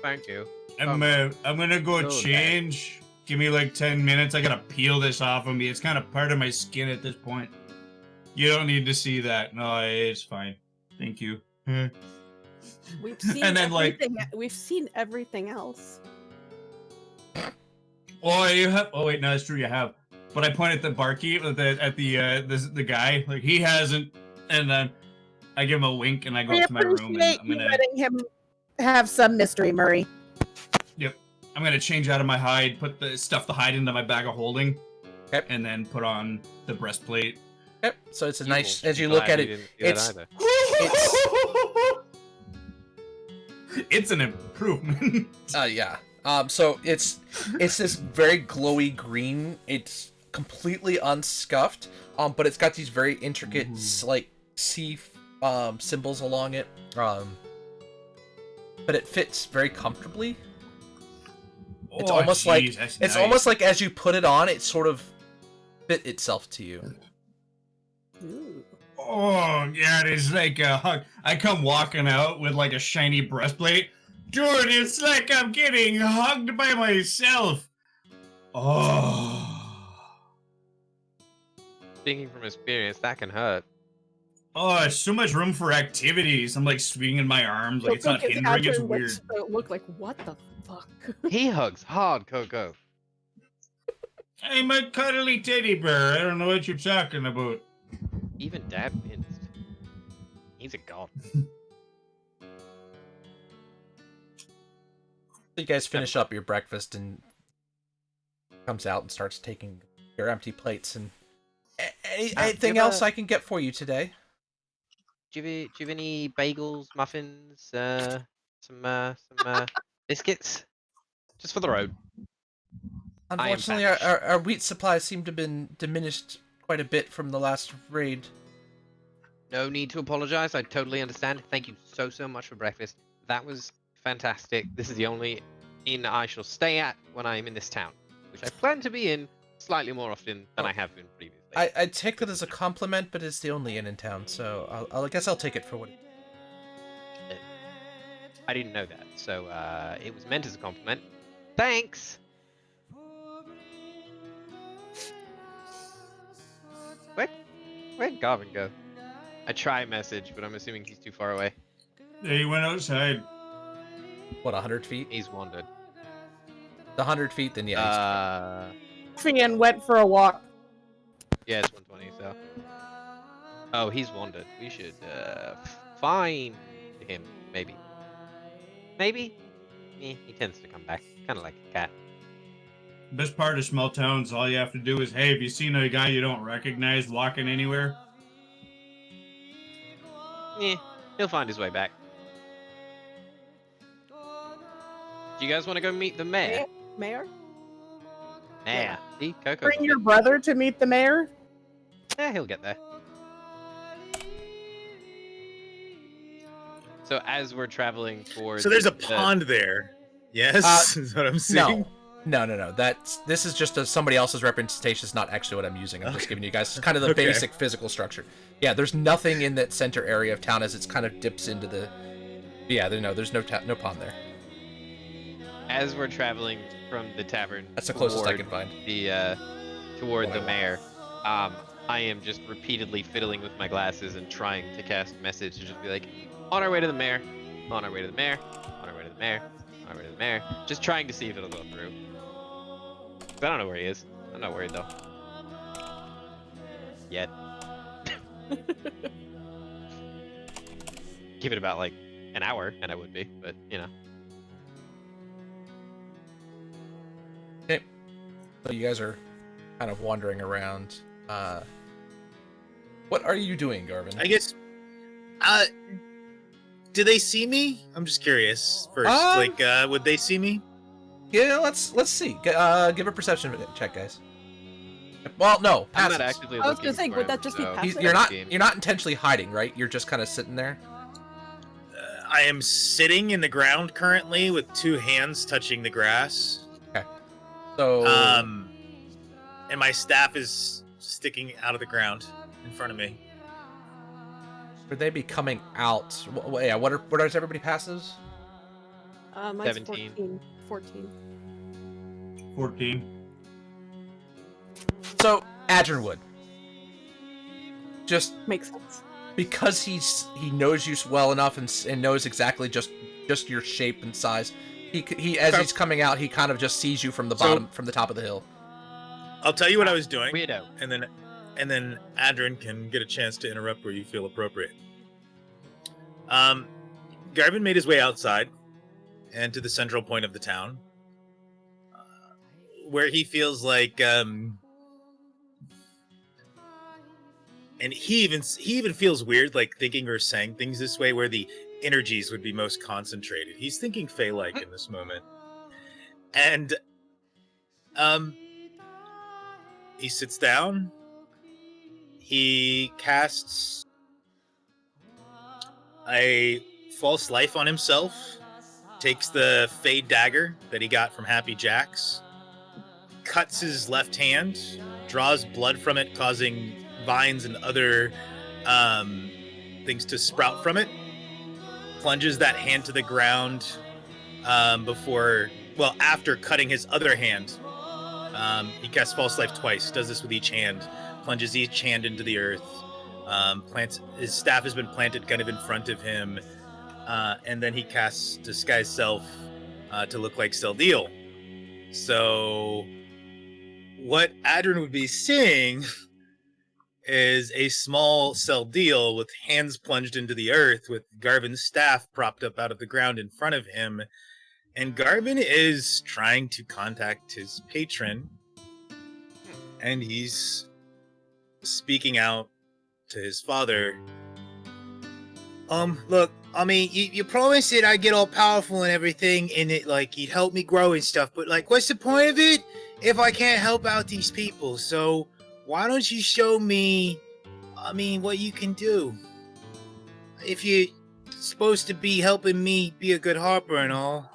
Thank you.
I'm gonna go
No,
change. Give me like 10 minutes. I gotta peel this off of me. It's kind of part of my skin at this point. You don't need to see that. No, it's fine. Thank you.
We've seen
And then, like-
everything. We've seen everything else.
Oh, you have. Oh wait, no, that's true. You have. But I point at the barkeep, at the guy. Like he hasn't. And then I give him a wink, and I go
We
up to my room, and
appreciate
I'm
you
gonna.
letting him have some mystery, Murray.
Yep. I'm gonna change out of my hide, stuff the hide into my bag of holding,
Okay.
and then put on the breastplate.
Yep. So it's a
You
nice.
will
As you
be
look
glad
at
you
it,
didn't see that
it's
either.
It's an improvement.
yeah. So it's this very glowy green. It's completely unscuffed. But it's got these very intricate like sea symbols along it. But it fits very comfortably. It's almost like
that's
it's
nice.
almost like as you put it on, it sort of fit itself to you.
Ooh.
Oh, yeah, it is like a hug. I come walking out with like a shiny breastplate. Dude, it's like I'm getting hugged by myself. Oh.
Speaking from experience, that can hurt.
Oh, it's so much room for activities. I'm like swinging my arms, like it's not
Look at
hindering, it's
Adrian
weird.
look like, what the fuck?
He hugs hard, Coco.
I'm a cuddly teddy bear. I don't know what you're talking about.
Even Dad winced. He's a god.
You guys finish up your breakfast and comes out and starts taking your empty plates and anything
give
else
a-
I can get for you today?
Do you have any bagels, muffins, some biscuits? Just for the road. I am
Unfortunately,
famished.
our wheat supplies seem to have been diminished quite a bit from the last raid.
No need to apologize. I totally understand. Thank you so much for breakfast. That was fantastic. This is the only inn I shall stay at when I am in this town, which I plan to be in slightly more often than I have been previously.
I take it as a compliment, but it's the only inn in town, so I guess I'll take it for what it is.
I didn't know that, so it was meant as a compliment. Thanks. Where'd Garvin go? I try a message, but I'm assuming he's too far away.
He went outside.
What, 100 feet?
He's wandered.
The 100 feet, then yeah.
And went for a walk.
Yeah, it's 120, so. Oh, he's wandered. We should find him, maybe. Maybe? He tends to come back, kind of like a cat.
Best part of small towns, all you have to do is, hey, have you seen a guy you don't recognize walking anywhere?
Yeah, he'll find his way back. Do you guys want to go meet the mayor?
Mayor?
Yeah. See, Coco.
Bring your brother to meet the mayor.
Yeah, he'll get there. So as we're traveling towards...
So there's a
the-
pond there. Yes, is what I'm seeing.
No. This is just somebody else's representation. It's not actually what I'm using. I'm just giving you guys kind of the
Okay.
basic physical structure. Yeah, there's nothing in that center area of town as it's kind of dips into the. Yeah, there's no pond there.
As we're traveling from the tavern...
That's the closest I
toward
can find.
the toward
What
the
I want.
mayor, I am just repeatedly fiddling with my glasses and trying to cast a message to just be like, on our way to the mayor, on our way to the mayor, on our way to the mayor, on our way to the mayor. Just trying to see if it'll go through. 'Cause I don't know where he is. I'm not worried though. Yet. Give it about like an hour and I would be, but you know.
Okay. So you guys are kind of wandering around. What are you doing, Garvin?
I guess
do they see me? I'm just curious. First, would they see me?
Yeah, let's see. Give a perception check, guys. Well, no,
I'm not
passives.
actively
I was
looking
gonna say,
for
would
him,
that just be
so-
passive?
You're not intentionally hiding, right? You're just kind of sitting there.
I am sitting in the ground currently with two hands touching the grass.
So
And my staff is sticking out of the ground in front of me.
would they be coming out? Yeah. What are everybody passes?
Mine's
17.
14.
14.
So Adrian would. Just
Makes sense.
because he knows you well enough and knows exactly just your shape and size. He as he's coming out, he kind of just sees you from the bottom, from the top of the hill.
I'll tell you what I was doing,
Weirdo.
and then Adrian can get a chance to interrupt where you feel appropriate. Garvin made his way outside and to the central point of the town, where he feels like, and he even feels weird, like thinking or saying things this way, where the energies would be most concentrated. He's thinking Fey-like in this moment, and he sits down. He casts a false life on himself, takes the Fade dagger that he got from Happy Jacks, cuts his left hand, draws blood from it, causing vines and other things to sprout from it, plunges that hand to the ground after cutting his other hand. He casts false life twice, does this with each hand, plunges each hand into the earth, plants his staff has been planted kind of in front of him, and then he casts disguise self to look like Seldiel. So what Adrian would be seeing is a small Seldiel with hands plunged into the earth, with Garvin's staff propped up out of the ground in front of him, and Garvin is trying to contact his patron, and he's speaking out to his father.
Look, I mean, you promised that I'd get all powerful and everything, and it, like, you'd help me grow and stuff, but, like, what's the point of it if I can't help out these people? So, why don't you show me, what you can do? If you're supposed to be helping me be a good harper and all.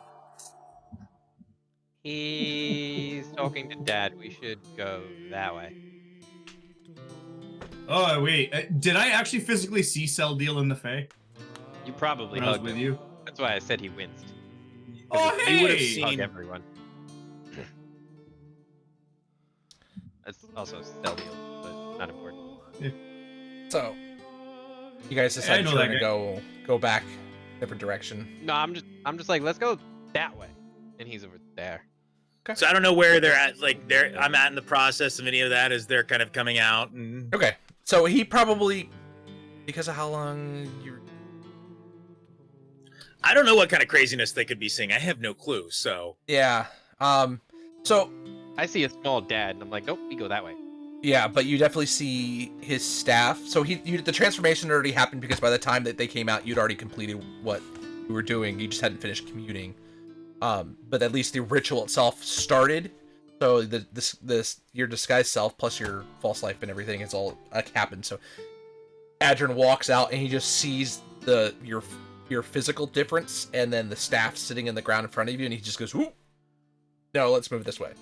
He's talking to Dad. We should go that way.
Oh, wait. Did I actually physically see Seldiel in the Fae
You probably
when I was
hugged
with
him.
you?
That's why I said he winced.
Oh,
You would have
hey!
Hug
seen.
everyone. That's also Seldiel, but not important.
So you guys
I
decided
know
you're
that
gonna go back different direction.
No, I'm just like, let's go that way, and he's over there.
So I don't know where they're at. Like I'm at in the process of any of that as they're kind of coming out. And
Okay, so he probably, because of how long you.
I don't know what kind of craziness they could be seeing. I have no clue. So
Yeah. So
I see a small Dad, and I'm like, nope, we go that way.
yeah, but you definitely see his staff. So the transformation already happened because by the time that they came out, you'd already completed what you were doing. You just hadn't finished commuting. But at least the ritual itself started. So your disguised self plus your false life and everything is all happened. So Adrian walks out and he just sees your physical difference and then the staff sitting in the ground in front of you, and he just goes, "Ooh, no, let's move this way."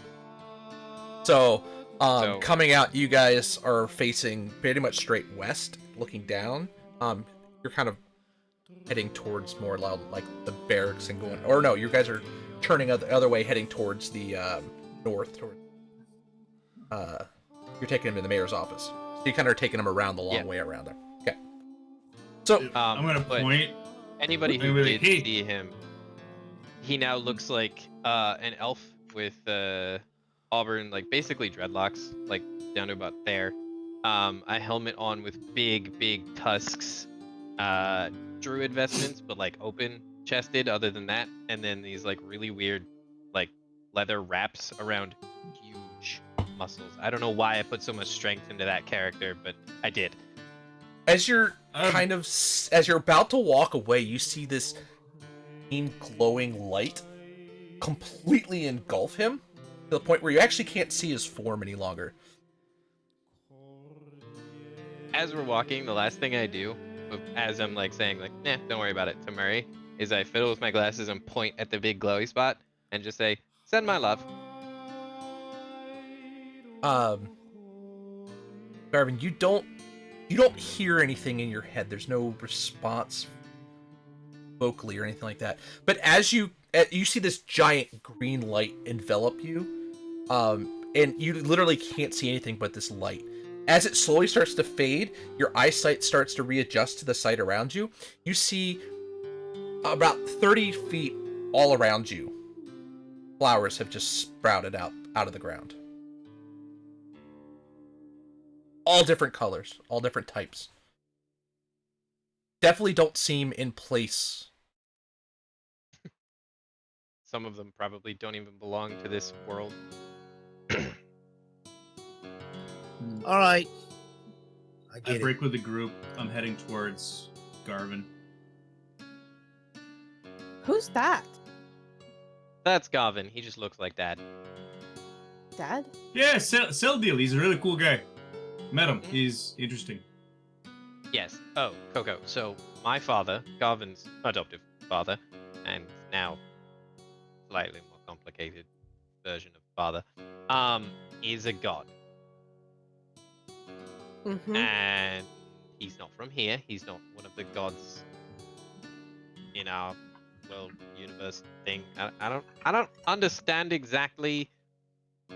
So coming out, you guys are facing pretty much straight west, looking down. You're kind of heading towards more like the barracks and going, or no, you guys are turning the other way, heading towards the north. You're taking him to the mayor's office. So you kind of are taking him around the long way around there. Okay. So
I'm gonna
but
point.
Anybody
I'm
who
gonna be
did
like, "Hey."
see him, he now looks like an elf with auburn, like basically dreadlocks, like down to about there. A helmet on with big tusks. Druid vestments, but like open chested other than that, and then these like really weird like leather wraps around huge muscles. I don't know why I put so much strength into that character, but I did.
As you're
Um,
as you're about to walk away, you see this green glowing light completely engulf him to the point where you actually can't see his form any longer.
As we're walking, the last thing I do, as I'm like saying like, nah, don't worry about it to Murray, is I fiddle with my glasses and point at the big glowy spot and just say, send my love.
Um, Garvin, you don't hear anything in your head. There's no response vocally or anything like that. But as you see this giant green light envelop you, and you literally can't see anything but this light. As it slowly starts to fade, your eyesight starts to readjust to the sight around you. You see about 30 feet all around you. Flowers have just sprouted out of the ground. All different colors, all different types. Definitely don't seem in place.
Some of them probably don't even belong to this world.
All right. I
I
get it.
break with the group. I'm heading towards Garvin.
Who's that?
That's Garvin. He just looks like Dad.
Dad?
Yeah, sell deal. He's a really cool guy. Met him. He's interesting.
Yes. Oh, Coco. So my father, Garvin's adoptive father, and now slightly more complicated version of father, is a god.
Mm-hmm.
And he's not from here. He's not one of the gods in our world universe thing. I don't understand exactly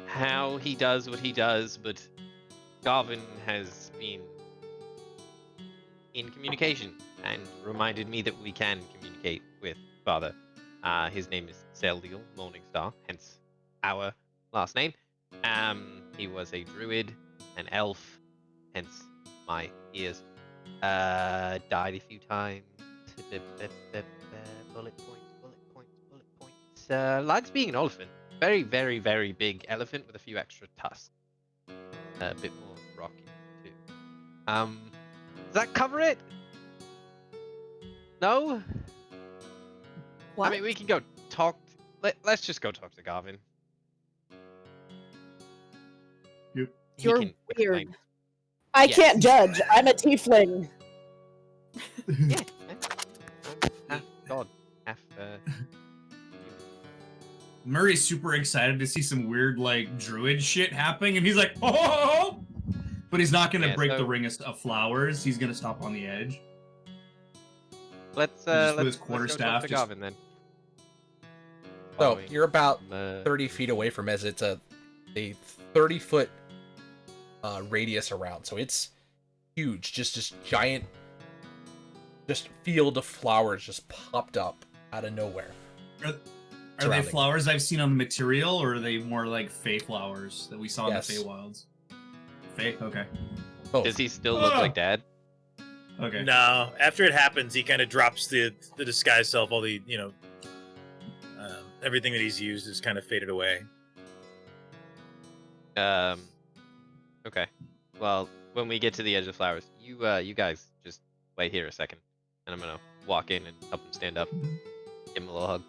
how he does what he does, but Garvin has been in communication and reminded me that we can communicate with Father. His name is Seldiel Morningstar, hence our last name. He was a druid, an elf, hence my ears. Died a few times. Bullet points. Likes being an elephant. Very, very, very big elephant with a few extra tusks. A bit more rocky too. Does that cover it? No?
What?
I mean, we can go talk. Let's just go talk to Garvin.
Yep.
He
You're
can
weird.
explain.
I
Yes.
can't judge. I'm a tiefling.
Yeah. Half god, half.
Murray's super excited to see some weird like druid shit happening, and he's like, oh! But he's not gonna
Yeah,
break
so-
the ring of flowers. He's gonna stop on the edge.
Let's
Just with
let's
his
go
quarterstaff,
talk to
just-
Garvin then.
So
Following,
you're about
uh,
30 feet away from as it's a 30-foot radius around. So it's huge. Just giant, just field of flowers just popped up out of nowhere.
Are they
Surrounding.
flowers I've seen on the material, or are they more like Fey flowers that we saw
Yes.
in the Feywilds? Fey? Okay.
Both.
Does he still look like Dad?
Okay.
No, after it happens, he kind of drops the disguise self. All the everything that he's used is kind of faded away.
Okay. Well, when we get to the edge of flowers, you guys just wait here a second, and I'm gonna walk in and help him stand up, give him a little hug.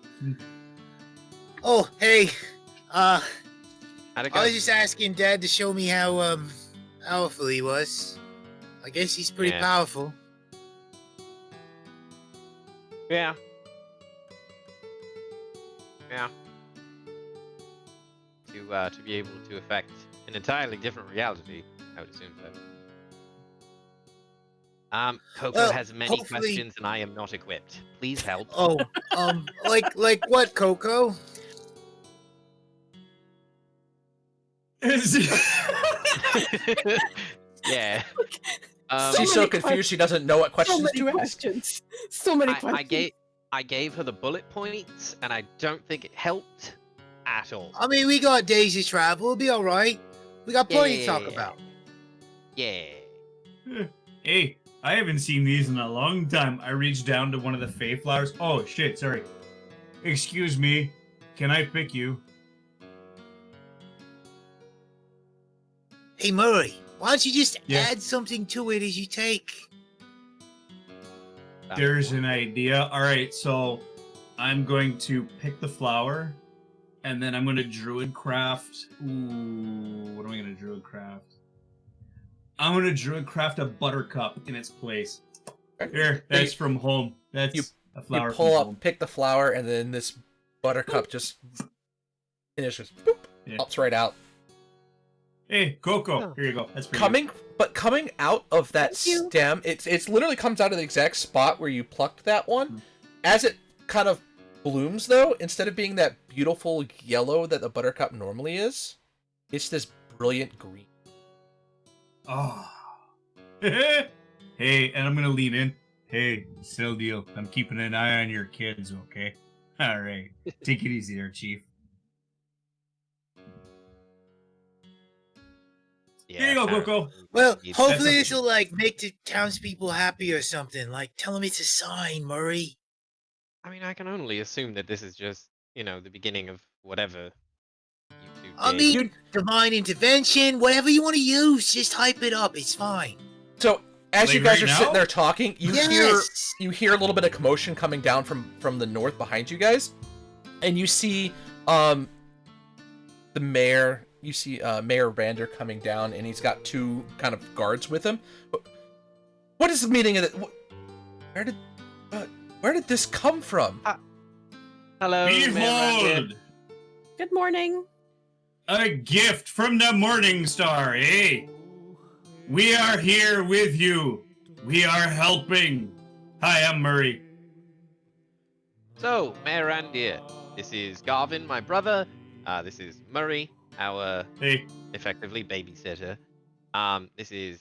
Oh, hey.
How'd it go?
I was just asking Dad to show me how powerful he was. I guess he's pretty
Yeah.
powerful.
Yeah. Yeah. To be able to affect an entirely different reality, I would assume so. Coco
Well,
has many
hopefully-
questions and I am not equipped. Please help.
Oh, like what, Coco?
Yeah.
She's so
many
confused she doesn't know what
So
questions
many
to ask.
questions. So many questions.
I gave her the bullet points and I don't think it helped at all.
I mean, we got days to travel. We'll be all right. We got plenty to talk
Yeah.
about.
Yeah.
Hey, I haven't seen these in a long time. I reached down to one of the Fey flowers. Oh shit, sorry. Excuse me. Can I pick you?
Hey, Murray, why don't you just
Yeah.
add something to it as you take?
There's an idea. All right, so I'm going to pick the flower, and then I'm going to druid craft. Ooh, what am I going to druid craft? I'm going to druid craft a buttercup in its place. Here, that's from home. That's a flower
You pull
from
up,
home.
pick the flower, and then this buttercup just finishes. Boop, pops right out.
Hey, Coco, here you go. That's for
Coming out of that
Thank you.
stem, it's literally comes out of the exact spot where you plucked that one. As it kind of blooms, though, instead of being that beautiful yellow that the buttercup normally is, it's this brilliant green.
Oh. Hey, and I'm gonna lean in. Hey, still deal. I'm keeping an eye on your kids, okay? All right. Take it easy there, Chief.
Yeah,
Here you go,
apparently.
Coco.
Well,
It's-
hopefully
That's
this will like make the townspeople happy or something. Like, tell them it's a sign, Murray.
I mean, I can only assume that this is just, the beginning of whatever you two
I
did.
mean, divine intervention, whatever you want to use, just hype it up. It's fine.
So as you
Like
guys
right
are sitting
now?
there talking, you
Yes.
hear a little bit of commotion coming down from the north behind you guys, and you see the mayor. You see Mayor Rander coming down, and he's got two kind of guards with him. What is the meaning of it? Where did this come from?
Hello, Mayor Rander.
Behold,
Good morning.
a gift from the Morning Star, eh? We are here with you. We are helping. Hi, I'm Murray.
So, Mayor Rander, this is Garvin, my brother. This is Murray, our
Hey,
effectively babysitter. This is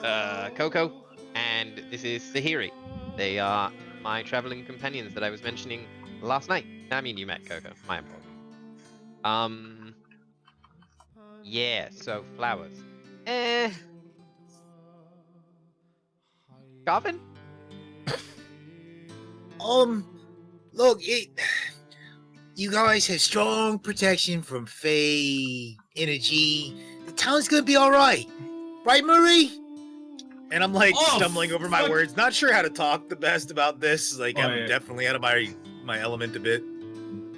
Coco, and this is Sahiri. They are my traveling companions that I was mentioning last night. I mean, you met Coco. My apologies. Yeah. So flowers. Garvin.
Look, you guys have strong protection from Fey energy. The town's gonna be all right, right, Murray?
And I'm like
Oh,
stumbling over my
fuck.
words, not sure how to talk the best about this. Like,
Oh,
I'm
yeah.
definitely out of my element a bit.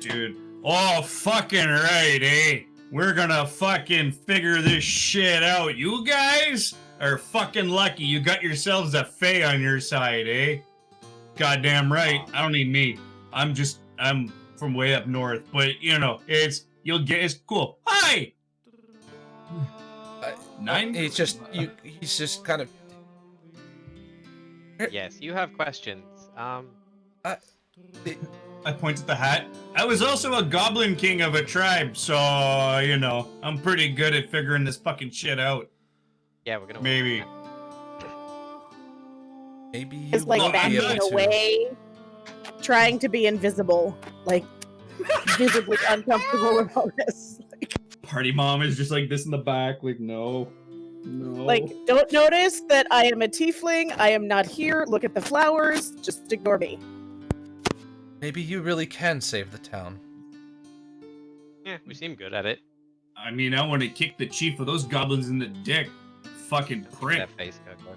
dude. Oh, fucking right, eh? We're gonna fucking figure this shit out. You guys are fucking lucky you got yourselves a Fae on your side, eh? Goddamn right. I don't need me. I'm from way up north, but it's cool. Hi! Nine?
He's just kind of.
Yes, you have questions.
I point at the hat. I was also a goblin king of a tribe, so, I'm pretty good at figuring this fucking shit out.
Yeah, we're gonna
Maybe.
Maybe you
Is like
won't
backing
be able
backing
to.
away, trying to be invisible, like visibly uncomfortable with all this.
Party mom is just like this in the back, like, no.
Like, don't notice that I am a tiefling. I am not here. Look at the flowers. Just ignore me.
Maybe you really can save the town.
Yeah, we seem good at it.
I mean, I want to kick the chief of those goblins in the dick. Fucking prick.
That face, Coco.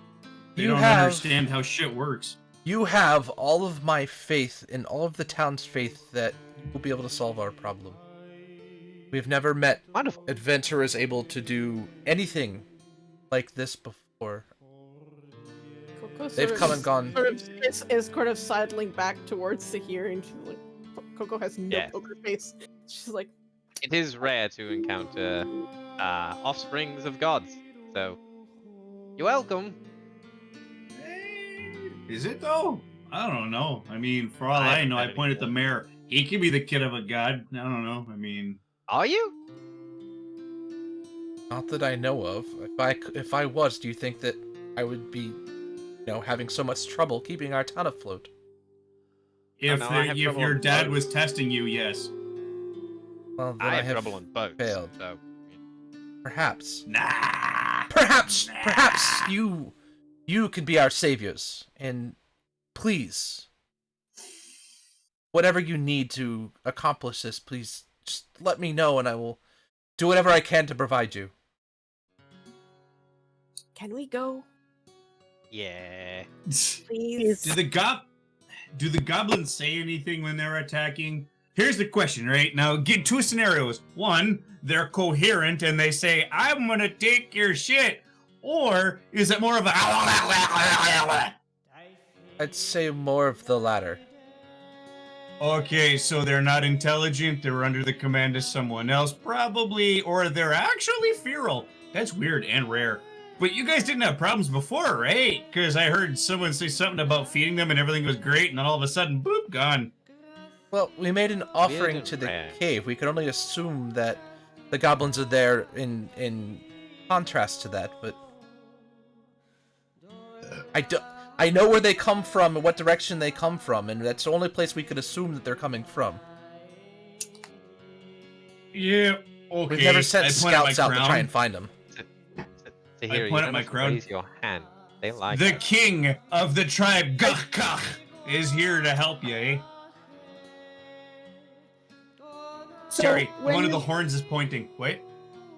They
You
don't
have-
understand how shit works.
You have all of my faith and all of the town's faith that you will be able to solve our problem. We've never met
Wonderful.
adventurers able to do anything like this before.
Coco
They've
sort
come
of-
and gone.
Sort of is kind of sidling back towards Sahir, and she's like, Coco has no
Yeah.
poker face. She's like,
It is rare to encounter offsprings of gods, so you're welcome.
Is it though? I don't know. I mean, for all
I
I know, I
haven't
point at the mayor. He could be the kid of a god. I don't know. I mean,
Are you?
Not that I know of. If I was, do you think that I would be, having so much trouble keeping our town afloat?
if
no, I have
if
trouble
your
on
dad
both.
was testing you, yes.
Well, then
I
I
have
have
trouble on boats.
failed.
So
Perhaps.
Nah.
Perhaps you could be our saviors, and please, whatever you need to accomplish this, please just let me know, and I will do whatever I can to provide you.
"Can we go?"
Yeah.
Please.
Do the goblins say anything when they're attacking? Here's the question, right? Now, get two scenarios. One, they're coherent and they say, I'm gonna take your shit. Or is it more of a...
I'd say more of the latter.
Okay, so they're not intelligent, they're under the command of someone else, probably, or they're actually feral. That's weird and rare. But you guys didn't have problems before, right? Because I heard someone say something about feeding them and everything was great, and then all of a sudden, boop, gone.
Well, we made an offering
and
to the
rare.
cave. We could only assume that the goblins are there in contrast to that, but I know where they come from and what direction they come from, and that's the only place we could assume that they're coming from.
Yeah, okay.
We've never sent
I point at my
scouts out to try
crown.
and find them.
To hear
point
you
at my
don't have to
crown.
raise your hand. They like
The
us.
king of the tribe Gachkach is here to help you, eh?
So
Sorry,
when
one of
you-
the horns is pointing. Wait.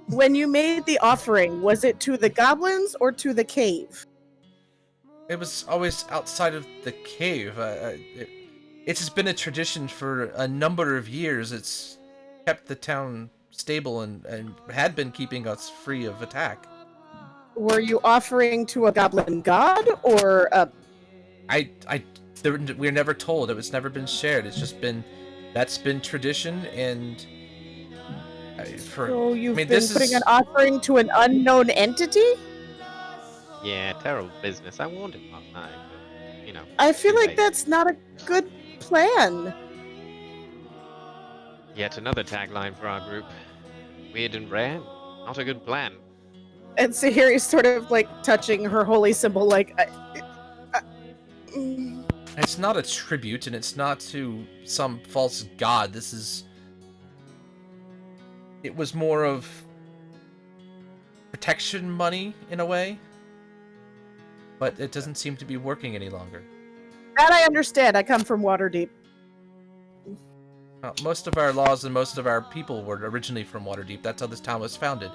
When you made the offering, was it to the goblins or to the cave?
It was always outside of the cave. It's just been a tradition for a number of years. It's kept the town stable and had been keeping us free of attack.
Were you offering to a goblin god or a...
We're never told. It was never been shared. It's just been, that's been tradition, and
So you've been
this
putting
is
an offering to an unknown entity?
Yeah, terrible business. I warned him last night, but, you know.
I feel
too
like
late.
that's not a good plan.
Yet another tagline for our group. Weird and rare, not a good plan.
And Sahiri's sort of like touching her holy symbol, like,
it's not a tribute, and it's not to some false god. It was more of protection money in a way, but it doesn't seem to be working any longer.
that I understand. I come from Waterdeep.
Most of our laws and most of our people were originally from Waterdeep. That's how this town was founded.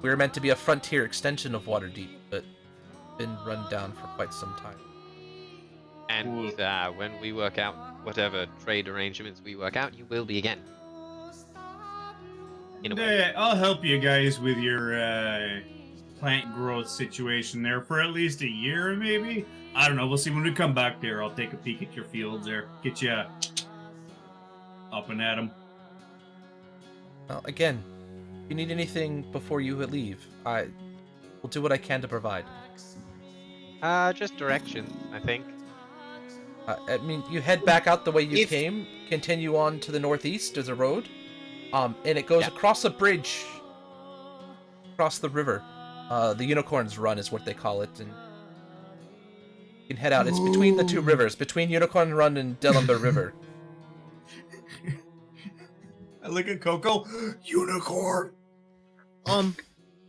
We were meant to be a frontier extension of Waterdeep, but been run down for quite some time.
And when we work out whatever trade arrangements we work out, you will be again. In a way.
I'll help you guys with your plant growth situation there for at least a year, maybe. I don't know. We'll see when we come back there. I'll take a peek at your fields there. Get you up and at 'em.
Well, again, if you need anything before you leave, I will do what I can to provide.
Just directions, I think.
I mean, you head back out the way you
If-
came, continue on to the northeast. There's a road, and it goes
Yeah.
across a bridge, across the river. The Unicorn's Run is what they call it, and you can head out. It's between the two rivers, between Unicorn Run and Delumber River.
I look at Coco. Unicorn.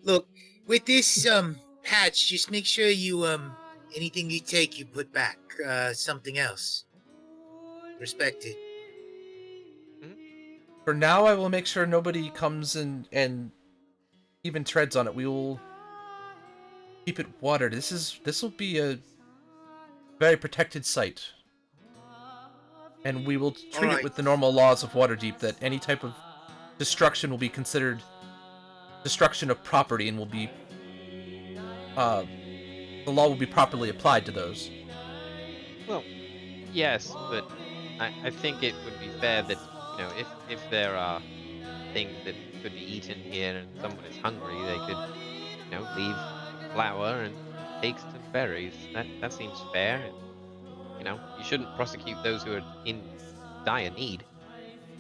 Look, with this patch, just make sure you anything you take, you put back something else. Respected.
For now, I will make sure nobody comes and even treads on it. We will keep it watered. This will be a very protected site, and we will treat it
Alright.
with the normal laws of Waterdeep. That any type of destruction will be considered destruction of property, and will be the law will be properly applied to those.
Well, yes, but I think it would be fair that, you know, if there are things that could be eaten here and someone is hungry, they could, you know, leave flour and take some berries. That seems fair. And, you know, you shouldn't prosecute those who are in dire need.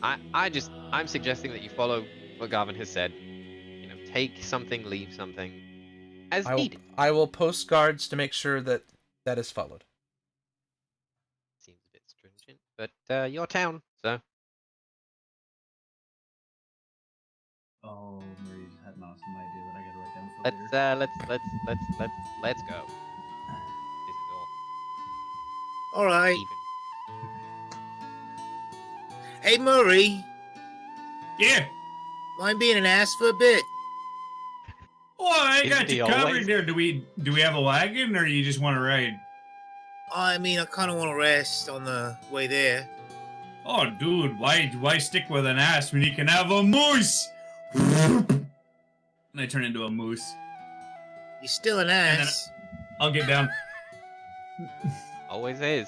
I'm suggesting that you follow what Garvin has said. You know, take something, leave something, as needed.
I will post guards to make sure that that is followed.
Seems a bit stringent, but your town, so.
Oh, Mary's had an awesome idea that I gotta write down for later.
Let's go. This is all
All right.
even.
Hey, Murray,
Yeah.
mind being an ass for a bit?
Oh, I
Isn't
got
he
you covered
always?
there. Do we have a wagon, or you just want to ride?
I mean, I kind of want to rest on the way there.
Oh, dude, why stick with an ass when you can have a moose? And I turn into a moose.
You're still an
And then
ass.
I'll get down.
Always is.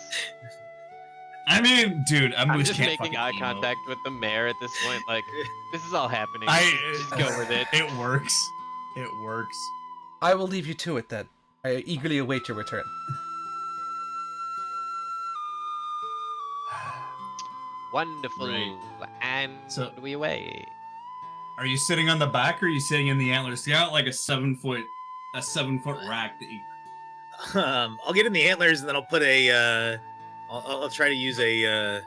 I mean, dude, a
I'm
moose
just
can't
making
fucking
eye
emote.
contact with the mayor at this point. Like, this is all happening. Just go with it.
It works. It works.
I will leave you to it then. I eagerly await your return.
Wonderful.
Right.
And
So-
we away.
Are you sitting on the back, or are you sitting in the antlers? You got like a 7-foot rack that you.
I'll get in the antlers and then I'll put a. I'll try to use a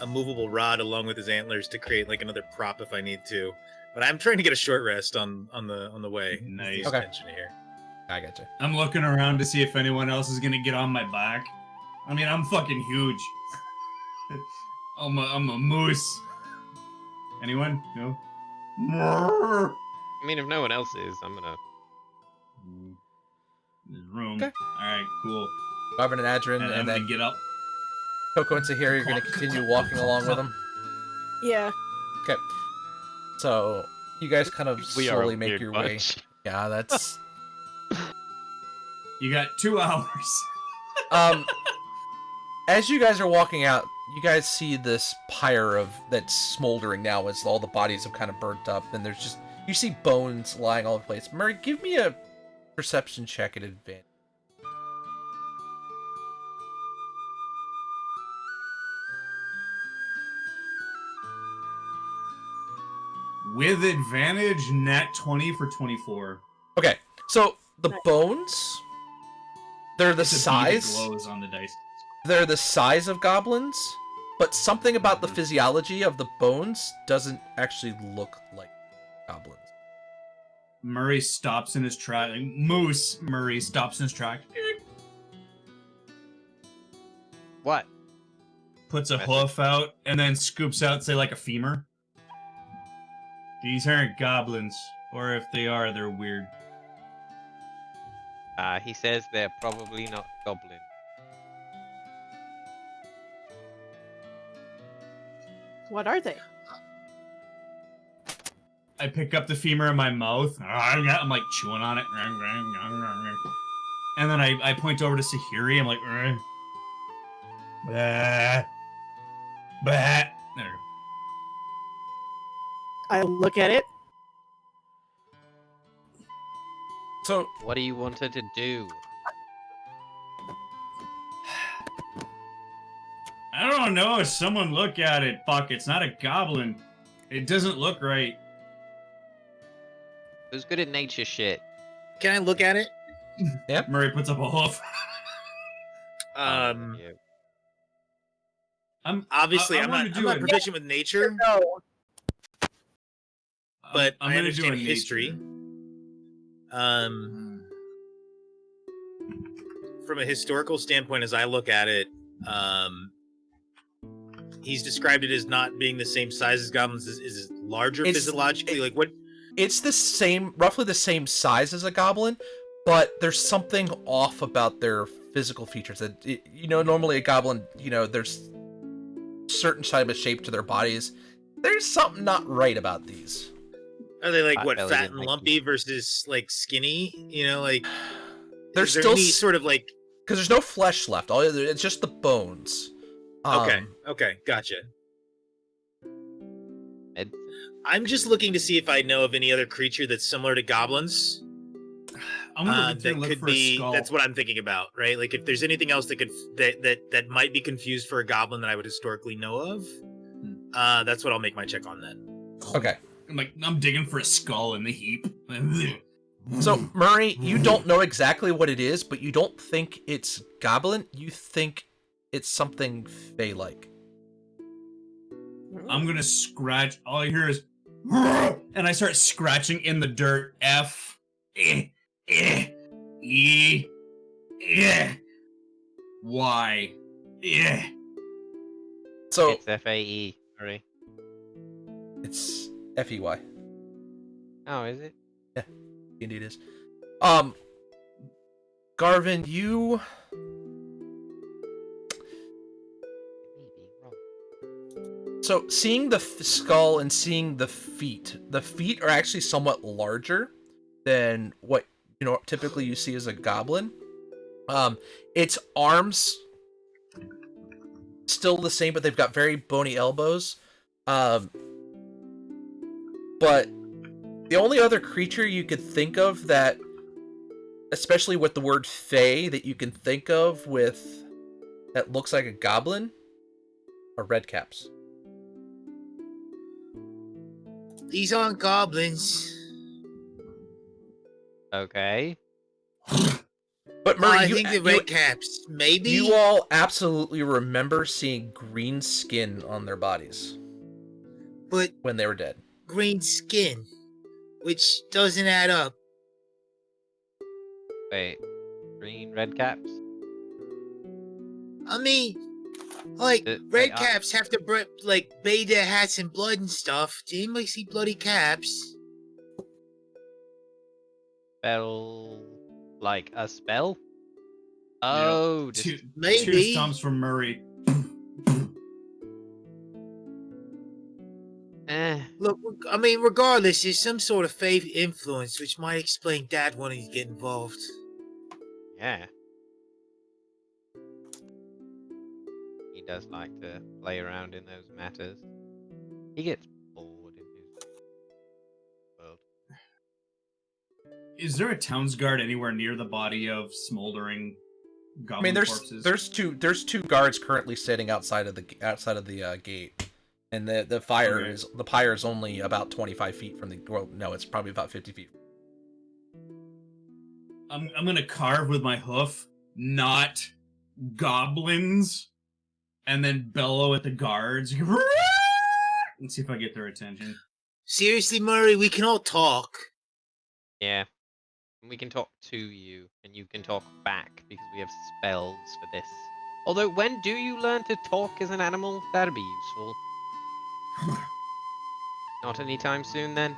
movable rod along with his antlers to create like another prop if I need to. But I'm trying to get a short rest on the way.
Nice.
Okay.
Attention here.
I gotcha.
I'm looking around to see if anyone else is gonna get on my back. I mean, I'm fucking huge. I'm a moose. Anyone? No.
I mean, if no one else is, I'm gonna.
There's room.
Okay.
All right, cool.
Garvin and Adrin,
And I'm
and
gonna
then
get up.
Coco and Sahiri are going to continue walking along with them.
Yeah.
Okay. So, you guys kind of
We are a
slowly make
weird
your way.
bunch.
Yeah, that's...
You got 2 hours.
As you guys are walking out, you guys see this pyre that's smoldering now as all the bodies have kind of burnt up, and there's just... You see bones lying all over the place. Murray, give me a perception check at advantage.
With advantage, nat 20 for 24.
Okay, so the
Nice.
bones, they're the
It's a bee that
size.
glows on the dice.
They're the size of goblins, but something about the physiology of the bones doesn't actually look like goblins.
Murray stops in his track. Murray stops in his track.
What?
Puts a
Message.
hoof out and then scoops out, say, like a femur. These aren't goblins, or if they are, they're weird.
He says they're probably not goblin.
What are they?
I pick up the femur in my mouth. I'm like chewing on it. And then I point over to Sahiri. I'm like, bah, bah. There we go.
I look at it.
So,
What do you want her to do?
I don't know. Someone look at it. Fuck, it's not a goblin. It doesn't look right.
Who's good at nature shit?
Can I look at it?
Murray puts up a hoof.
You.
Obviously,
I
I'm
wanna
not
do it.
proficient with nature,
No.
but
I'm
I
gonna do
understand
a nature.
history. From a historical standpoint, as I look at it, he's described it as not being the same size as goblins. Is larger
It's-
physiologically? Like what?
it's the same, roughly the same size as a goblin, but there's something off about their physical features. Normally a goblin, there's certain type of shape to their bodies. There's something not right about these.
Are they like
Pot
what,
belly
fat
and
and
lanky.
lumpy versus like skinny? Like
There's
is there
still
any sort of like?
because there's no flesh left. It's just the bones.
Okay, gotcha.
Ed-
I'm just looking to see if I know of any other creature that's similar to goblins.
I'm gonna
That
look
could
for
be.
a skull.
That's what I'm thinking about, right? Like if there's anything else that could that might be confused for a goblin that I would historically know of. That's what I'll make my check on then.
Okay.
I'm digging for a skull in the heap.
So, Murray, you don't know exactly what it is, but you don't think it's goblin. You think it's something Fey-like.
I'm gonna scratch. All I hear is, and I start scratching in the dirt. F, E, Y,
So,
It's FAE. Sorry.
it's F-E-Y.
Oh, is it?
Yeah. Indeed is. Garvin, you. So seeing the skull and seeing the feet are actually somewhat larger than what typically you see as a goblin. Its arms still the same, but they've got very bony elbows. But the only other creature you could think of that, especially with the word "fey," that you can think of with that looks like a goblin, are redcaps.
These aren't goblins.
Okay.
But Murray,
I think the red caps. Maybe
you all absolutely remember seeing green skin on their bodies,
but
when they were dead.
green skin, which doesn't add up.
Wait. Green red caps?
I mean, like red
wait,
caps have to bathe their hats in blood and stuff. Did anybody see bloody caps?
Spell like a spell? Oh, just
Maybe.
2 stumps from Murray.
Look, I mean, regardless, there's some sort of faith influence which might explain Dad wanting to get involved.
Yeah. He does like to play around in those matters. He gets bored in his world.
Is there a townsguard anywhere near the body of smoldering goblin corpses?
there's two guards currently sitting outside of the gate, and the pyre is only about 25 feet from the. Well, no, it's probably about 50 feet.
I'm gonna carve with my hoof, not goblins, and then bellow at the guards and see if I get their attention.
Seriously, Murray, we can all talk.
Yeah. We can talk to you, and you can talk back, because we have spells for this. Although, when do you learn to talk as an animal? That'd be useful. Not anytime soon, then?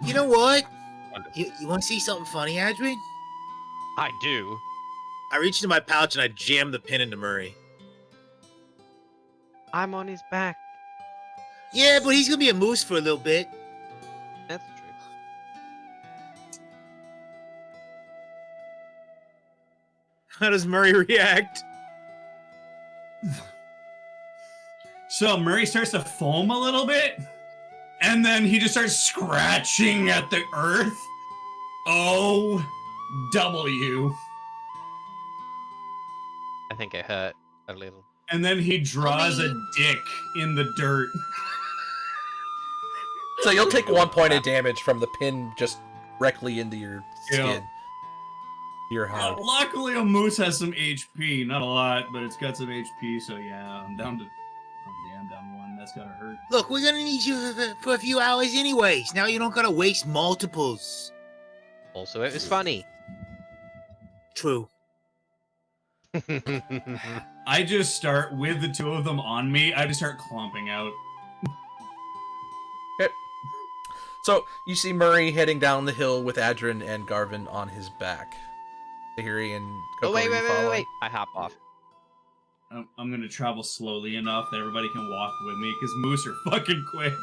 You know what?
Wonderful.
You want to see something funny, Adrian?
I do.
I reach into my pouch and I jam the pin into Murray.
I'm on his back.
Yeah, but he's gonna be a moose for a little bit.
That's true.
How does Murray react?
So Murray starts to foam a little bit, and then he just starts scratching at the earth. O-W.
I think it hurt a little.
And then he draws a dick in the dirt.
So you'll take 1 point of damage from the pin just directly into your skin. Your hide.
Luckily, a moose has some HP. Not a lot, but it's got some HP, so yeah, I'm down to... I'm down 1. That's gotta hurt.
Look, we're gonna need you for a few hours anyways. Now you don't gotta waste multiples.
Also, it was funny.
True.
I just start, with the 2 of them on me, I just start clomping out.
Okay. So you see Murray heading down the hill with Adrian and Garvin on his back. Tahiri and Coco,
Oh, wait.
are you following?
I hop off.
I'm gonna travel slowly enough that everybody can walk with me, because moose are fucking quick.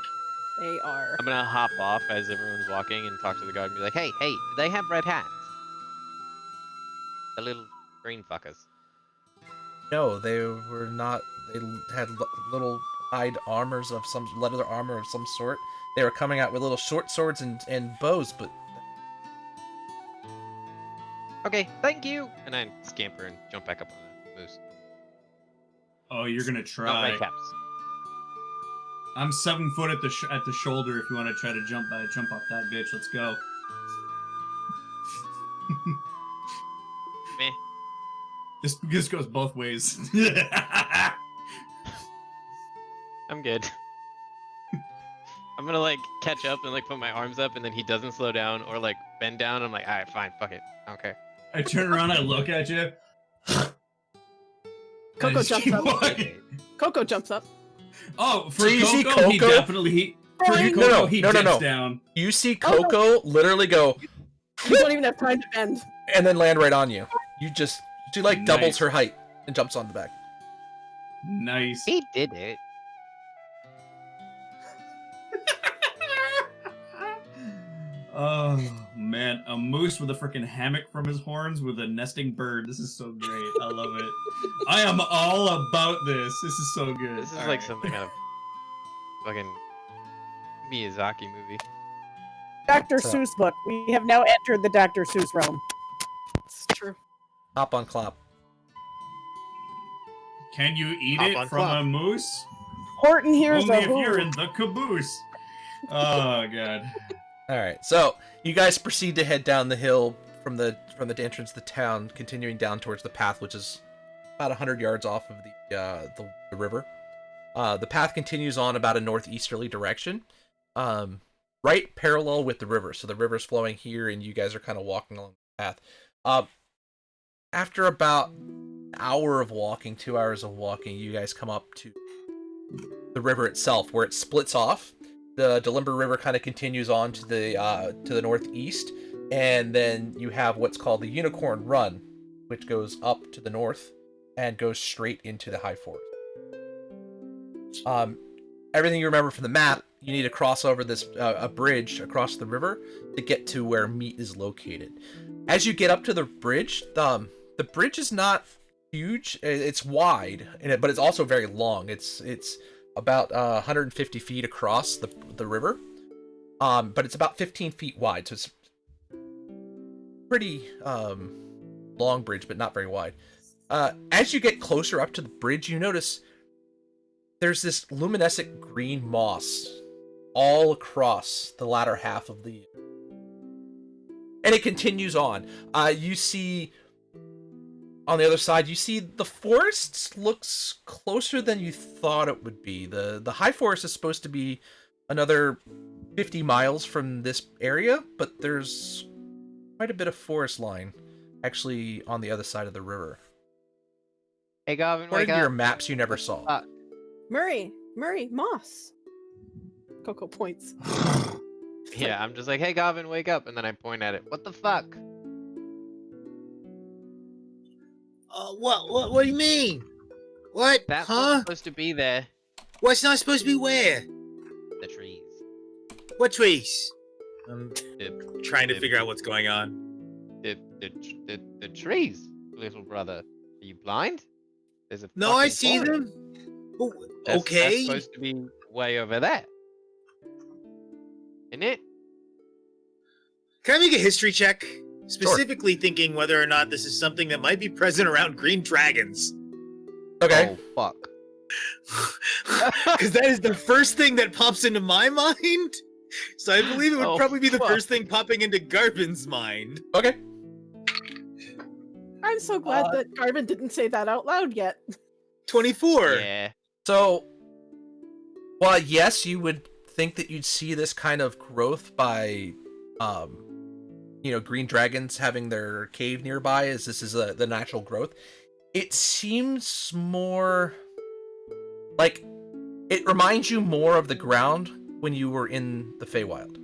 They are.
I'm gonna hop off as everyone's walking and talk to the guard and be like, hey, do they have red hats? The little green fuckers.
No, they were not. They had little hide armors of some leather armor of some sort. They were coming out with little short swords and bows, but
Okay, thank you! And I scamper and jump back up on the moose.
Oh, you're gonna
Not
try.
red caps.
I'm 7 foot at the shoulder. If you want to try to jump off that bitch, let's go.
Meh.
This goes both ways.
I'm good. I'm gonna like catch up and like put my arms up, and then he doesn't slow down or like bend down. I'm like, alright, fine, fuck it, I don't care.
I turn around, I look at you.
Coco
just
jumps
keep
up.
walking.
Coco jumps up.
Oh, for
So you see
Coco, he
Coco?
definitely
No.
dips down.
You see Coco literally go
You don't even have time to bend.
and then land right on you. She like doubles
Nice.
her height and jumps on the back.
Nice.
He did it.
Oh man, a moose with a freaking hammock from his horns with a nesting bird. This is so great. I love it. I am all about this. This is so good.
This is
All
like
right.
some kind of fucking Miyazaki movie.
Dr.
So-
Seuss book. We have now entered the Dr. Seuss realm.
It's true.
Hop on Clop.
Can you eat
Hop
it
on
from
Clop.
a moose?
Horton here's
Only
a
if you're
who.
in the caboose. Oh god.
All right, so you guys proceed to head down the hill from the entrance to the town, continuing down towards the path, which is about 100 yards off of the river. The path continues on about a northeasterly direction, right parallel with the river. So the river's flowing here, and you guys are kind of walking along the path. After about an hour of walking, 2 hours of walking, you guys come up to the river itself, where it splits off. The Delimber River kind of continues on to the northeast, and then you have what's called the Unicorn Run, which goes up to the north and goes straight into the High Forest. Everything you remember from the map, you need to cross over this a bridge across the river to get to where meat is located. As you get up to the bridge is not huge. It's wide, but it's also very long. It's about 150 feet across the river, but it's about 15 feet wide, so it's pretty long bridge, but not very wide. As you get closer up to the bridge, you notice there's this luminescent green moss all across the latter half of the... And it continues on. You see... On the other side, you see the forest looks closer than you thought it would be. The High Forest is supposed to be another 50 miles from this area, but there's quite a bit of forest line actually on the other side of the river.
Hey, Garvin,
According
wake
to your
up.
maps, you never saw.
Murray, moss. Coco points.
Yeah, I'm just like, hey, Garvin, wake up. And then I point at it. What the fuck?
What do you mean? What?
That's not
Huh?
supposed to be there.
What's not supposed to be where?
The trees.
What trees?
I'm
The,
trying to
the-
figure out what's going on.
the trees, little brother. Are you blind? There's a
No, I
fucking
see
forest.
them. Oh,
That's
okay.
supposed to be way over there. Isn't it?
Can I make a history check? Specifically thinking whether or not this is something that might be present around green dragons.
Okay.
Oh, fuck.
Because that is the first thing that pops into my mind. So I believe it would
Oh,
probably be the
fuck.
first thing popping into Garvin's mind.
Okay.
I'm so glad that Garvin didn't say that out loud yet.
24.
Yeah.
So, well, yes, you would think that you'd see this kind of growth by, green dragons having their cave nearby, as this is the natural growth. It seems more like it reminds you more of the ground when you were in the Feywild.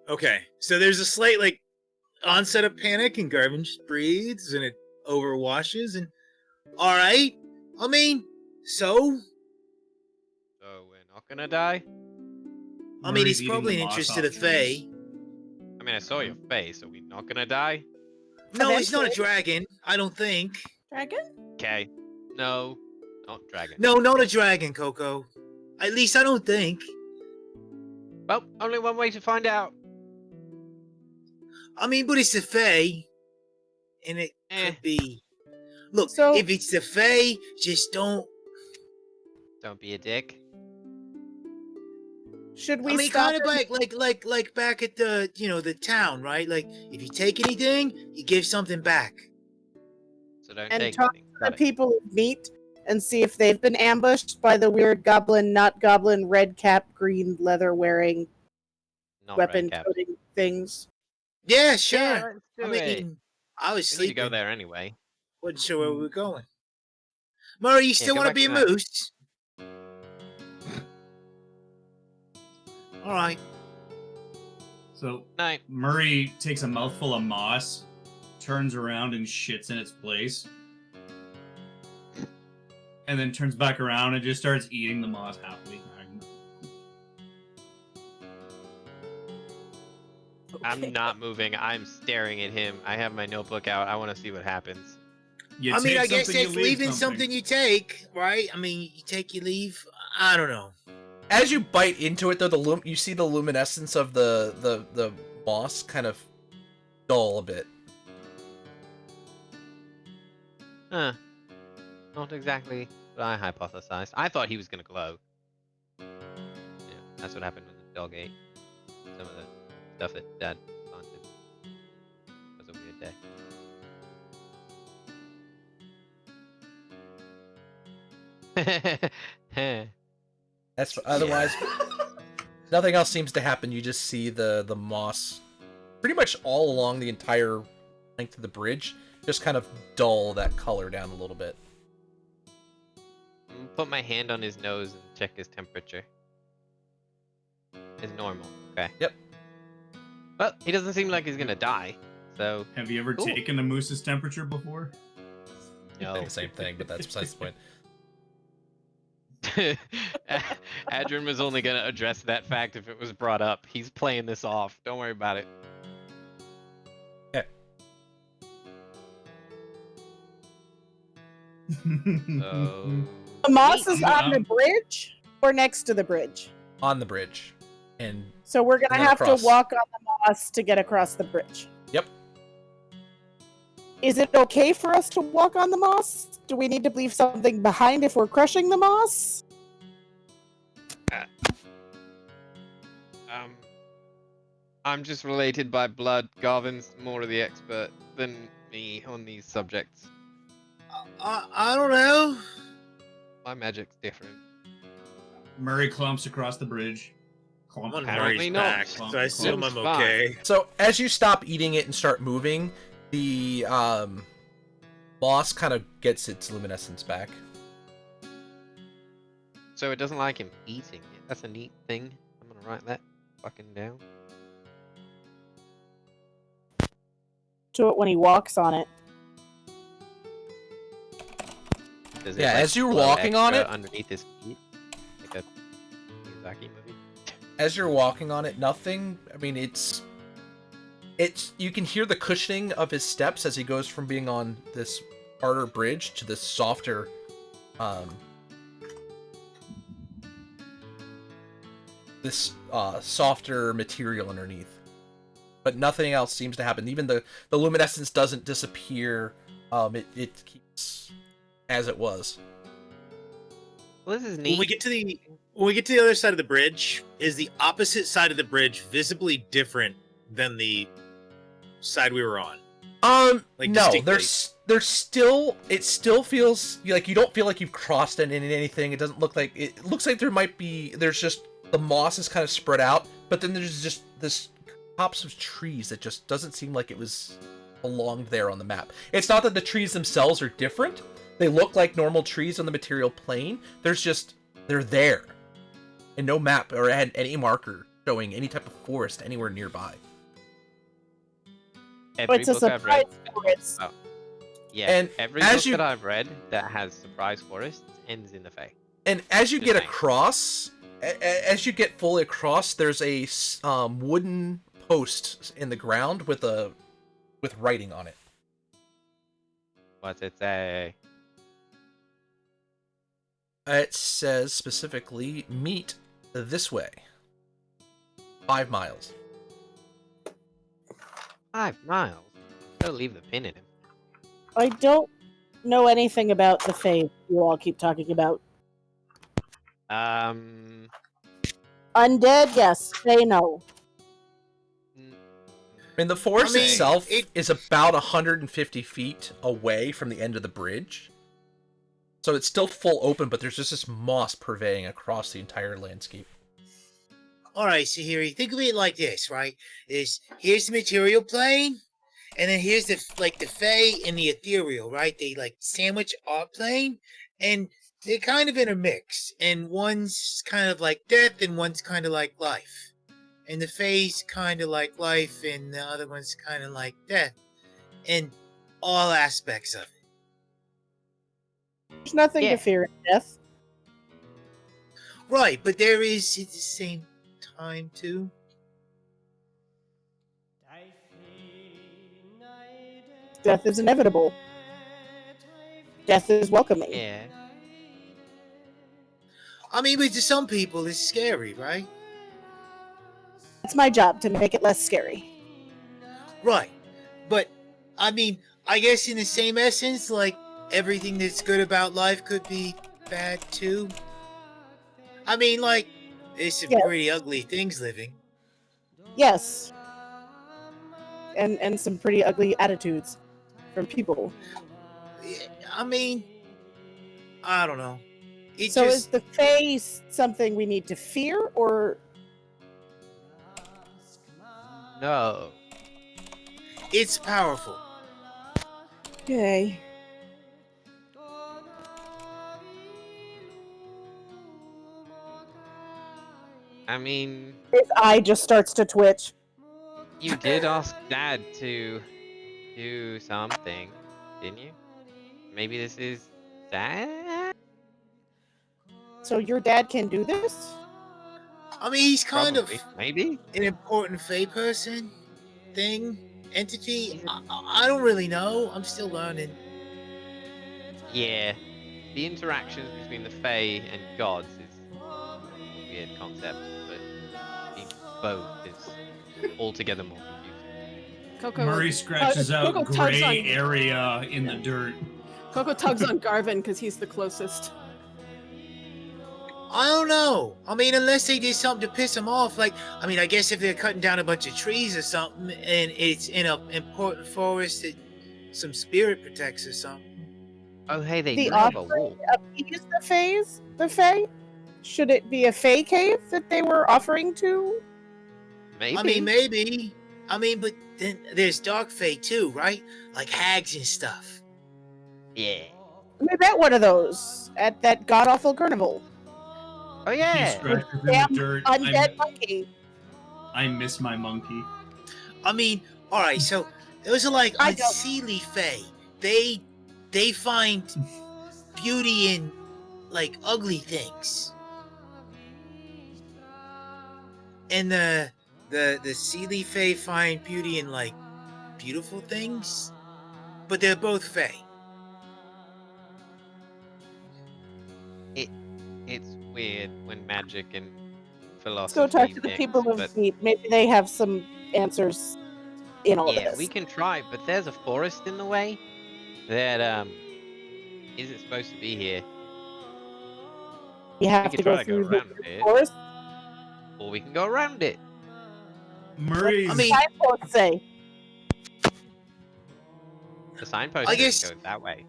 Okay, so there's a slight onset of panic, and Garvin just breathes, and it overwashes. And all right, I mean, so
So we're not gonna die?
I mean,
Murray's
he's
eating
probably
the
an
moss
interest
off
to the
trees.
Fae.
I mean, I saw your face. Are we not gonna die?
No, he's not a
Eventually.
dragon. I don't think.
Dragon?
Okay. No, not dragon.
No, not a dragon, Coco. At least I don't think.
Well, only one way to find out.
I mean, but it's the Fae, and it
Eh.
could be. Look,
So-
if it's the Fae, just don't.
Don't be a dick.
Should we
I mean,
stop?
kind of like back at the the town, right? Like, if you take anything, you give something back.
So don't
And
take
talk
anything.
the
Got it.
people of meat and see if they've been ambushed by the weird goblin, not goblin, red cap, green leather wearing,
Not
weapon
red cap.
toting things.
Yeah, sure.
Yeah, let's do
I
it.
mean, I was
We need to go
sleeping.
there anyway.
Wasn't sure where we were going. Murray, you still
go
want to
back
be a
to that.
moose? All right.
So
Night.
Murray takes a mouthful of moss, turns around and shits in its place, and then turns back around and just starts eating the moss happily.
I'm not moving. I'm staring at him. I have my notebook out. I want to see what happens.
You
I mean,
take
I guess
something, you
that's
leave
leaving something you take, right? I mean, you take, you leave. I don't know.
As you bite into it, though, you see the luminescence of the moss kind of dull a bit.
Huh. Not exactly what I hypothesized. I thought he was gonna glow. Yeah, that's what happened when the dog ate some of the stuff that Dad planted. It was a weird day.
That's otherwise, nothing else seems to happen. You just see the moss, pretty much all along the entire length of the bridge, just kind of dull that color down a little bit.
Put my hand on his nose and check his temperature. It's normal. Okay.
Yep.
Well, he doesn't seem like he's gonna die. So
Have you ever
Cool.
taken a moose's temperature before?
no.
Same thing, but that's besides the point.
Adrian was only gonna address that fact if it was brought up. He's playing this off. Don't worry about it.
Okay.
So
The moss
Neat.
is on the bridge or next to the bridge.
On the bridge, and
So we're gonna
And then
have
across.
to walk on the moss to get across the bridge.
Yep.
Is it okay for us to walk on the moss? Do we need to leave something behind if we're crushing the moss?
I'm just related by blood. Garvin's more of the expert than me on these subjects.
I don't know.
My magic's different.
Murray clumps across the bridge.
I'm on
Apparently
Murray's
not.
back, so I assume I'm
Seems fine.
okay.
so as you stop eating it and start moving, the moss kind of gets its luminescence back.
So it doesn't like him eating it. That's a neat thing. I'm gonna write that fucking down.
To it when he walks on it.
Does
Yeah,
like,
as you're
glow
walking on
extra
it-
underneath his feet, like a Miyazaki movie.
As you're walking on it, nothing. I mean, it's. You can hear the cushioning of his steps as he goes from being on this harder bridge to this softer, softer material underneath. But nothing else seems to happen. Even the luminescence doesn't disappear. It keeps as it was.
Well, this is
When
neat.
we get to the other side of the bridge, is the opposite side of the bridge visibly different than the side we were on? Like,
No,
distinctly.
there's still, it still feels like you don't feel like you've crossed anything. It doesn't look like, it looks like there's just, the moss is kind of spread out, but then there's just this tops of trees that just doesn't seem like it was belonged there on the map. It's not that the trees themselves are different. They look like normal trees on the material plane. They're there. And no map or any marker showing any type of forest anywhere nearby.
Every
It's a
book I've read.
surprise forest.
Oh. Yeah,
And
every
as
book
you-
that I've read that has surprise forests ends in the Fae.
And as you
Just
get
saying.
across, as you get fully across, there's a wooden post in the ground with writing on it.
What's it say?
It says specifically, meet this way. 5 miles.
5 miles. Gotta leave the pin in him.
I don't know anything about the Fae you all keep talking about. Undead, yes. Fae, no.
I mean, the forest
I mean,
itself
it-
is about 150 feet away from the end of the bridge. So it's still full open, but there's just this moss purveying across the entire landscape.
All right, so here, you think of it like this, right? Here's the material plane, and then here's the Fae and the ethereal, right? They like sandwich our plane, and they're kind of intermixed, and one's kind of like death, and one's kind of like life. and the Fae's kind of like life, and the other one's kind of like death, in all aspects of it.
There's nothing
Yeah.
to fear in death.
Right, but there is at the same time too.
Death is inevitable. Death is welcoming.
Yeah.
I mean, but to some people, it's scary, right?
It's my job to make it less scary.
Right, but I mean, I guess in the same essence, like everything that's good about life could be bad too. I mean, like there's some
Yeah.
pretty ugly things living.
Yes. And some pretty ugly attitudes from people.
I mean, I don't know. It
So
just
is the face something we need to fear, or
No.
it's powerful.
okay?
I mean,
His eye just starts to twitch.
you did ask Dad to do something, didn't you? Maybe this is Dad?
So your dad can do this?
I mean, he's kind
Probably.
of
Maybe?
an important Fae person, thing, entity.
He's a-
I don't really know. I'm still learning.
Yeah. The interactions between the Fae and gods is a weird concept, but being both is altogether more confusing.
Coco,
Murray scratches out
Coco tugs
gray
on-
area in the dirt.
Coco tugs on Garvin because he's the closest.
I don't know. I mean, unless they did something to piss him off. Like, I mean, I guess if they're cutting down a bunch of trees or something, and it's in an important forest that some spirit protects or something.
Oh, hey, they
The
do have a
offering
wall.
appease the Faes? The Fae? Should it be a Fae cave that they were offering to?
Maybe.
I mean, maybe. I mean, but then there's dark Fae too, right? Like hags and stuff.
Yeah.
We met one of those at that god awful carnival.
Oh,
He
yeah.
scratches in
Damn
the dirt.
Undead monkey.
I miss my monkey.
I mean, all right. So those are like
I don't-
unseelie Fae. They find beauty in like ugly things, and the Seelie Fae find beauty in like beautiful things, but they're both Fae.
It's weird when magic and
Let's
philosophy
go talk to the
mix,
people
but
of Deep. Maybe they have some answers in all
yeah,
of
we
this.
can try, but there's a forest in the way that isn't supposed to be here.
You have
could
to
try
go
to go
through the
around it.
forest.
Or we can go around it.
Murray's.
I mean,
Signposts say.
The signpost
I
says
guess-
go that way.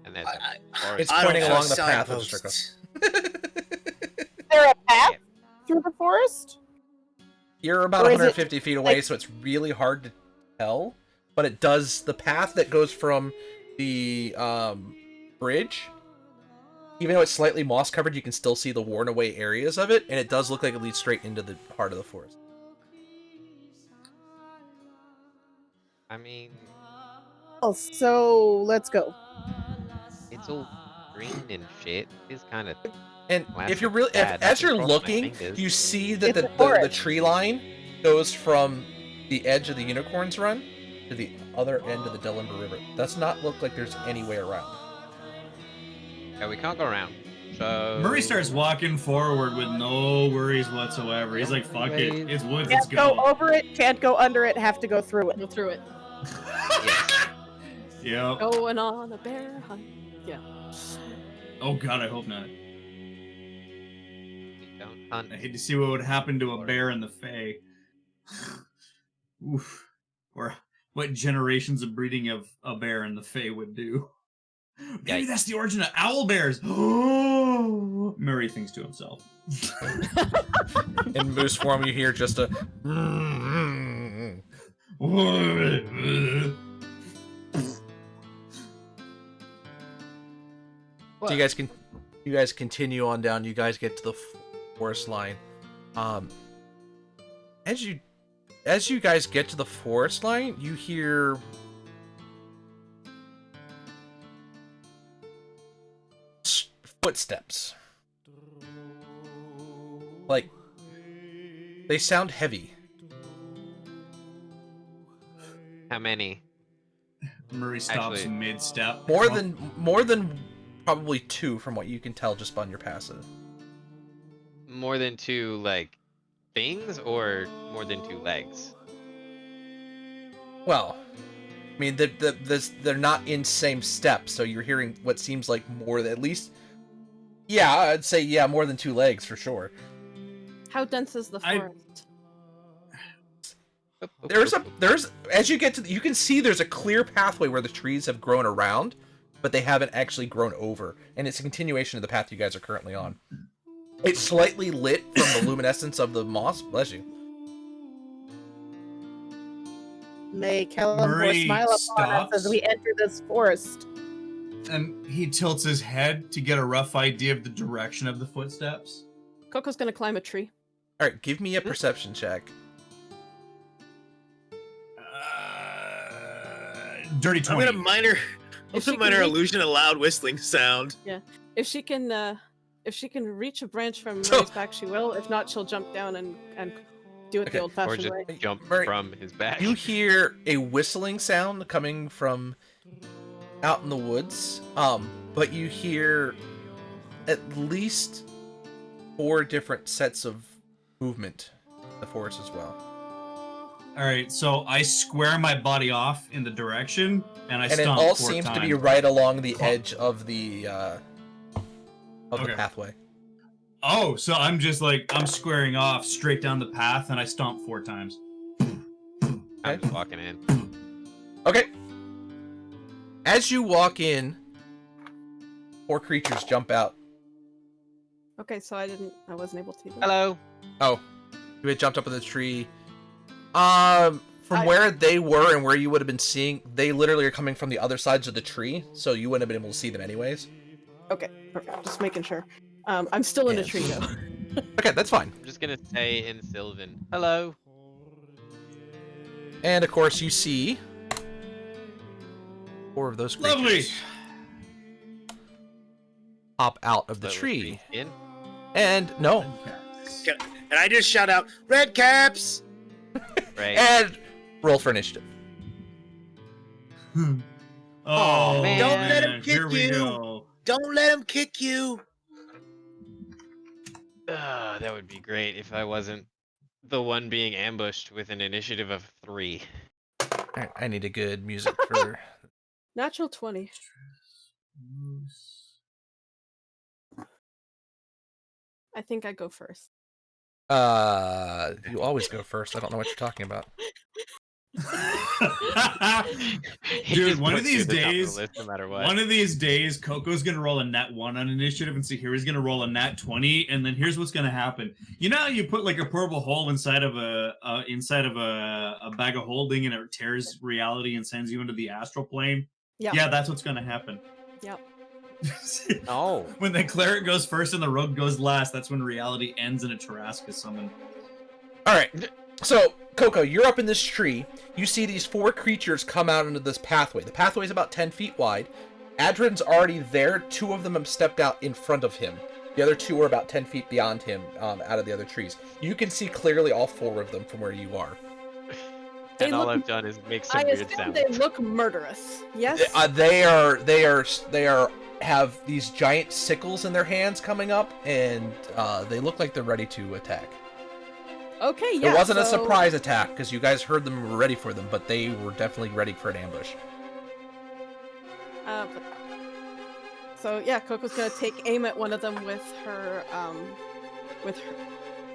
And there's a
I-
forest.
It's
I don't
pointing along
trust
the path of
signposts.
Is there a path
Yeah.
through the forest?
You're about
Or is it,
150 feet away,
like-
so it's really hard to tell. But it does, the path that goes from the bridge, even though it's slightly moss covered, you can still see the worn away areas of it, and it does look like it leads straight into the heart of the forest.
I mean,
Oh, so let's go.
it's all green and shit. It's kind of
And
Well,
if you're
that's
really,
bad. I
as
can
you're
cross my
looking,
fingers.
you see that
It's a
the
forest.
tree line goes from the edge of the Unicorn's Run to the other end of the Delimber River. Does not look like there's any way around.
yeah, we can't go around. So
Murray starts walking forward with no worries whatsoever. He's like, "Fuck it,
Ways.
it's woods. Let's
Can't go
go."
over it, can't go under it, have to go through it.
Go through it.
Yeah.
Going on a bear hunt. Yeah.
Oh god, I hope not.
we don't hunt.
I hate to see what would happen to a bear in the Fae. Oof. Or what generations of breeding of a bear in the Fae would do. Maybe
Yikes.
that's the origin of owl bears. Murray thinks to himself.
In moose form, you hear just a. So you guys continue on down. You guys get to the forest line. as you guys get to the forest line, you hear footsteps. Like, they sound heavy.
How many?
Murray stops
Actually-
mid-step.
More than probably 2 from what you can tell just on your passive.
More than 2 like things, or more than 2 legs?
Well, I mean, they're not in same step, so you're hearing what seems like more than at least. Yeah, I'd say yeah, more than 2 legs for sure.
How dense is the forest?
There's as you get to you can see there's a clear pathway where the trees have grown around, but they haven't actually grown over, and it's a continuation of the path you guys are currently on. It's slightly lit from the luminescence of the moss. Bless you.
May Callum
Murray
smile upon us as
stops.
we enter this forest.
And he tilts his head to get a rough idea of the direction of the footsteps.
Coco's gonna climb a tree.
All right, give me a perception check.
Dirty
I'm
20.
gonna minor,
If she can
minor
reach-
illusion a loud whistling sound.
If she can reach a branch from
So-
Murray's back, she will. If not, she'll jump down and do it
Okay.
the
Or
old-fashioned
just
way.
jump
Murray,
from his back?
You hear a whistling sound coming from out in the woods, but you hear at least 4 different sets of movement in the forest as well.
All right, so I square my body off in the direction, and I
And it
stomp
all
4
seems to be
times.
right along the edge of the
Okay.
pathway.
Oh, so I'm just like, I'm squaring off straight down the path, and I stomp 4 times.
I'm just walking in.
Okay. As you walk in, 4 creatures jump out.
Okay, so I wasn't able to see them.
Hello.
Oh, you had jumped up in the tree. From where they were and where you would have been seeing, they literally are coming from the other sides of the tree, so you wouldn't have been able to see them anyways.
Okay, perfect. Just making sure. I'm still in a
Yeah.
tree though.
Okay, that's fine.
I'm just gonna say in Sylvan. Hello.
And of course, you see 4 of those creatures
Lovely.
pop out of the
Little
tree.
In.
And no,
And I just shout out, "Red caps!"
Right.
and roll for initiative.
Oh,
man.
Don't let him kick
here we
you.
go.
Don't let him kick you.
That would be great if I wasn't the one being ambushed with an initiative of 3.
Alright, I need a good music for.
Natural 20. I think I go first.
You always go first. I don't know what you're talking about.
He
Dude,
just
one of
puts you
these
at the top of the
days-
list no matter what.
One of these days, Coco's gonna roll a nat 1 on initiative, and Sahira's gonna roll a nat 20, and then here's what's gonna happen. You know how you put like a portable hole inside of a bag of holding, and it tears reality and sends you into the astral plane?
Yeah.
Yeah, that's what's gonna happen.
Yep.
Oh.
When the cleric goes first and the rogue goes last, that's when reality ends and a Tarrasque is summoned.
Alright, so Coco, you're up in this tree. You see these 4 creatures come out into this pathway. The pathway is about 10 feet wide. Adrin's already there. 2 of them have stepped out in front of him. The other 2 are about 10 feet beyond him, out of the other trees. You can see clearly all 4 of them from where you are.
They
And all
look-
I've done is make some
I
weird
assume
sounds.
they look murderous. Yes.
They have these giant sickles in their hands coming up, and they look like they're ready to attack.
Okay. Yeah.
It wasn't a
so-
surprise attack because you guys heard them and were ready for them, but they were definitely ready for an ambush.
So yeah, Coco's gonna take aim at one of them with her.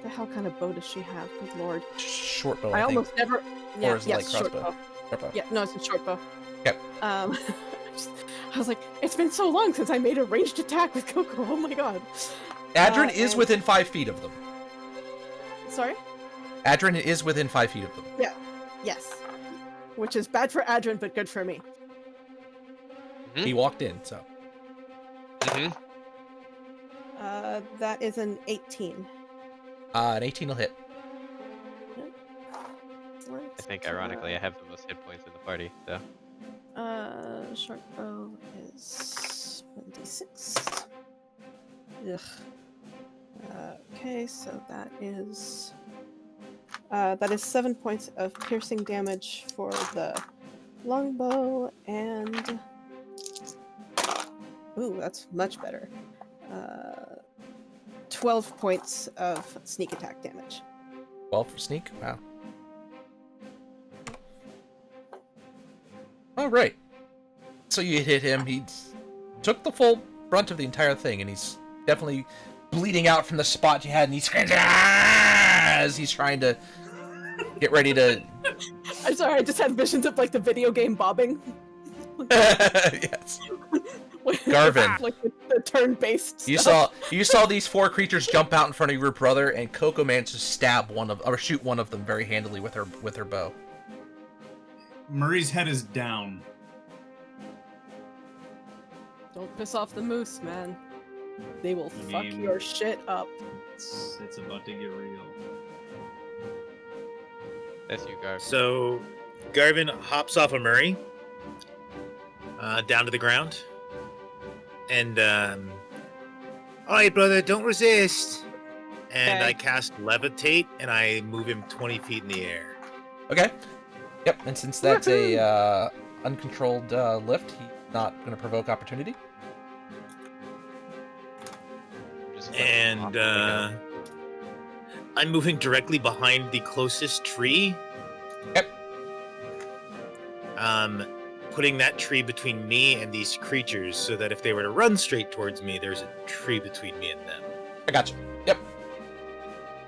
The hell kind of bow does she have? Good lord.
Short bow.
I
I think.
almost never. Yeah.
is it like
Yes. Short
crossbow?
bow.
Short bow.
Yeah. No, it's a short bow.
Yep.
I was like, it's been so long since I made a ranged attack with Coco. Oh my god.
Adrin is
and-
within 5 feet of them.
Sorry.
Adrin is within 5 feet of them.
Yes. Which is bad for Adrin, but good for me.
He walked in, so.
Mhm.
That is an 18.
An 18 will hit.
think, ironically, I have the most hit points in the party, so.
Short bow is 1d6. Ugh. Okay, so that is 7 points of piercing damage for the longbow, and ooh, that's much better. 12 points of sneak attack damage.
12 for sneak? Wow. Alright. So you hit him. He took the full brunt of the entire thing, and he's definitely bleeding out from the spot you had, and he screams as he's trying to get ready to...
I'm sorry, I just had visions of like the video game bobbing.
Yes. Garvin.
Like the turn-based
You
stuff.
saw these 4 creatures jump out in front of your brother, and Coco managed to shoot one of them very handily with her bow.
Murray's head is down.
Don't piss off the moose, man. They will
I
fuck
mean-
your shit up.
It's about to get real.
That's you, Garv.
So, Garvin hops off of Murray, down to the ground, and
All right, brother, don't resist.
and
Okay.
I cast Levitate, and I move him 20 feet in the air.
Okay. Yep, and since that's a uncontrolled lift, he's not going to provoke opportunity.
Just let him
And
off the window.
I'm moving directly behind the closest tree.
Yep.
Putting that tree between me and these creatures so that if they were to run straight towards me, there's a tree between me and them.
I got you. Yep.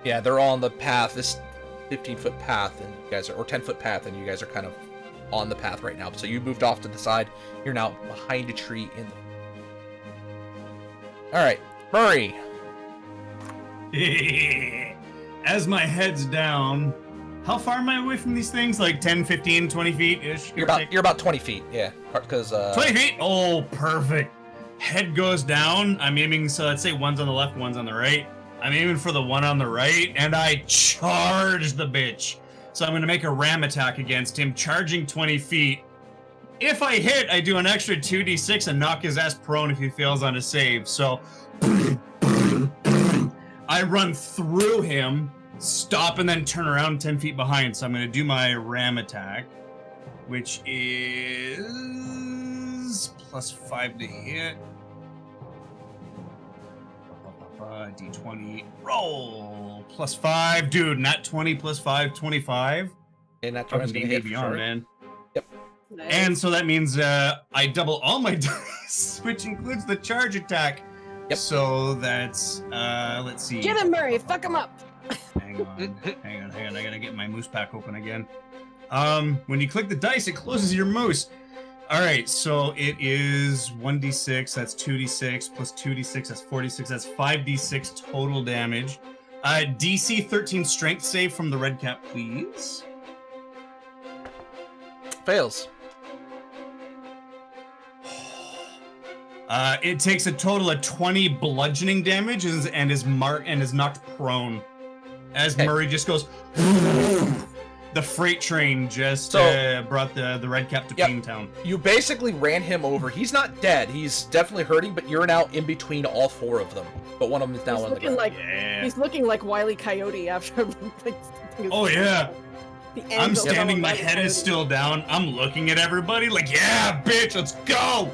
Yeah, they're all on the path, this 15-foot path, and you guys are, or 10-foot path, and you guys are kind of on the path right now. So you moved off to the side. You're now behind a tree in the... Alright, Murray.
As my head's down, how far am I away from these things? Like 10, 15, 20 feet-ish?
You're about 20 feet, yeah. Because
20 feet? Oh, perfect. Head goes down. I'm aiming, so let's say one's on the left, one's on the right. I'm aiming for the one on the right, and I charge the bitch. So I'm going to make a ram attack against him, charging 20 feet. If I hit, I do an extra 2d6 and knock his ass prone if he fails on a save. So I run through him, stop, and then turn around 10 feet behind. So I'm going to do my ram attack, which is +5 to hit. D20, roll, +5. Dude, not 20 +5, 25.
and that
I'm
one's going to
D&D
hit for
Beyond,
sure.
man.
Nice.
And so that means I double all my dice, which includes the charge attack.
Yep.
So that's, let's see.
Get him, Murray! Fuck him up!
Hang on. I gotta get my moose pack open again. When you click the dice, it closes your moose. All right, so it is 1d6, that's 2d6, plus 2d6, that's 4d6, that's 5d6 total damage. DC 13 strength save from the red cap, please.
Fails.
It takes a total of 20 bludgeoning damage and is knocked prone. As
Okay.
Murray just goes, the freight train just
So-
brought the red cap to
Yep.
Pingtown.
You basically ran him over. He's not dead. He's definitely hurting, but you're now in between all 4 of them. But one of them is now
He's
on the
looking
ground.
like
Yeah.
he's looking like Wile E. Coyote after. Like,
Oh yeah.
The
I'm
angle of
standing. My
Wile E.
head is
Coyote.
still down. I'm looking at everybody like, yeah, bitch, let's go.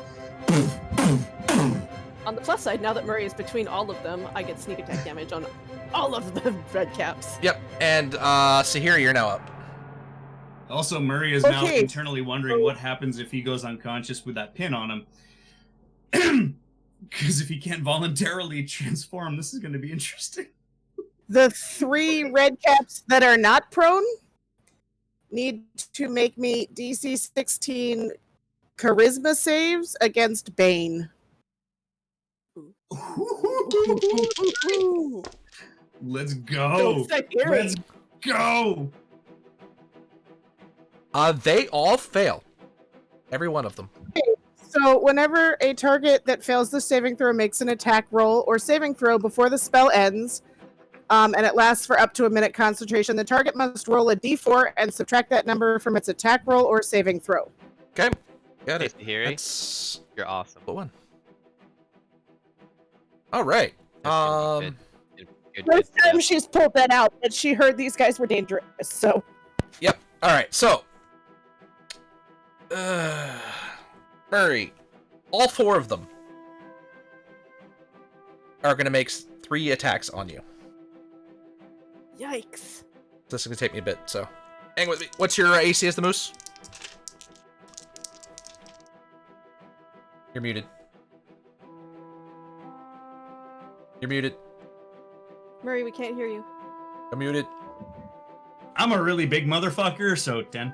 On the plus side, now that Murray is between all of them, I get sneak attack damage on all of the red caps.
Yep, and Sahiri, you're now up.
Also, Murray is now
Okay.
internally wondering what happens if he goes unconscious with that pin on him. Because if he can't voluntarily transform, this is going to be interesting.
The 3 red caps that are not prone need to make me DC 16 charisma saves against Bane.
Let's go.
Don't say Harry.
Let's go.
They all fail. Every one of them.
So, whenever a target that fails the saving throw makes an attack roll or saving throw before the spell ends, and it lasts for up to a minute concentration. The target must roll a d4 and subtract that number from its attack roll or saving throw.
Okay. Got it.
Tahiri,
That's
you're awesome.
what one. All right.
That's gonna be good. Good
First time
stuff.
she's pulled that out, but she heard these guys were dangerous, so...
Yep. All right. So, Murray, all 4 of them are going to make 3 attacks on you.
Yikes.
This is going to take me a bit, so hang with me. What's your AC as the moose? You're muted. You're muted.
Murray, we can't hear you.
I'm muted.
I'm a really big motherfucker, so 10.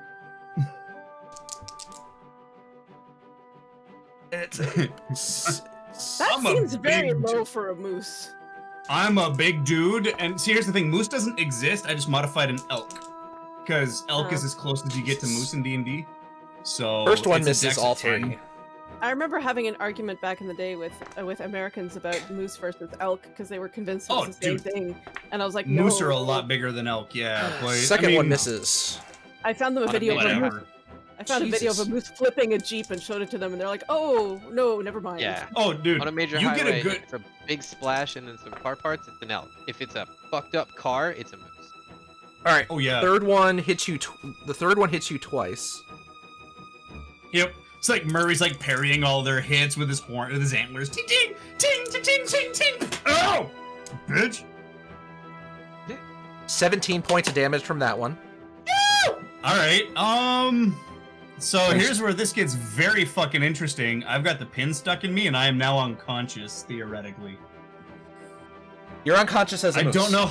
It's
That
I'm a
seems very
big
low for a moose.
I'm a big dude, and see, here's the thing: moose doesn't exist. I just modified an elk, because elk is as close as you get to moose in D&D. So
first one
it's a
misses
dex
all
of 10.
3.
I remember having an argument back in the day with Americans about moose versus elk because they were convinced it was
Oh,
the same
dude.
thing, and I was like,
Moose
no.
are a lot bigger than elk, yeah. But,
Second
I mean,
one misses.
I found them a
On a
video of a moose.
Whatever.
I found a video of a
Jesus.
moose flipping a jeep and showed it to them, and they're like, "Oh no, never mind."
Yeah.
Oh, dude,
On a major
you
highway,
get a good.
if it's a big splash and then some car parts, it's an elk. If it's a fucked up car, it's a moose.
All right.
Oh yeah.
Third one hits you. The third one hits you twice.
Yep. It's like Murray's like parrying all their hits with his horn, with his antlers. Ting ting ting ting ting ting ting. Oh, bitch.
17 points of damage from that one.
All right. So here's where this gets very fucking interesting. I've got the pin stuck in me, and I am now unconscious theoretically.
You're unconscious as a
I
moose.
don't know.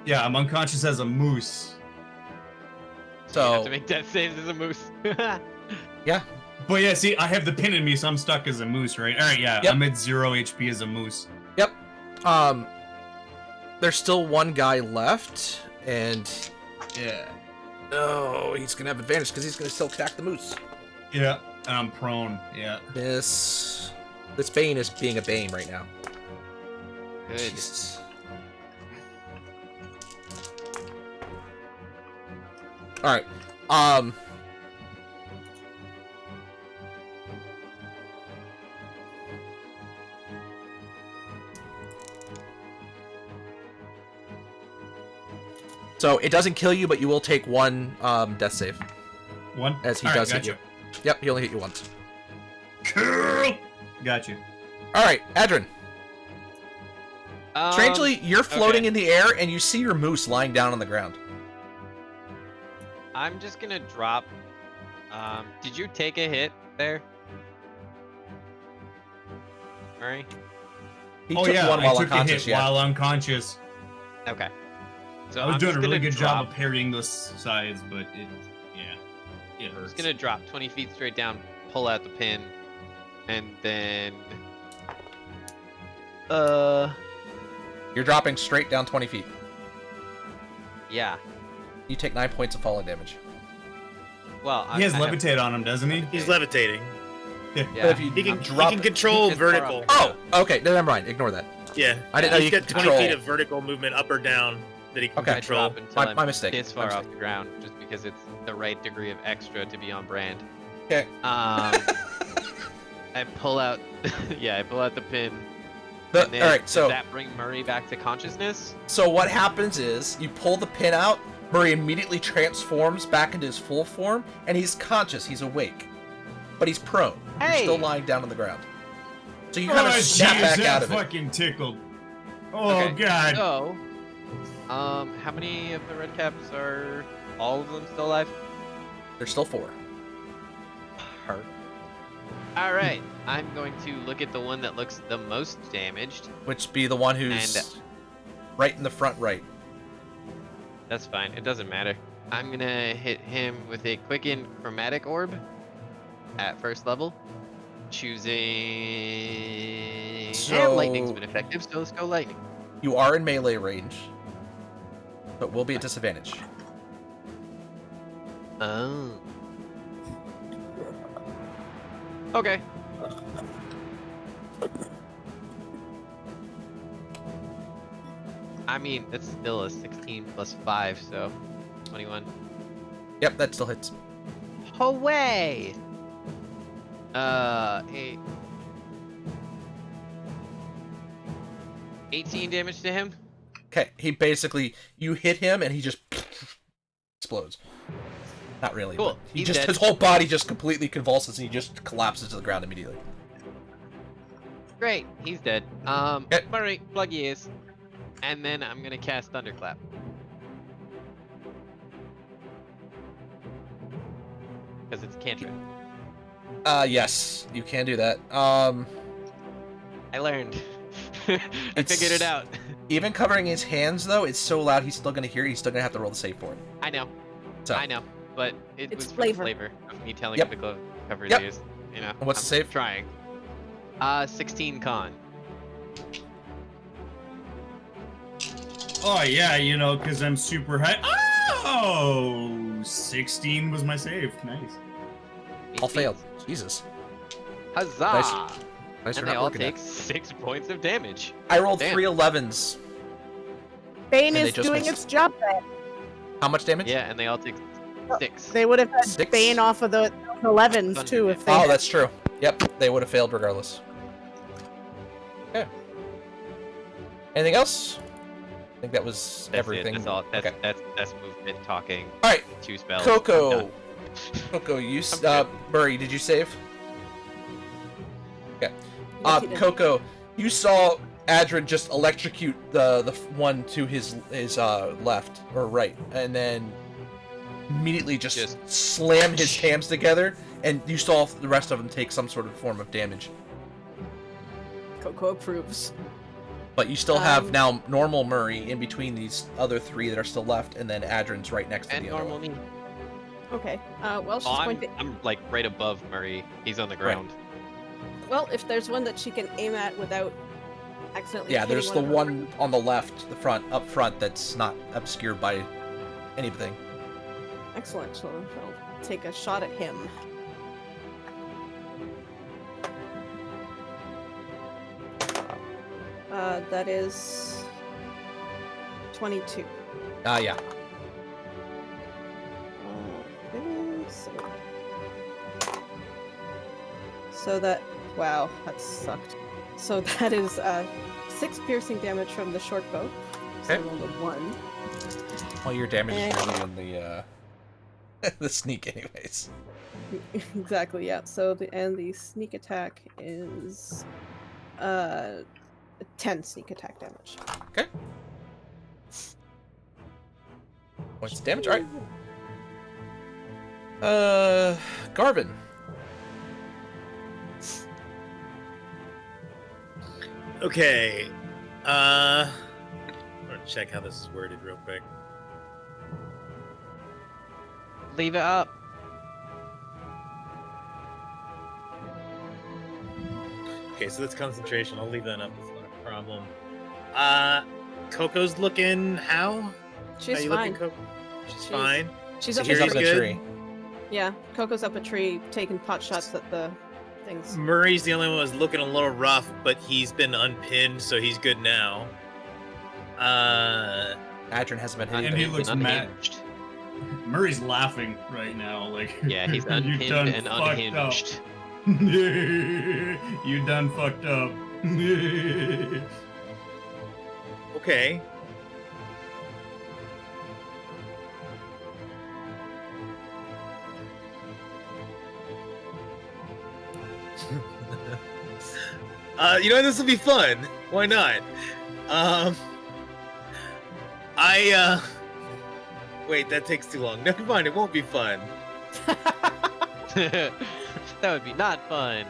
Yeah, I'm unconscious as a moose.
You have
So
to make death saves as a moose.
yeah.
But yeah, see, I have the pin in me, so I'm stuck as a moose, right? All right, yeah,
Yep.
I'm at 0 HP as a moose.
Yep. There's still one guy left, and
Yeah.
oh, he's gonna have advantage because he's gonna still attack the moose.
Yeah, and I'm prone. Yeah.
This Bane is being a Bane right now.
Good.
Jesus. All right. So it doesn't kill you, but you will take 1 death save
One.
as he
All right,
does hit
gotcha.
you. Yep, he only hit you once.
Cool. Got you.
All right, Adrin. Strangely, you're floating
okay.
in the air, and you see your moose lying down on the ground.
I'm just gonna drop. Did you take a hit there, Murray?
He
Oh
took
yeah,
one
I
while
took a
unconscious.
hit
Yeah.
while unconscious.
Okay. So
I was
I'm
doing
just
a really
gonna
good
drop,
job of parrying those sides, but it
I'm
hurts.
just gonna drop 20 feet straight down, pull out the pin, and then.
You're dropping straight down 20 feet.
Yeah.
You take 9 points of falling damage.
Well,
He has
I have-
levitate on him, doesn't he?
He's levitating.
Yeah.
But if you
He can,
drop
he can control
He's far
vertical.
off
Oh, okay. Never mind. Ignore that.
Yeah.
I didn't know
He's
you
got
could
20
control.
feet of vertical movement up or down that he can
Okay.
I
control.
drop until
My
I'm
mistake.
this
My
far off
mistake.
the ground, just because it's the right degree of extra to be on brand.
Okay.
I pull out, I pull out the pin.
The-
and then
all right.
does
So
that bring Murray back to consciousness?
what happens is you pull the pin out. Murray immediately transforms back into his full form, and he's conscious. He's awake, but he's prone. He's
Hey!
still lying down on the ground. So you kind of
Oh,
snap
jeez,
back
that
out of it.
fucking tickled. Oh
Okay,
god.
So, how many of the red caps are all of them still alive?
There's still 4.
Her. All right, I'm going to look at the one that looks the most damaged.
Which be the one who's right in the front right.
That's fine. It doesn't matter. I'm gonna hit him with a quicken chromatic orb at first level, choosing.
So-
Lightning's been effective, so let's go lightning.
You are in melee range, but will be at disadvantage.
Oh. Okay. I mean, that's still a 16 plus 5, so 21.
Yep, that still hits.
Away! 8. 18 damage to him.
Okay, you hit him and he just explodes. Not really,
Cool.
but
He's dead.
his whole body just completely convulses and he just collapses to the ground immediately.
Great, he's dead.
Okay.
Murray, plug ears. And then I'm gonna cast Thunderclap. Because it's a cantrip.
Yes, you can do that.
I learned. I figured it out.
Even covering his hands, though, it's so loud he's still gonna hear it. He's still gonna have to roll the save for it.
I know.
So.
I know. But
It's
was for the
flavor.
flavor of me telling
Yep.
him to cover his
Yep.
ears. You know.
And what's the save?
Trying. 16 con.
Oh yeah, you know, because I'm super high. Oh, 16 was my save. Nice.
All failed. Jesus.
Huzzah!
Nice
And
for
they
not
all
working
take
that.
6 points of damage.
I rolled
Damn.
3 11s.
Bane
And they
is
just
doing
missed.
its job then.
How much damage?
Yeah, and they all take 6.
They would have had
6?
Bane off of the 11s too if they.
Oh, that's true. Yep, they would have failed regardless. Okay. Anything else? I think that was
That's
everything.
It. That's all. That's,
Okay.
that's movement, talking,
All right,
2 spells.
Coco. Coco,
I'm good.
Murray, did you save? Okay.
Yes, he did.
Coco, you saw Adrin just electrocute the one to his left or right, and then immediately just slam his hands together, and you saw the rest of them take some sort of form of damage.
Coco approves.
But you still have
Um,
now normal Murray in between these other 3 that are still left, and then Adrin's right next to
And
the other
normal
one.
me.
Okay. Well, she's
Oh,
going to.
I'm like right above Murray. He's on the ground.
Well, if there's one that she can aim at without accidentally.
Yeah,
hitting
there's the
of her
one on the left, up front, that's not obscured by anything.
Excellent. So I'll take a shot at him. That is 22.
Yeah.
So that, wow, that sucked. So that is 6 piercing damage from the short bow. So I
Okay.
rolled a 1.
Well, your damage is
And-
really on the the sneak, anyways.
Exactly, yeah. So the sneak attack is 10 sneak attack damage.
Okay. Points of damage. All right. Garvin.
Okay. I'm gonna check how this is worded real quick.
Leave it up.
Okay, so that's concentration. I'll leave that up. It's not a problem. Coco's looking how?
She's
how you
fine.
looking, Coco? She's
She's-
fine.
She's up
She's
a
up
tree.
a good.
tree.
Yeah, Coco's up a tree, taking pot shots at the things.
Murray's the only one who's looking a little rough, but he's been unpinned, so he's good now.
Adrin hasn't been hitting.
And he
anything.
looks mad.
Unhinged.
Murray's laughing right now, like.
Yeah, he's
"You
unpinned
done
and
fucked up."
unhinged.
You done fucked up.
okay. You know, this will be fun. Why not? Wait, that takes too long. Never mind, it won't be fun.
That would be not fun.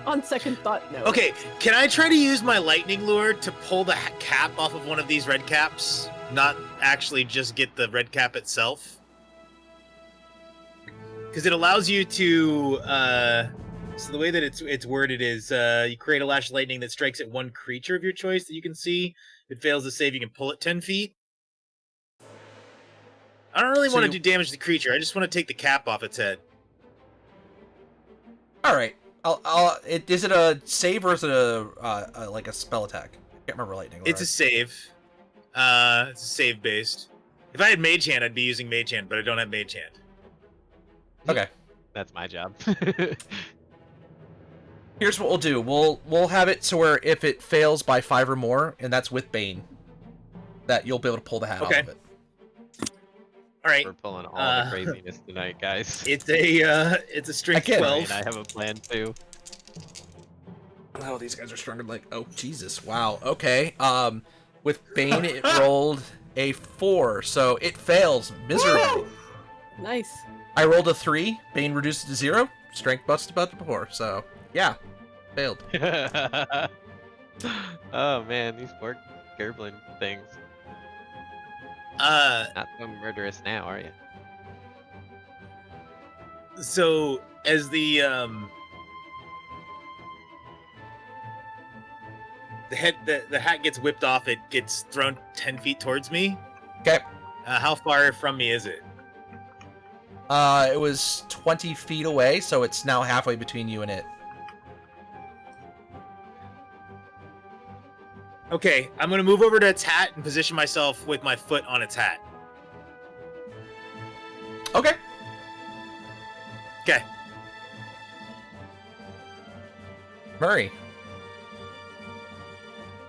On second thought, no.
Okay, can I try to use my lightning lure to pull the cap off of one of these red caps? Not actually just get the red cap itself? Because it allows you to, so the way that it's worded is, you create a lash of lightning that strikes at one creature of your choice that you can see. If it fails to save, you can pull it 10 feet. I don't really
So
want to
you-
do damage to the creature. I just want to take the cap off its head.
All right. Is it a save or is it a like a spell attack? I can't remember lightning.
It's a save. It's save based. If I had Mage Hand, I'd be using Mage Hand, but I don't have Mage Hand.
Okay.
That's my job.
Here's what we'll do. We'll have it so where if it fails by 5 or more, and that's with Bane, that you'll be able to pull the hat off of it.
All right.
We're pulling all the craziness tonight, guys.
It's a strength
Again.
12.
And I have a plan too.
Oh, these guys are stronger. Like, oh Jesus, wow. Okay. With Bane, it rolled a 4, so it fails miserably.
Nice.
I rolled a 3. Bane reduced to 0. Strength busted about the 4. So yeah, failed.
Oh man, these poor Gerblin things. Not so murderous now, are you?
So as the hat gets whipped off, it gets thrown 10 feet towards me.
Okay.
How far from me is it?
It was 20 feet away, so it's now halfway between you and it.
Okay, I'm gonna move over to its hat and position myself with my foot on its hat.
Okay.
Okay.
Murray.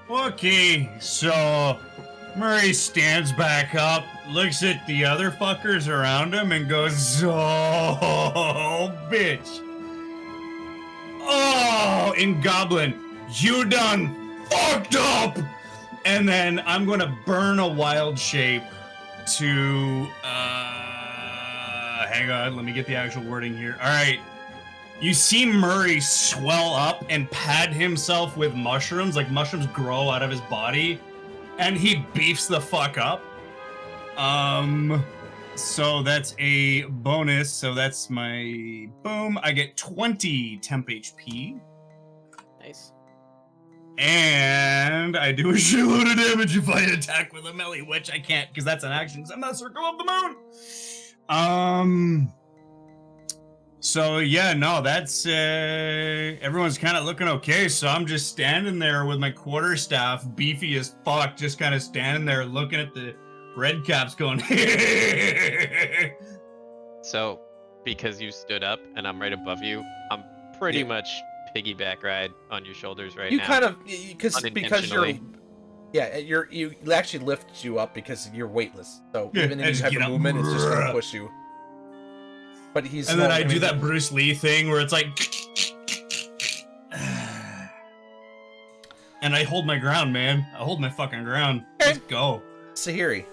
Okay, so Murray stands back up, looks at the other fuckers around him, and goes, "Oh, bitch. Oh, in Goblin, you done fucked up!" And then I'm gonna burn a wild shape to, hang on, let me get the actual wording here. All right. You see Murray swell up and pad himself with mushrooms, like mushrooms grow out of his body, and he beefs the fuck up. So that's a bonus, so that's my boom. I get 20 temp HP.
Nice.
And I do a shitload of damage if I attack with a melee, which I can't because that's an action because I'm not Circle of the Moon. So yeah, no, that's everyone's kind of looking okay. So I'm just standing there with my quarterstaff, beefy as fuck, just kind of standing there looking at the red caps, going.
So, because you stood up and I'm right above you, I'm pretty much piggyback ride on your shoulders right
You
now.
kind of because you're
Unintentionally.
you actually lift you up because you're weightless. So
Yeah,
even
I
if you
just
have
get
a
up.
movement, it's just gonna push you. But he's
And then
not-
I do
mean,
that Bruce Lee thing where it's like, and I hold my ground, man. I hold my fucking ground. Let's go.
Sahiri.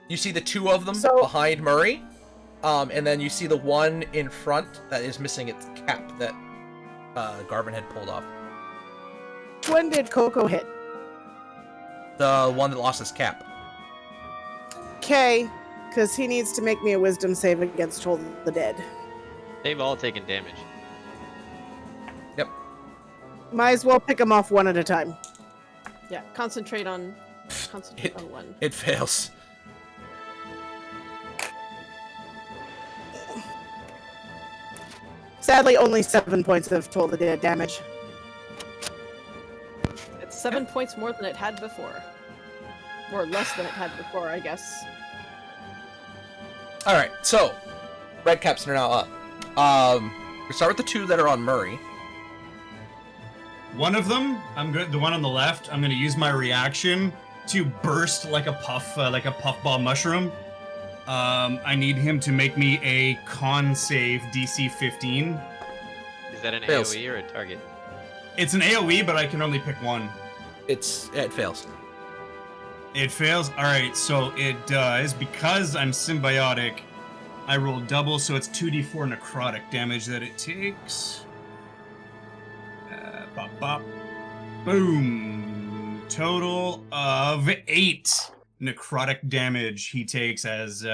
You see the two of them
So-
behind Murray, and then you see the one in front that is missing its cap that Garvin had pulled off.
When did Coco hit?
The one that lost his cap.
Okay, because he needs to make me a wisdom save against Toll the Dead.
They've all taken damage.
Yep.
Might as well pick them off one at a time.
Yeah, concentrate on one.
It fails.
Sadly, only 7 points of Toll the Dead damage.
It's 7 points more than it had before. Or less than it had before, I guess.
All right, so red caps are now up. We start with the two that are on Murray.
One of them, I'm good. The one on the left, I'm gonna use my reaction to burst like a puffball mushroom. I need him to make me a con save DC 15.
Is that an
Fails.
AoE or a target?
It's an AoE, but I can only pick one.
It fails.
It fails. All right, so it does because I'm symbiotic. I roll double, so it's 2d4 necrotic damage that it takes. Bop, bop. Boom. Total of 8 necrotic damage he takes as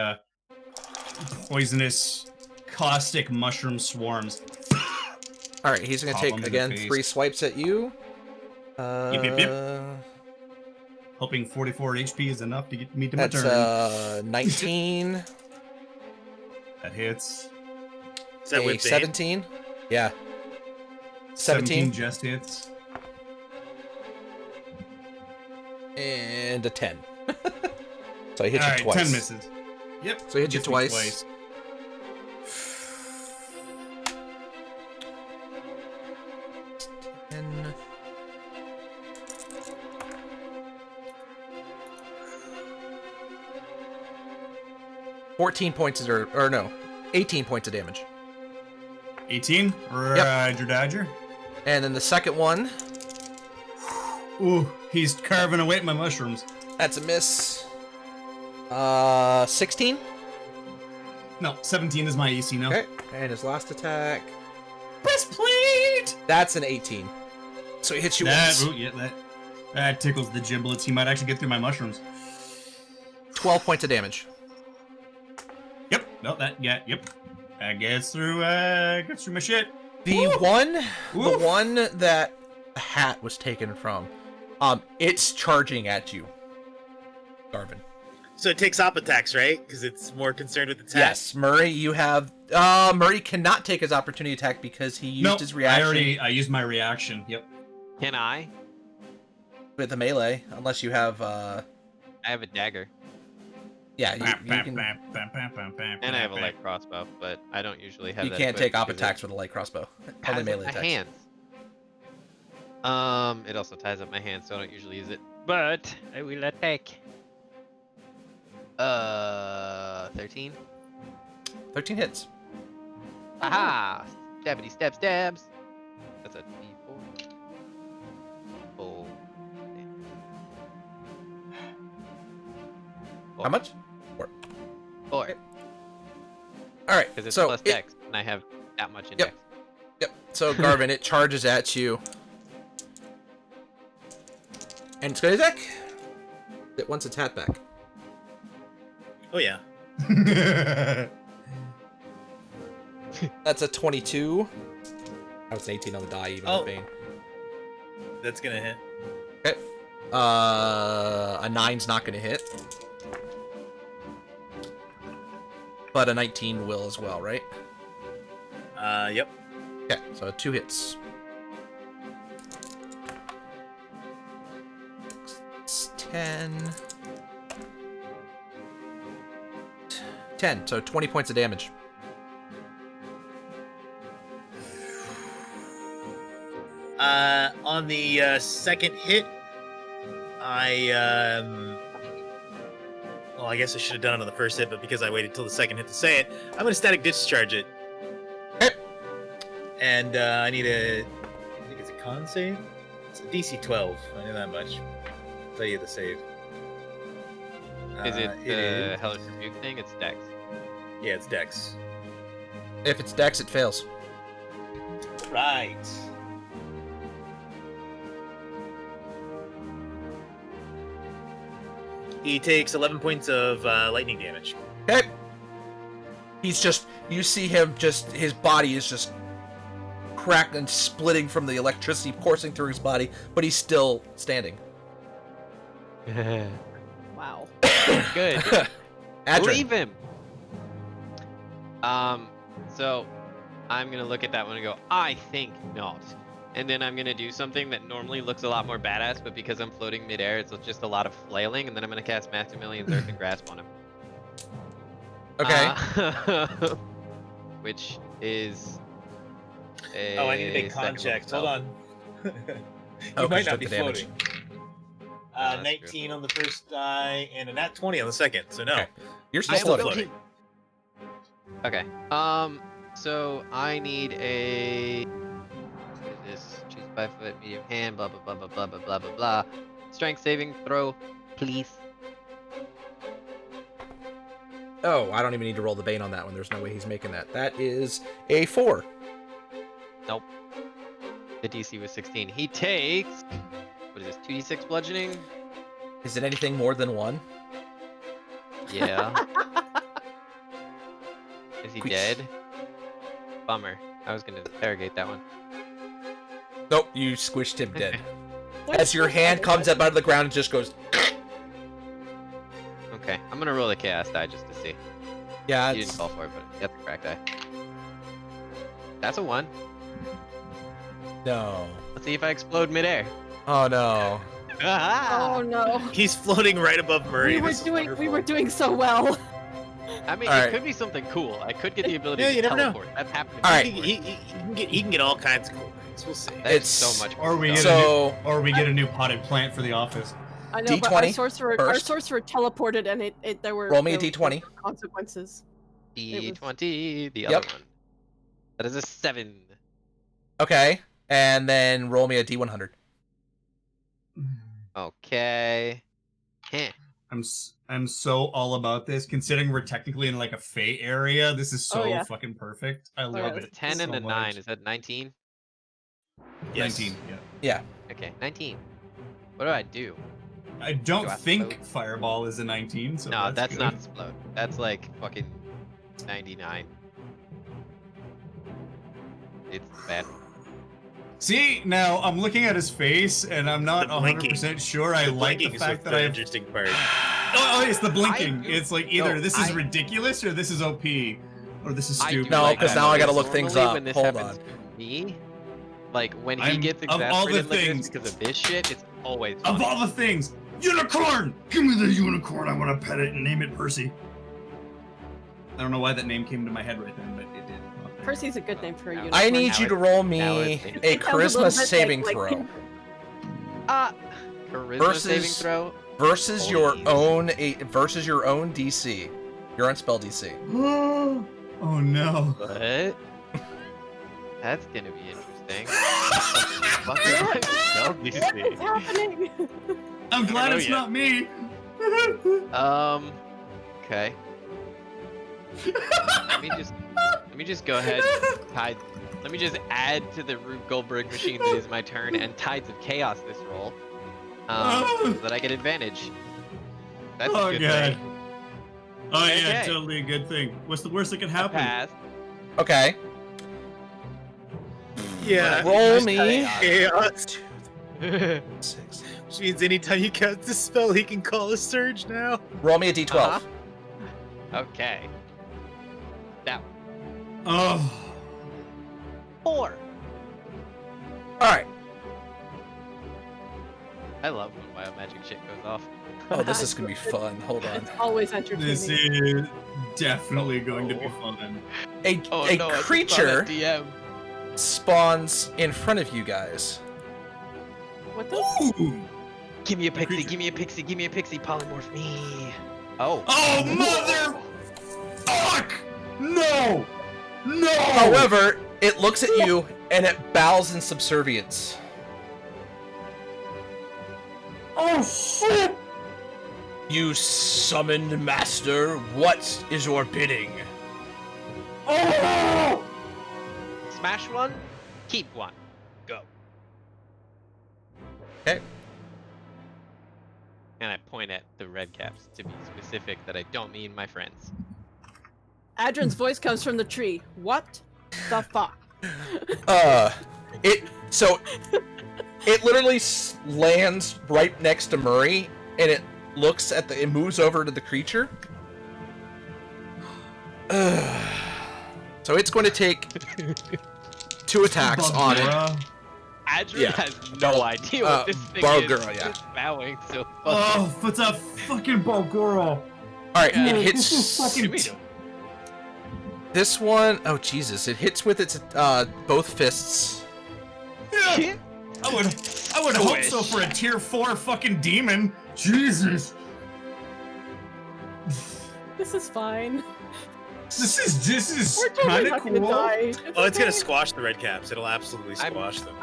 poisonous, caustic mushroom swarms.
All right, he's gonna
Pop him
take
in the
again
face.
3 swipes at you.
Yep. Hoping 44 HP is enough to get me to my
That's
turn.
19,
That hits.
Is that
a
with Bane?
17. Yeah. 17,
just hits.
And a 10. So I hit
All
you
right,
twice.
10 misses. Yep.
So I hit you
Gets me
twice. 10. Or no, 18 points of damage.
18. Roger, Dodger.
And then the second one,
Ooh, he's carving away at my mushrooms.
that's a miss. 16.
No, 17 is my AC now.
Okay. And his last attack,
Breastplate!
that's an 18. So he hits you once.
Ooh, yeah, that tickles the giblets. He might actually get through my mushrooms.
12 points of damage.
Yep. No, yep. That gets through my shit.
The one that the hat was taken from, it's charging at you, Garvin.
So it takes op attacks, right? Because it's more concerned with attack.
Yes, Murray, you have. Murray cannot take his opportunity attack because he used his reaction.
I used my reaction. Yep.
Can I?
With the melee, unless you have.
I have a dagger.
Yeah, you can.
And I have a light crossbow, but I don't usually have
You
that
can't take
equipped
op
because
attacks with a light crossbow.
it
Only
ties
melee
up my
attacks.
hands. It also ties up my hands, so I don't usually use it. But I will attack. 13.
13 hits.
Aha! Stabity stab stabs. That's a D4. Oh.
How much?
4.
All right.
Because it's
So
plus dex, and I have that much in
Yep.
dex.
Yep. So Garvin, it charges at you, and it's gonna attack. It wants its hat back.
Oh yeah.
That's a 22. That was an 18 on the die, even
Oh.
with Bane.
That's gonna hit.
Okay. A 9's not gonna hit, but a 19 will as well, right?
Yep.
Okay, so 2 hits. 10. 10, so 20 points of damage.
On the second hit, well, I guess I should have done it on the first hit, but because I waited till the second hit to say it, I'm gonna static discharge it.
Okay.
And I need I think it's a con save? It's a DC 12, I know that much. I'll tell you the save.
Is it
it
the
is-
Hellish Rebuke thing? It's dex.
Yeah, it's Dex.
If it's Dex, it fails.
Right. He takes 11 points of lightning damage.
Okay. He's just, you see him just, his body is just cracked and splitting from the electricity coursing through his body, but he's still standing.
Wow.
Good.
Adrian.
Leave him. So I'm gonna look at that one and go, I think not. And then I'm gonna do something that normally looks a lot more badass, but because I'm floating midair, it's just a lot of flailing, and then I'm gonna cast Maximilian's Earth and Grasp on him.
Okay.
Which is a
Oh, I need to make con
second
checks.
level
Hold
spell.
on. You
Oh, 'cause
might
you
not
took
be
the damage.
floating.
that's
19 on the first die and a nat 20 on the second, so no.
Okay. You're
I
still
am
floating.
floating.
Okay. So I need a. What is this? Choose 5 foot, medium hand, blah blah blah blah blah blah blah blah blah. Strength saving throw, please.
Oh, I don't even need to roll the Bane on that one. There's no way he's making that. That is a 4.
Nope. The DC was 16. He takes. What is this? 2d6 bludgeoning?
Is it anything more than 1?
Yeah. Is he
Quick.
dead? Bummer. I was gonna interrogate that one.
Nope, you squished him dead.
What
As
is
your
this
hand
other
comes
guy?
up out of the ground and just goes.
Okay, I'm gonna roll a chaos die just to see.
Yeah,
You didn't call for it, but that's a crack die. That's a 1.
no.
Let's see if I explode midair.
Oh no.
Oh no.
He's floating right above Murray.
We were
This is
doing
wonderful.
so well.
I mean,
All
it
right.
could be something cool. I could get the ability
Yeah,
to
you never know.
teleport. That's happened.
All right.
He can get all kinds of cool things. We'll see.
That's
It's-
so much.
Or we
cool
get
stuff.
So
or we get a new potted plant for the office.
I know, but
D20
our
first.
sorcerer teleported, and it there were
Roll me a
there
D20.
were consequences.
D20, the
Yep.
other one. That is a 7.
okay, and then roll me a D100.
Okay. Heh.
I'm so all about this. Considering we're technically in like a Fey area, this is so
Oh, yeah.
fucking perfect. I
yeah,
love
it's
it.
10 and
so
a 9.
much.
Is that 19?
Yes.
19. Yeah.
Yeah.
Okay, 19. What do I do?
I don't
Do I
think
float?
Fireball is a 19. So
No, that's
good.
not explode. That's like fucking 99. It's bad.
See, now I'm looking at his face, and I'm not
The blinking.
100% sure I
The
like the
blinking is
fact
what's
that
the
I.
interesting part.
Oh, it's the blinking.
do-
It's like either
no,
this is
I-
ridiculous or this is OP, or this is
I do
stupid.
No,
like
'cause
that,
now I
because
gotta look things
normally
up.
When this
Hold
happens
on.
to me, like when he
I'm-
gets
of all the
exasperated like this
things-
because of this shit, it's always
Of
funny.
all the things, unicorn! Give me the unicorn. I want to pet it and name it Percy. I don't know why that name came to my head right then, but it did. Okay.
Percy's a good name for a
I
unicorn.
I need
Now
you
it-
to roll
now
me
it's-
a
It sounds little
charisma
bit
saving
like
throw
Charisma
versus-
saving throw.
versus your
Please.
versus your own DC. Your own spell DC.
Oh no.
What? That's gonna be interesting. What the fuck is my spell
What is
DC?
happening?
I'm glad
know
it's
yet.
not me.
Okay. Let me just go ahead. Let me just add to the Rube Goldberg machine that is my turn and Tides of Chaos this roll. So that I get advantage. That's
Oh,
a good
God.
thing.
Oh yeah,
Okay.
totally a good thing. What's the worst that could happen?
Pass.
Okay.
Yeah.
Roll me.
Chaos.
6.
Which means anytime you cast the spell, he can call a surge now.
Roll me a D12.
Uh-huh. Okay. That
Oh.
4.
All right.
I love when wild magic shit goes off.
Oh, this is gonna be fun. Hold on.
It's always entertaining.
This is definitely going to be fun.
A
Oh
a
no!
creature
I just saw that DM.
spawns in front of you guys.
What the?
Ooh.
Give me a pixie!
creature.
Give me a pixie! Give me a pixie! Polymorph me! Oh.
Oh mother! Fuck! No! No!
However, it looks at you and it bows in subservience.
Oh shit!
You summoned master, what is your bidding?
Oh!
Smash one, keep one. Go.
Okay.
And I point at the red caps to be specific that I don't mean my friends.
Adrin's voice comes from the tree. What the fuck?
It literally lands right next to Murray, and it looks at it moves over to the creature. So it's going to take 2 attacks on it.
Bugura.
Adrian
Yeah.
has no idea what this thing
Bargura,
is.
yeah.
It's bowing so fucking.
Oh, it's a fucking Bogoro.
Alright,
Yeah.
it
This is
hits
fucking
this one. Oh Jesus! It hits with its both fists.
Yeah. I would hope so for a tier 4 fucking demon. Jesus.
This is fine.
This is
We're totally
kind of
not gonna
cool.
die.
Oh, it's gonna
okay.
squash the red caps. It'll absolutely squash them.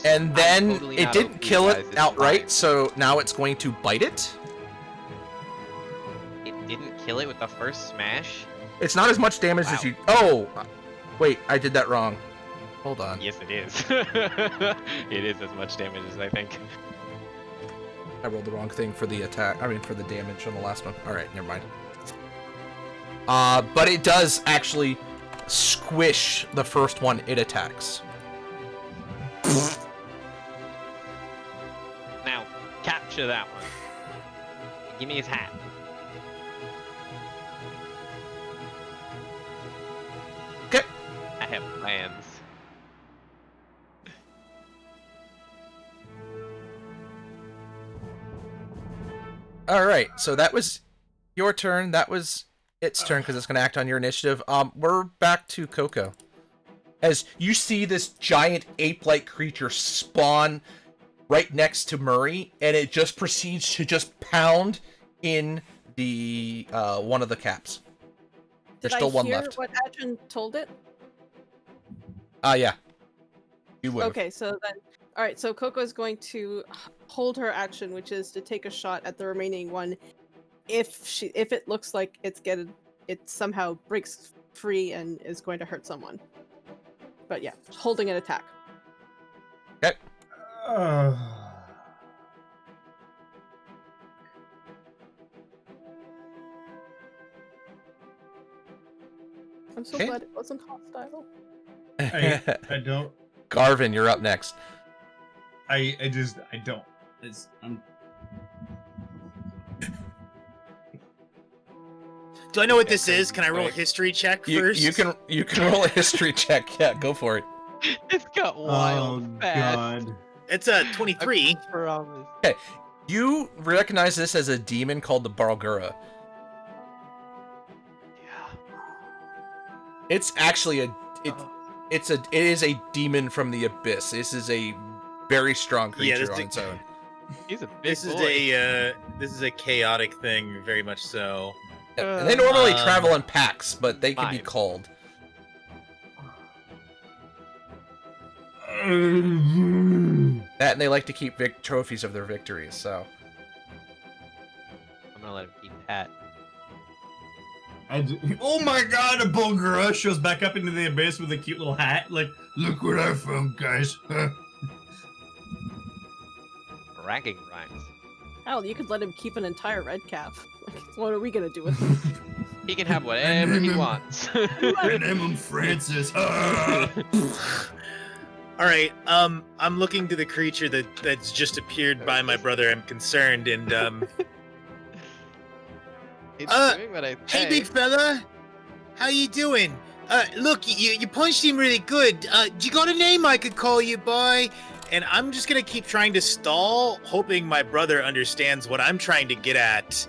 And then
I'm totally
it
not
didn't
OP,
kill
guys,
it
it's
outright,
fine.
so now it's going to bite it.
It didn't kill it with the first smash.
It's not as much damage as
Wow.
you. Oh, wait, I did that wrong. Hold on.
Yes, it is. It is as much damage as I think.
I rolled the wrong thing for the attack. I mean, for the damage on the last one. All right, never mind. But it does actually squish the first one it attacks.
Now, capture that one. Give me his hat.
Okay.
I have plans.
All right, so that was your turn. That was its turn because it's going to act on your initiative. We're back to Coco. As you see this giant ape-like creature spawn right next to Murray, and it just proceeds to just pound in the one of the caps. There's still one left.
What Adrian told it?
Yeah. You would.
Okay, so then, all right. So Coco is going to hold her action, which is to take a shot at the remaining one. If it looks like it somehow breaks free and is going to hurt someone. But yeah, holding an attack.
Okay.
I'm so
Okay.
glad it wasn't hostile.
I don't.
Garvin, you're up next.
I don't.
Do I know what this is? Can I roll a history check first?
You can roll a history check. Yeah, go for it.
It's got wild fast.
God.
It's a 23.
I promise.
You recognize this as a demon called the Bargura.
Yeah.
It's actually it is a demon from the abyss. This is a very strong creature on its own.
He's a big
This is
boy.
this is a chaotic thing, very much so.
And they normally travel in packs, but they can be
Fine.
called. That and they like to keep trophies of their victories. So
I'm gonna let him keep that.
Oh my God! A Bulgura shows back up into the abyss with a cute little hat. Like, look what I found, guys.
Bragging rights.
Hell, you could let him keep an entire red cap. Like, what are we gonna do with him?
He can have whatever he wants.
And I'm Francis.
All right, I'm looking to the creature that's just appeared by my brother. I'm concerned, and
It's doing what I
Hey,
say.
big fella. How you doing? Look, you punched him really good. You got a name I could call you by?
and I'm just gonna keep trying to stall, hoping my brother understands what I'm trying to get at.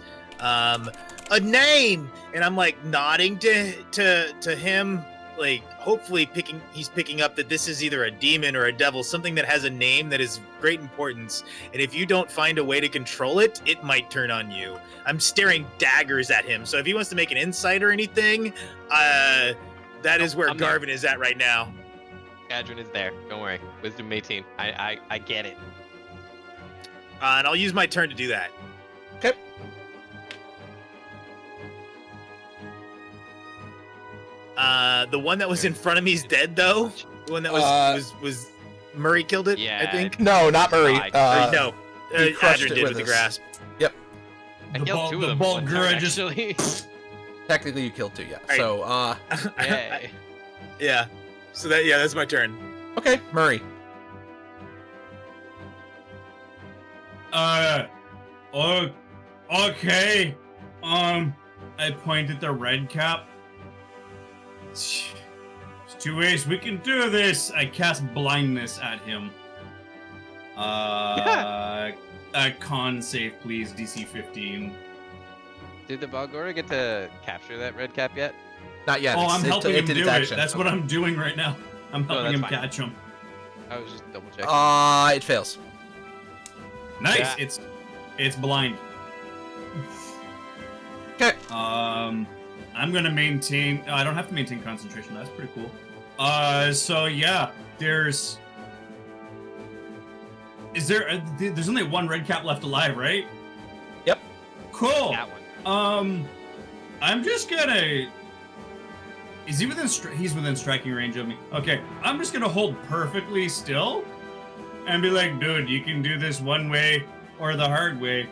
A name, and I'm like nodding to him, like hopefully he's picking up that this is either a demon or a devil, something that has a name that is great importance. And if you don't find a way to control it, it might turn on you. I'm staring daggers at him. So if he wants to make an insight or anything, that is where
I'm there.
Garvin is at right now.
Adrian is there. Don't worry. Wisdom 18. I get it.
And I'll use my turn to do that.
Okay.
The one that was in front of me is dead, though. The one that was Murray killed it.
Yeah.
I think.
No, not Murray.
Or no,
he crushed
Adrian
it
did
with
with the
his-
grasp.
I killed two of them.
the
one
Bulgura
time,
just-
actually.
Technically, you killed two, yeah.
Right.
So,
Yay.
Yeah. So that's my turn.
okay, Murray.
Okay. I point at the red cap. There's two ways we can do this. I cast blindness at him. A con save, please. DC 15.
Did the Balgora get to capture that red cap yet?
Not yet.
Oh, I'm helping him
did
do
its
it.
action.
That's what I'm doing right now. I'm helping
that's
him
fine.
catch him.
I was just double checking.
It fails.
Nice.
Yeah.
It's blind.
Okay.
I'm gonna maintain. I don't have to maintain concentration. That's pretty cool. So yeah, there's only one red cap left alive, right?
Yep.
Cool.
That one.
I'm just gonna. Is he within? He's within striking range of me. Okay. I'm just gonna hold perfectly still, and be like, dude, you can do this one way or the hard way.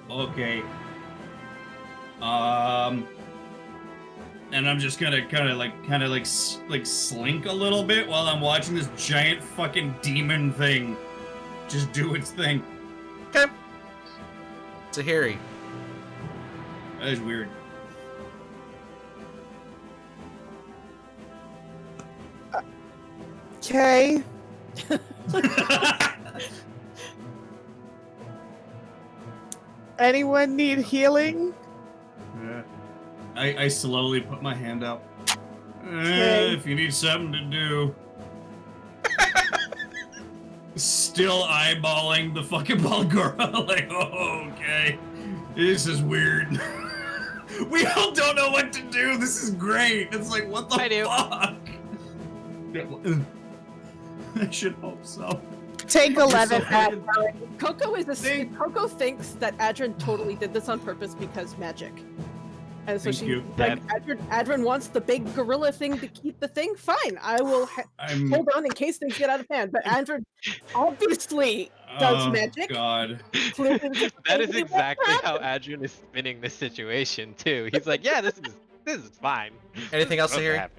Okay. And I'm just gonna kind of like slink a little bit while I'm watching this giant fucking demon thing just do its thing.
Okay. Tahiri.
That is weird.
Okay. Anyone need healing?
Yeah. I slowly put my hand up.
Okay.
If you need something to do. Still eyeballing the fucking Balgora. Like, oh, okay. This is weird. We all don't know what to do. This is great. It's like, what the
I do.
fuck? I should hope so.
Take 11
so
back.
Coco Coco thinks that Adrin totally did this on purpose because magic. And so
Thank you.
Adrin wants the big gorilla thing to keep the thing. Fine, I will hold on in case things get out of hand. But Adrin obviously does magic.
God.
That is exactly how Adrian is spinning this situation too. He's like, yeah, this is fine.
Anything else to hear?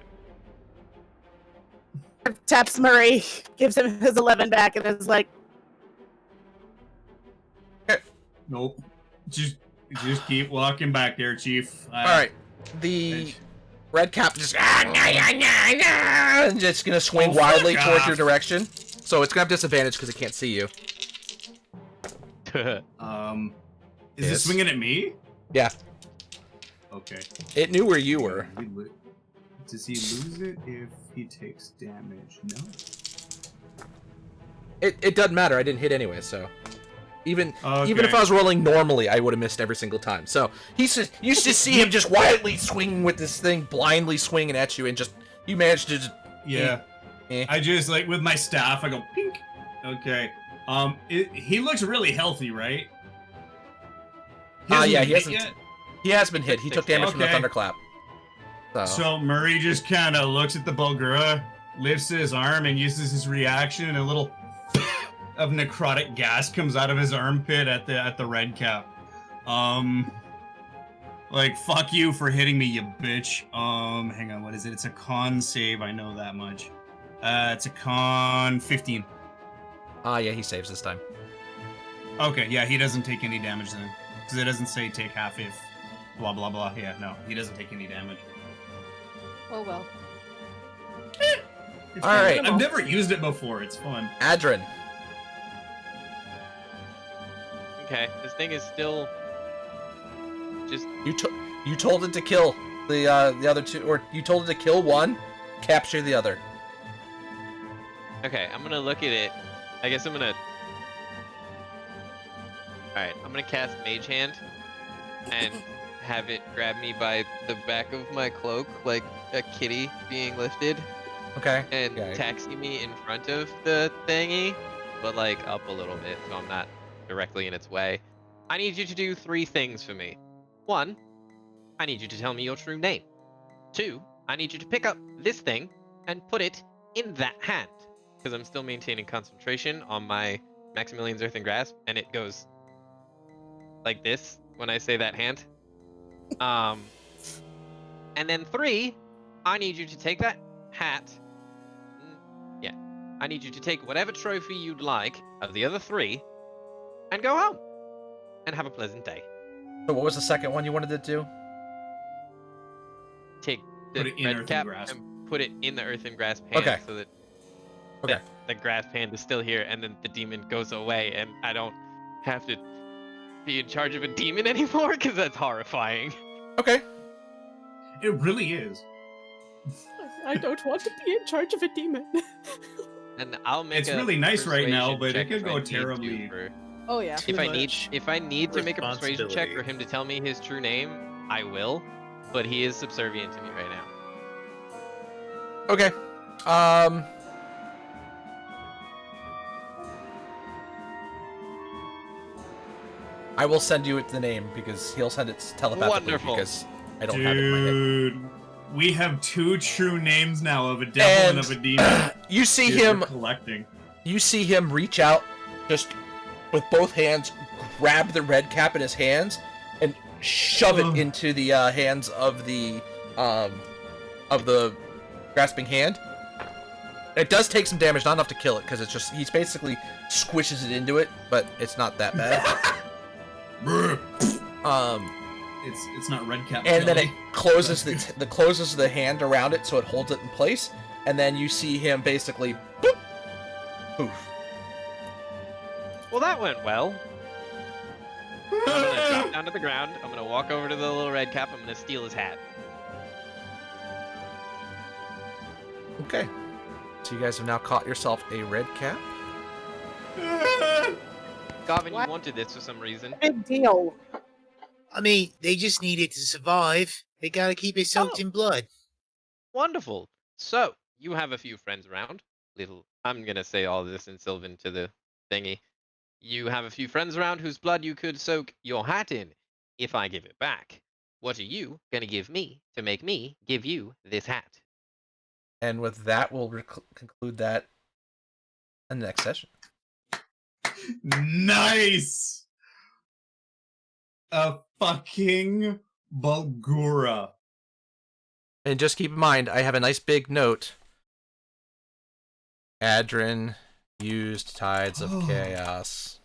Taps Murray, gives him his 11 back, and is like,
Nope. Just keep walking back there, Chief.
All right. The red cap just gonna swing wildly towards your direction. So it's gonna have disadvantage because it can't see you.
Is it
Yes.
swinging at me?
Yeah.
Okay.
It knew where you were.
Does he lose it if he takes damage? No.
It doesn't matter. I didn't hit anyway, so even if
Okay.
I was rolling normally, I would have missed every single time. So you should see him just wildly swinging with this thing, blindly swinging at you, and just you managed to just
Yeah. I just like with my staff, I go pink. Okay. He looks really healthy, right?
Yeah, he
hit
hasn't.
yet?
He has been hit. He took damage from the
Okay.
thunderclap.
So Murray just kind of looks at the Bulgura, lifts his arm, and uses his reaction, and a little of necrotic gas comes out of his armpit at the red cap. Like, fuck you for hitting me, you bitch. Hang on, what is it? It's a con save, I know that much. It's a con 15.
Yeah, he saves this time.
Okay, yeah, he doesn't take any damage then. Because it doesn't say take half if blah blah blah. Yeah, no, he doesn't take any damage.
Oh well.
It's
All
fun.
right.
I've never used it before, it's fun.
Adrin.
Okay, this thing is still just
You told it to kill the other two, or you told it to kill one, capture the other.
okay. I'm gonna look at it. I guess I'm gonna. All right, I'm gonna cast Mage Hand and have it grab me by the back of my cloak, like a kitty being lifted,
Okay.
and
Okay.
taxi me in front of the thingy, but like up a little bit, so I'm not directly in its way. I need you to do 3 things for me. 1, I need you to tell me your true name. 2, I need you to pick up this thing and put it in that hand, because I'm still maintaining concentration on my Maximilian's Earthen Grasp, and it goes like this when I say that hand. And then 3, I need you to take that hat. Yeah, I need you to take whatever trophy you'd like of the other 3 and go home and have a pleasant day.
So what was the second one you wanted to do?
Take the
Put it in
red
Earthen
cap
Grasp.
and put it in the Earthen Grasp hand,
Okay.
so that
Okay.
the grasp hand is still here, and then the demon goes away, and I don't have to be in charge of a demon anymore, because that's horrifying.
Okay.
It really is.
I don't want to be in charge of a demon.
And I'll make
It's
a
really nice right now,
persuasion
but it
check
could
if I
go
need to
terribly.
Oh yeah.
Too
If I
much
need to make a persuasion check
responsibility.
for him to tell me his true name, I will. But he is subservient to me right now.
Okay. I will send you the name because he'll send it telepathically
Wonderful.
because I don't have it in my head.
Dude, we have 2 true names now of a devil and,
And
of a demon.
You see
Dude,
him.
we're collecting.
You see him reach out, just with both hands, grab the red cap in his hands, and shove it into the hands of the grasping hand. It does take some damage, not enough to kill it, because it's just he's basically squishes it into it, but it's not that bad.
It's not red cap.
And then it
jelly.
closes closes the hand around it, so it holds it in place, and then you see him basically boop, poof.
Well, that went well. I'm gonna down to the ground. I'm gonna walk over to the little red cap. I'm gonna steal his hat.
Okay. So you guys have now caught yourself a red cap.
Garvin,
What?
you wanted this for some reason.
Big deal.
I mean, they just need it to survive. They gotta keep it soaked
Oh.
in blood.
Wonderful. So, you have a few friends around. I'm gonna say all this in Sylvan to the thingy. You have a few friends around whose blood you could soak your hat in if I give it back. What are you gonna give me to make me give you this hat?
And with that, we'll conclude that in the next session.
Nice. A fucking Bulgura.
And just keep in mind, I have a nice big note. Adrin used Tides of Chaos.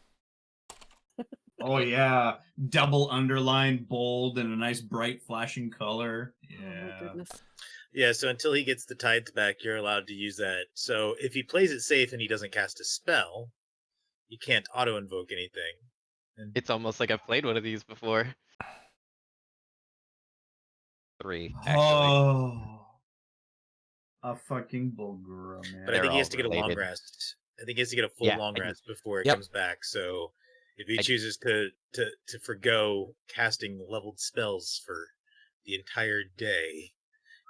Oh yeah, double underline, bold, and a nice bright flashing color.
Oh my
Yeah.
goodness.
Yeah, so until he gets the tides back, you're allowed to use that. So if he plays it safe and he doesn't cast a spell, you can't auto invoke anything.
It's almost like I've played one of these before. 3, actually.
Oh, a fucking Bulgura, man.
But I
They're
think he
all
has to get a long
related.
rest. I think he has to get a full
Yeah,
long
I do.
rest before it
Yep.
comes back. So if he
I-
chooses to forgo casting leveled spells for the entire day,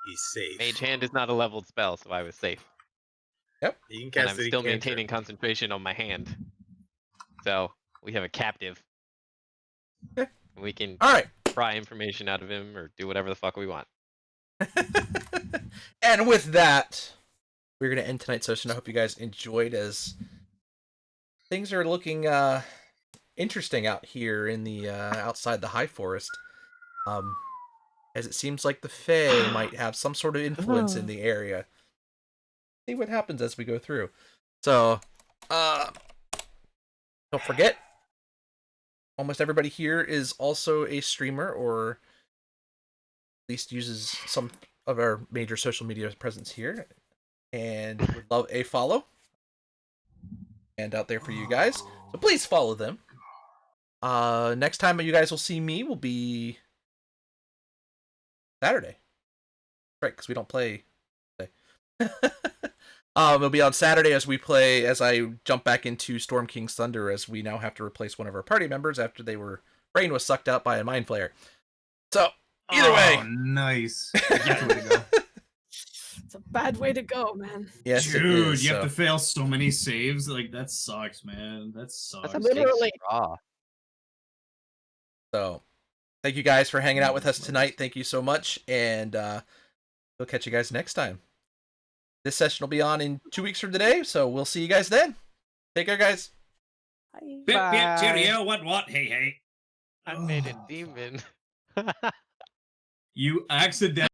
he's safe.
Mage Hand is not a leveled spell, so I was safe.
He can
And
cast
I'm
any
still
cantrip.
maintaining concentration on my hand. So, we have a captive.
Okay.
We can
All right.
pry information out of him or do whatever the fuck we want.
And with that, we're going to end tonight's session. I hope you guys enjoyed, as things are looking interesting out here in the outside the High Forest. As it seems like the Fae might have some sort of influence in the area. See what happens as we go through. So, don't forget, almost everybody here is also a streamer, or at least uses some of our major social media presence here, and would love a follow and out there for you guys. So please follow them. Next time you guys will see me will be Saturday, right? Because we don't play today. It'll be on Saturday as I jump back into Storm King's Thunder, as we now have to replace one of our party members after their brain was sucked out by a mind flayer. So either way,
Nice. That's the way to go.
It's a bad way to go, man.
yes, it
Dude,
is,
you have
so.
to fail so many saves. Like, that sucks, man. That sucks.
That's a big
Literally.
straw.
So, thank you guys for hanging out with us tonight. Thank you so much, and we'll catch you guys next time. This session will be on in 2 weeks from today, so we'll see you guys then. Take care, guys.
Bye.
Bip, bip,
Bye.
cheerio, what, hey, hey.
I made a demon.
You accidentally